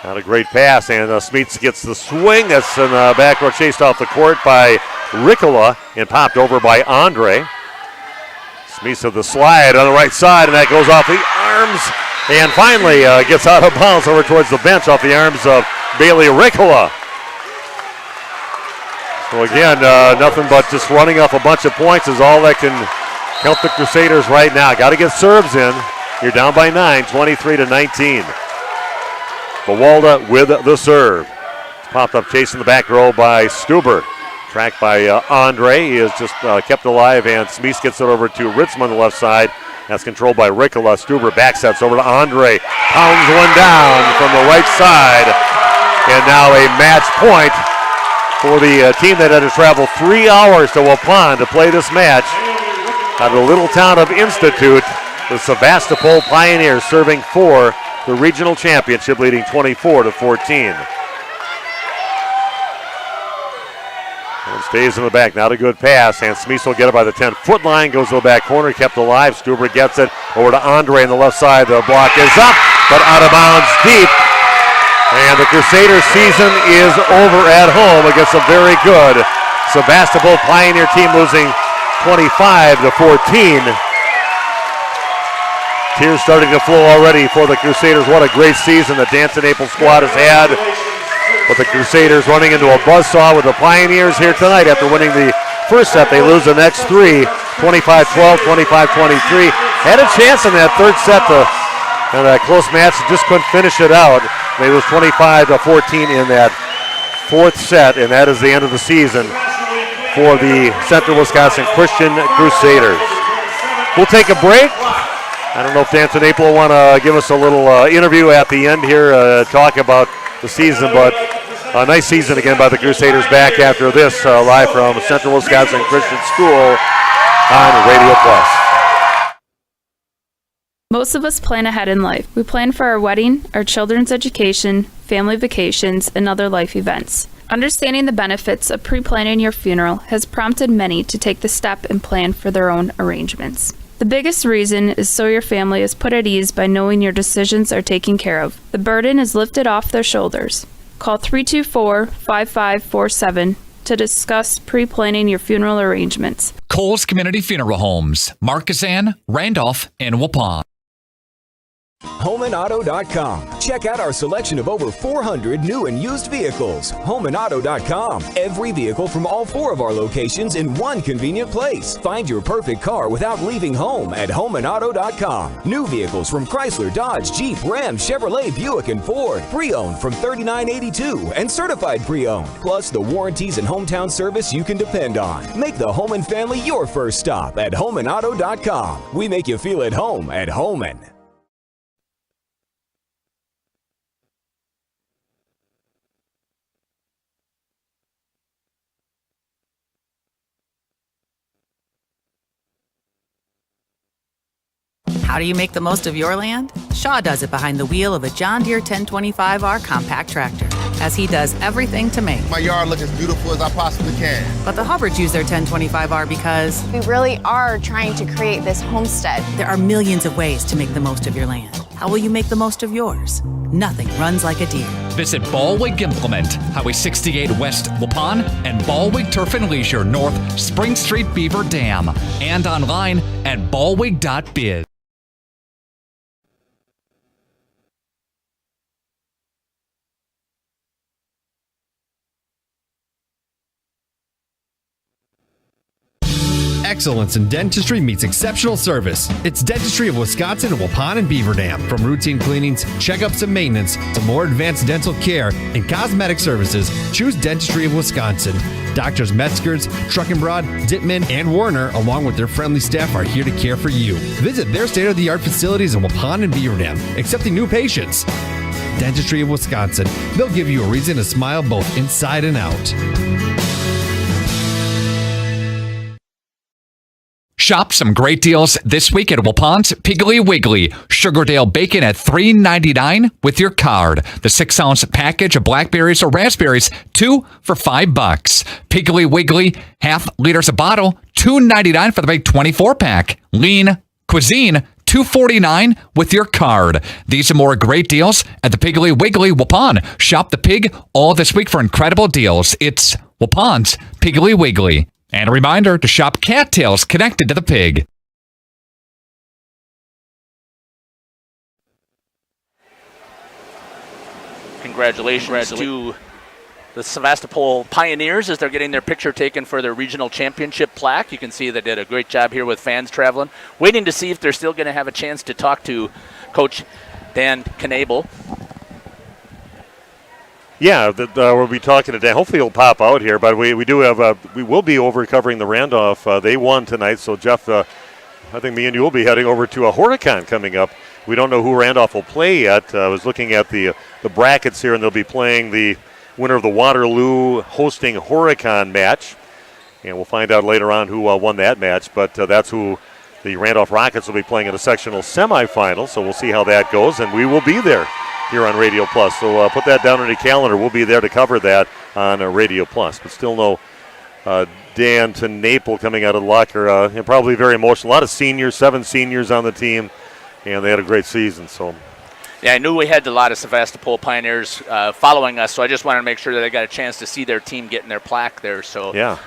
Not a great pass, and Smeets gets the swing. That's in the back row, chased off the court by Ricola and popped over by Andre. Smeets with the slide on the right side, and that goes off the arms. And finally gets out of bounds over towards the bench off the arms of Bailey Ricola. So again, nothing but just running off a bunch of points is all that can help the Crusaders right now. Got to get serves in. You're down by 9, 23-19. Bawalda with the serve. Popped up chasing the back row by Stuber. Tracked by Andre. He is just kept alive, and Smeese gets it over to Ritzman on the left side. That's controlled by Ricola. Stuber back sets over to Andre. Pounds one down from the right side. And now a match point for the team that had to travel 3 hours to Waupun to play this match. Out of the little town of Institute, the Sevastapol Pioneers serving for the regional championship, leading 24-14. And stays in the back, not a good pass, and Smeese will get it by the 10-foot line, goes to the back corner, kept alive. Stuber gets it over to Andre on the left side. The block is up, but out of bounds deep. And the Crusaders season is over at home against a very good Sevastopol Pioneer team, losing 25-14. Tears starting to flow already for the Crusaders. What a great season the Danton Naples squad has had. But the Crusaders running into a buzzsaw with the Pioneers here tonight after winning the first set. They lose the next three, 25-12, 25-23. Had a chance in that third set to have a close match, just couldn't finish it out. They lose 25-14 in that fourth set, and that is the end of the season for the Central Wisconsin Christian Crusaders. We'll take a break. I don't know if Danton Naples will want to give us a little interview at the end here, talk about the season, but a nice season again by the Crusaders. Back after this, live from Central Wisconsin Christian School on Radio Plus. Most of us plan ahead in life. We plan for our wedding, our children's education, family vacations, and other life events. Understanding the benefits of pre-planning your funeral has prompted many to take the step and plan for their own arrangements. The biggest reason is so your family is put at ease by knowing your decisions are taken care of. The burden is lifted off their shoulders. Call 324-5547 to discuss pre-planning your funeral arrangements. Coles Community Funeral Homes, Markesan, Randolph, and Waupun. HomeandAuto.com. Check out our selection of over 400 new and used vehicles. HomeandAuto.com. Every vehicle from all 4 of our locations in one convenient place. Find your perfect car without leaving home at HomeandAuto.com. New vehicles from Chrysler, Dodge, Jeep, Ram, Chevrolet, Buick, and Ford. Pre-owned from $39.82 and certified pre-owned. Plus the warranties and hometown service you can depend on. Make the Homan family your first stop at HomeandAuto.com. We make you feel at home at Homan. How do you make the most of your land? Shaw does it behind the wheel of a John Deere 1025R compact tractor, as he does everything to make my yard look as beautiful as I possibly can. But the Hubbards use their 1025R because we really are trying to create this homestead. There are millions of ways to make the most of your land. How will you make the most of yours? Nothing runs like a Deere. Visit Ballwig Implement, Highway 68 West Waupun, and Ballwig Turf and Leisure North Spring Street Beaver Dam, and online at ballwig.biz. Excellence in dentistry meets exceptional service. It's Dentistry of Wisconsin in Waupun and Beaver Dam. From routine cleanings, checkups, and maintenance to more advanced dental care and cosmetic services, choose Dentistry of Wisconsin. Doctors Metzger's, Truckenbrod, Dittman, and Warner, along with their friendly staff, are here to care for you. Visit their state-of-the-art facilities in Waupun and Beaver Dam, accepting new patients. Dentistry of Wisconsin. They'll give you a reason to smile both inside and out. Shop some great deals this week at Waupun's Piggly Wiggly. Sugardale bacon at $3.99 with your card. The 6-ounce package of blackberries or raspberries, 2 for $5. Piggly Wiggly, half liters a bottle, $2.99 for the big 24-pack. Lean Cuisine, $2.49 with your card. These are more great deals at the Piggly Wiggly Waupun. Shop the pig all this week for incredible deals. It's Waupun's Piggly Wiggly. And a reminder to shop cattails connected to the pig. Congratulations to the Sevastapol Pioneers as they're getting their picture taken for their regional championship plaque. You can see they did a great job here with fans traveling. Waiting to see if they're still going to have a chance to talk to Coach Dan Knabel. Yeah, we'll be talking today. Hopefully he'll pop out here, but we do have we will be over covering the Randolph. They won tonight, so Jeff, I think me and you will be heading over to a Horicon coming up. We don't know who Randolph will play yet. I was looking at the brackets here, and they'll be playing the winner of the Waterloo hosting Horicon match, and we'll find out later on who won that match. But that's who the Randolph Rockets will be playing in a sectional semifinal. So we'll see how that goes, and we will be there here on Radio Plus. So put that down on your calendar. We'll be there to cover that on Radio Plus. But still no Dan to Naple coming out of the locker. And probably very emotional. A lot of seniors, 7 seniors on the team, and they had a great season. So, yeah, I knew we had a lot of Sevastopol Pioneers following us, so I just wanted to make sure that they got a chance to see their team getting their plaque there. So yeah.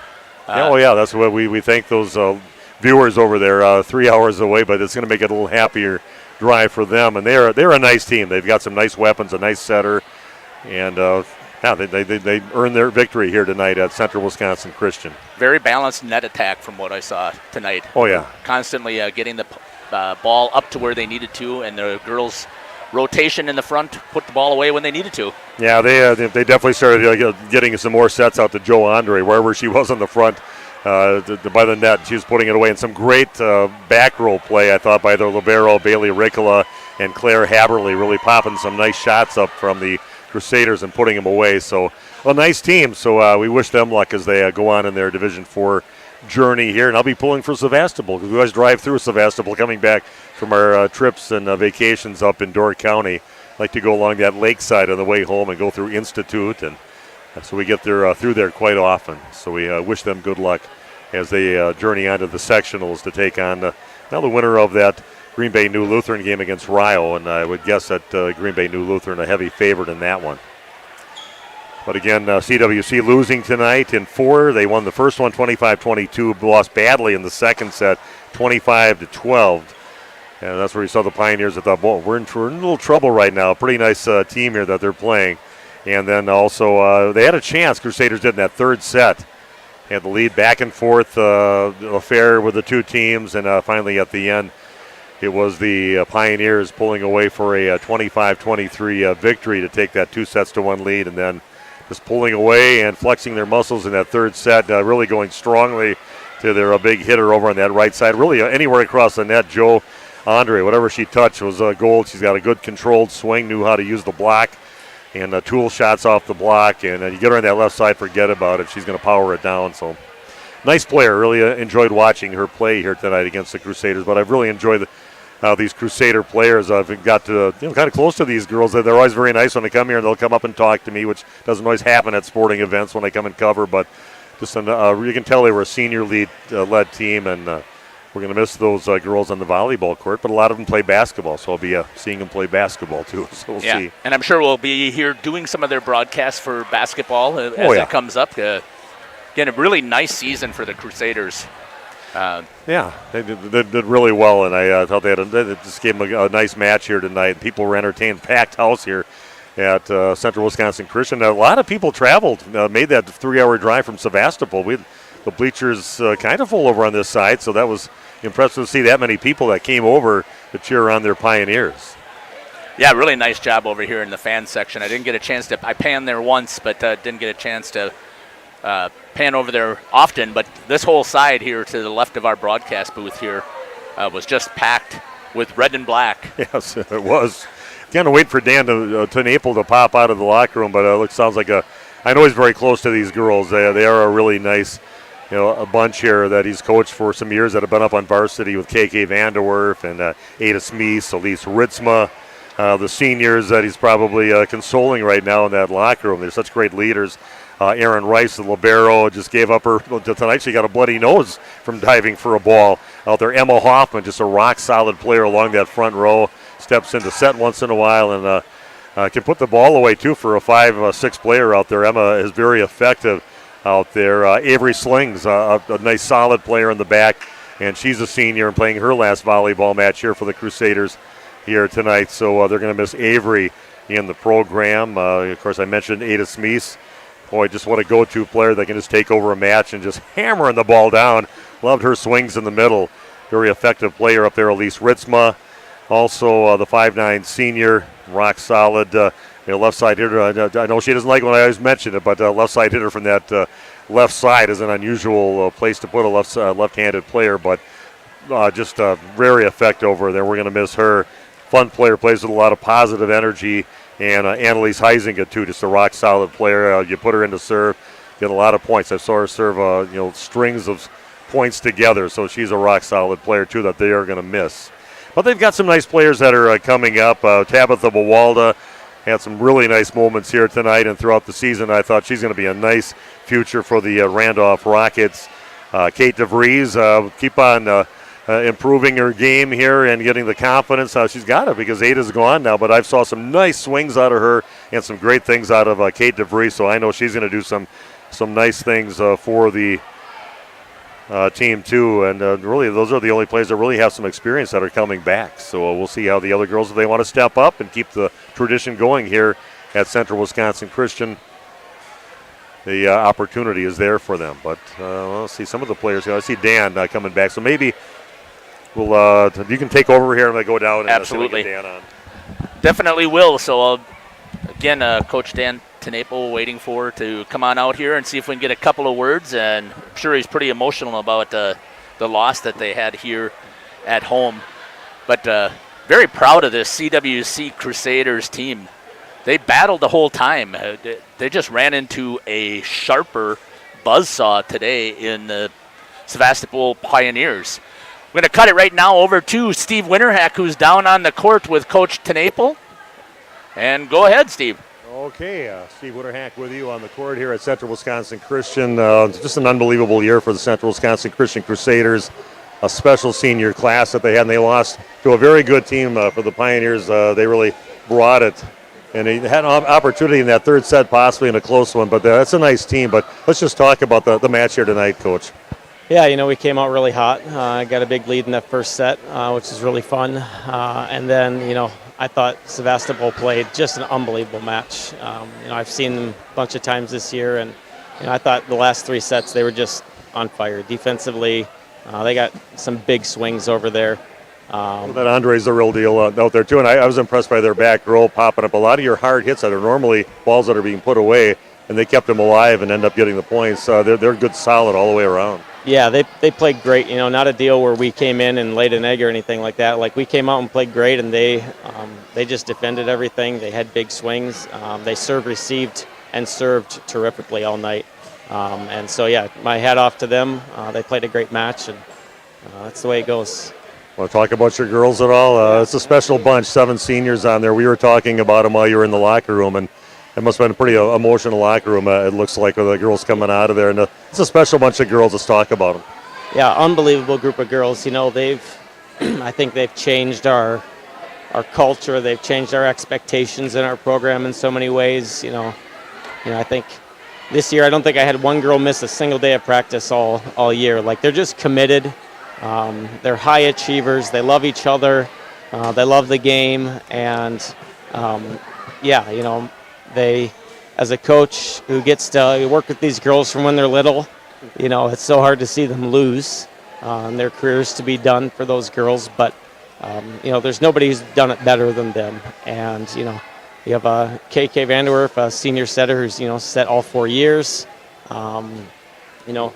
That's what we thank those viewers over there 3 hours away, but it's going to make it a little happier drive for them, and they're a nice team. They've got some nice weapons, a nice setter, and they earned their victory here tonight at Central Wisconsin Christian. Very balanced net attack from what I saw tonight. Oh yeah, constantly getting the ball up to where they needed to, and the girls' rotation in the front put the ball away when they needed to. Yeah, they definitely started getting some more sets out to Joe Andre wherever she was on the front. By the net, she was putting it away, and some great back row play, I thought, by the libero Bailey Ricola and Claire Haberly, really popping some nice shots up from the Crusaders and putting them away. So a nice team. So we wish them luck as they go on in their Division IV journey here. And I'll be pulling for Sevastopol because we always drive through Sevastopol coming back from our trips and vacations up in Door County. Like to go along that lakeside on the way home and go through Institute, and so we get there through there quite often. So we wish them good luck as they journey on to the sectionals to take on now the winner of that Green Bay New Lutheran game against Rio, and I would guess that Green Bay New Lutheran a heavy favorite in that one. But again, CWC losing tonight in 4. They won the first one 25-22, lost badly in the second set 25-12. And that's where you saw the Pioneers. I thought, well, we're in a little trouble right now. Pretty nice team here that they're playing. And then also they had a chance, Crusaders did in that third set. Had the lead back and forth affair with the two teams, and finally at the end, it was the Pioneers pulling away for a 25-23 victory to take that 2-1 lead, and then just pulling away and flexing their muscles in that third set, really going strongly to their big hitter over on that right side. Really anywhere across the net, Joe Andre, whatever she touched was gold. She's got a good controlled swing, knew how to use the block, and tool shots off the block, and you get her on that left side, forget about it. She's going to power it down. So nice player. Really enjoyed watching her play here tonight against the Crusaders, but I've really enjoyed these Crusader players. I've got to kind of close to these girls. They're always very nice when they come here, and they'll come up and talk to me, which doesn't always happen at sporting events when I come and cover. But just you can tell they were a senior led team, and we're going to miss those girls on the volleyball court. But a lot of them play basketball, so I'll be seeing them play basketball too. So we'll see. And I'm sure we'll be here doing some of their broadcasts for basketball as it comes up. Again, a really nice season for the Crusaders. They did really well, and I thought they just gave them a nice match here tonight. People were entertained, packed house here at Central Wisconsin Christian. A lot of people traveled, made that 3-hour drive from Sevastopol. The bleachers kind of full over on this side, so that was impressive to see that many people that came over to cheer on their Pioneers. Yeah, really nice job over here in the fan section. I didn't get a chance to. I panned there once, but didn't get a chance to pan over there often, but this whole side here to the left of our broadcast booth here was just packed with red and black. Yes, it was. Kind of wait for Dan to pop out of the locker room, but it sounds like I know he's very close to these girls. They are a really nice, a bunch here that he's coached for some years that have been up on varsity with KK Vanderwerf and Ada Smeese, Elise Ritzma, the seniors that he's probably consoling right now in that locker room. They're such great leaders. Aaron Rice, the libero, just gave up her tonight. She got a bloody nose from diving for a ball out there. Emma Hoffman, just a rock-solid player along that front row, steps into set once in a while and can put the ball away, too, for a 5-6 player out there. Emma is very effective out there. Avery Slings, a nice, solid player in the back, and she's a senior and playing her last volleyball match here for the Crusaders here tonight. So they're going to miss Avery in the program. Of course, I mentioned Ada Smeese. Boy, just what a go-to player that can just take over a match and just hammering the ball down. Loved her swings in the middle. Very effective player up there, Elise Ritzma. Also the 5'9 senior, rock solid, left side hitter. I know she doesn't like when I always mention it, but left side hitter from that left side is an unusual place to put a left-handed player, but just very effective over there. We're going to miss her. Fun player, plays with a lot of positive energy. And Annalise Heisinger, too, just a rock-solid player. You put her into serve, get a lot of points. I saw her serve, strings of points together. So she's a rock-solid player, too, that they are going to miss. But they've got some nice players that are coming up. Tabitha Bawalda had some really nice moments here tonight and throughout the season. I thought she's going to be a nice future for the Randolph Rockets. Kate DeVries, keep on improving her game here and getting the confidence. She's got it because Ada's gone now, but I saw some nice swings out of her and some great things out of Kate DeVries, so I know she's going to do some nice things for the team too. And really, those are the only players that really have some experience that are coming back. So we'll see how the other girls, if they want to step up and keep the tradition going here at Central Wisconsin Christian, the opportunity is there for them. But we'll see some of the players. I see Dan coming back, so maybe you can take over here and I go down and absolutely get Dan on. Definitely will. So again, Coach Dan Tenaple waiting to come on out here and see if we can get a couple of words. And I'm sure he's pretty emotional about the loss that they had here at home. But very proud of this CWC Crusaders team. They battled the whole time. They just ran into a sharper buzzsaw today in the Sevastopol Pioneers. We're going to cut it right now over to Steve Winterhack, who's down on the court with Coach Tenaple. And go ahead, Steve. Okay, Steve Winterhack with you on the court here at Central Wisconsin Christian. Just an unbelievable year for the Central Wisconsin Christian Crusaders. A special senior class that they had, and they lost to a very good team for the Pioneers. They really brought it. And they had an opportunity in that third set, possibly in a close one, but that's a nice team. But let's just talk about the match here tonight, Coach. Yeah, we came out really hot. Got a big lead in that first set, which is really fun. And then, I thought Sevastopol played just an unbelievable match. I've seen them a bunch of times this year, and I thought the last 3 sets they were just on fire. Defensively, they got some big swings over there. That Andre's the real deal out there, too. And I was impressed by their back row popping up. A lot of your hard hits that are normally balls that are being put away, and they kept them alive and end up getting the points. They're good, solid all the way around. Yeah, they played great. Not a deal where we came in and laid an egg or anything like that. Like, we came out and played great, and they just defended everything. They had big swings. They served, received, and served terrifically all night. And so, yeah, my hat off to them. They played a great match, and that's the way it goes. Want to talk about your girls at all? It's a special bunch, 7 seniors on there. We were talking about them while you were in the locker room, and it must have been a pretty emotional locker room, it looks like, with the girls coming out of there. And it's a special bunch of girls. Let's talk about them. Yeah, unbelievable group of girls. You know, I think they've changed our culture. They've changed our expectations in our program in so many ways. You know, I think this year I don't think I had one girl miss a single day of practice all year. Like, they're just committed. They're high achievers. They love each other. They love the game. And, yeah, you know, they, as a coach who gets to work with these girls from when they're little, you know, it's so hard to see them lose and their careers to be done for those girls. But, you know, there's nobody who's done it better than them. And, you know, you have KK Vanderwerf, a senior setter who's, you know, set all 4 years. You know,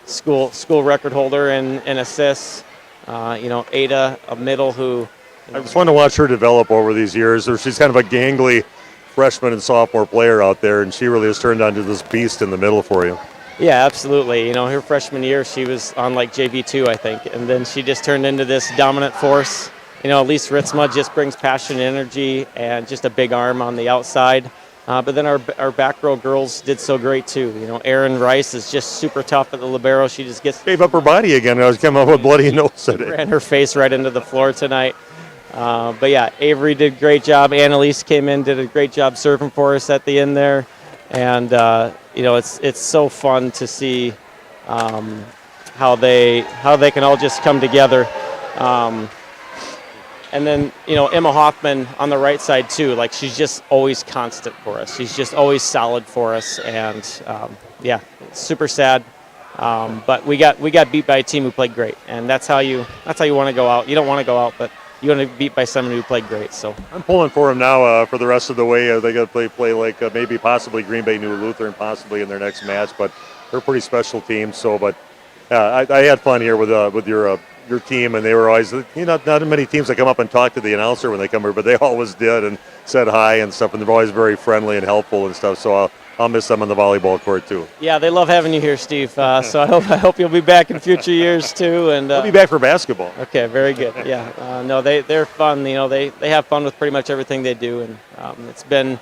school record holder in assists. You know, Ada, a middle who... I just want to watch her develop over these years. She's kind of a gangly freshman and sophomore player out there, and she really has turned into this beast in the middle for you. Yeah, absolutely. You know, her freshman year, she was on like JV2, I think, and then she just turned into this dominant force. You know, Elise Ritzma just brings passion and energy and just a big arm on the outside. But then our back row girls did so great too. You know, Erin Rice is just super tough at the libero. She just gave up her body again. I was coming up with bloody nose today. Ran her face right into the floor tonight. But yeah, Avery did a great job. Annalise came in, did a great job serving for us at the end there. And you know, it's so fun to see how they can all just come together. And then, you know, Emma Hoffman on the right side too. Like, she's just always constant for us. She's just always solid for us. And yeah, it's super sad. But we got beat by a team who played great, and that's how you want to go out. You don't want to go out, but you want to be beat by someone who played great. So I'm pulling for them now for the rest of the way. They got to play like maybe possibly Green Bay New Lutheran possibly in their next match, but they're a pretty special team. So, but I had fun here with your team, and they were always, you know, not many teams that come up and talk to the announcer when they come here, but they always did and said hi and stuff, and they're always very friendly and helpful and stuff. So I'll miss them on the volleyball court too. Yeah, they love having you here, Steve. So I hope you'll be back in future years too. And I'll be back for basketball. Okay, very good. Yeah, no, they're fun. You know, they have fun with pretty much everything they do, and it's been,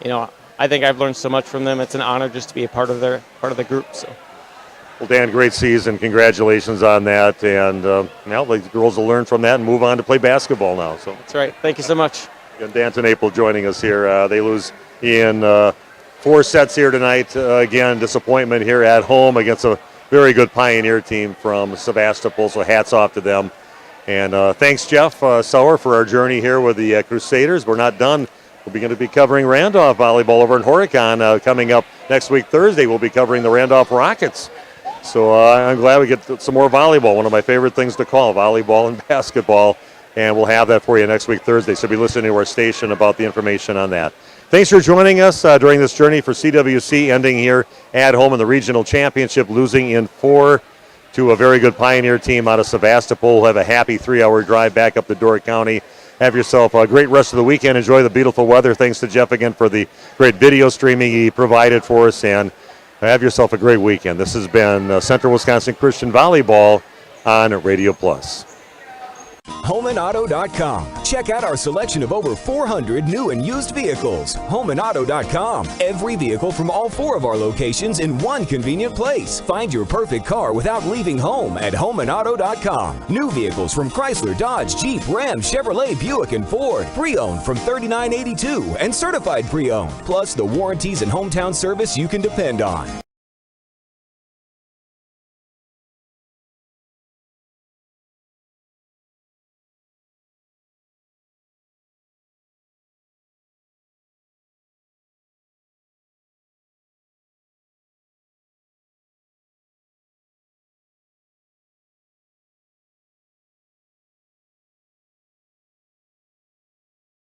you know, I think I've learned so much from them. It's an honor just to be a part of the group. So. Well, Dan, great season. Congratulations on that. And now the girls will learn from that and move on to play basketball now. So that's right. Thank you so much. And Danton April joining us here. They lose in 4 sets here tonight. Again, disappointment here at home against a very good Pioneer team from Sevastapol. So hats off to them. And thanks, Jeff Sauer, for our journey here with the Crusaders. We're not done. We're going to be covering Randolph volleyball over in Horicon coming up next week, Thursday. We'll be covering the Randolph Rockets. So I'm glad we get some more volleyball, one of my favorite things to call, volleyball and basketball. And we'll have that for you next week, Thursday. So be listening to our station about the information on that. Thanks for joining us during this journey for CWC, ending here at home in the regional championship, losing in 4 to a very good Pioneer team out of Sevastopol. We'll have a happy 3-hour drive back up to Door County. Have yourself a great rest of the weekend. Enjoy the beautiful weather. Thanks to Jeff again for the great video streaming he provided for us. And have yourself a great weekend. This has been Central Wisconsin Christian Volleyball on Radio Plus. HomeandAuto.com. Check out our selection of over 400 new and used vehicles. HomeandAuto.com. Every vehicle from all 4 of our locations in one convenient place. Find your perfect car without leaving home at HomeandAuto.com. New vehicles from Chrysler, Dodge, Jeep, Ram, Chevrolet, Buick, and Ford. Pre-owned from $39.82 and certified pre-owned. Plus the warranties and hometown service you can depend on.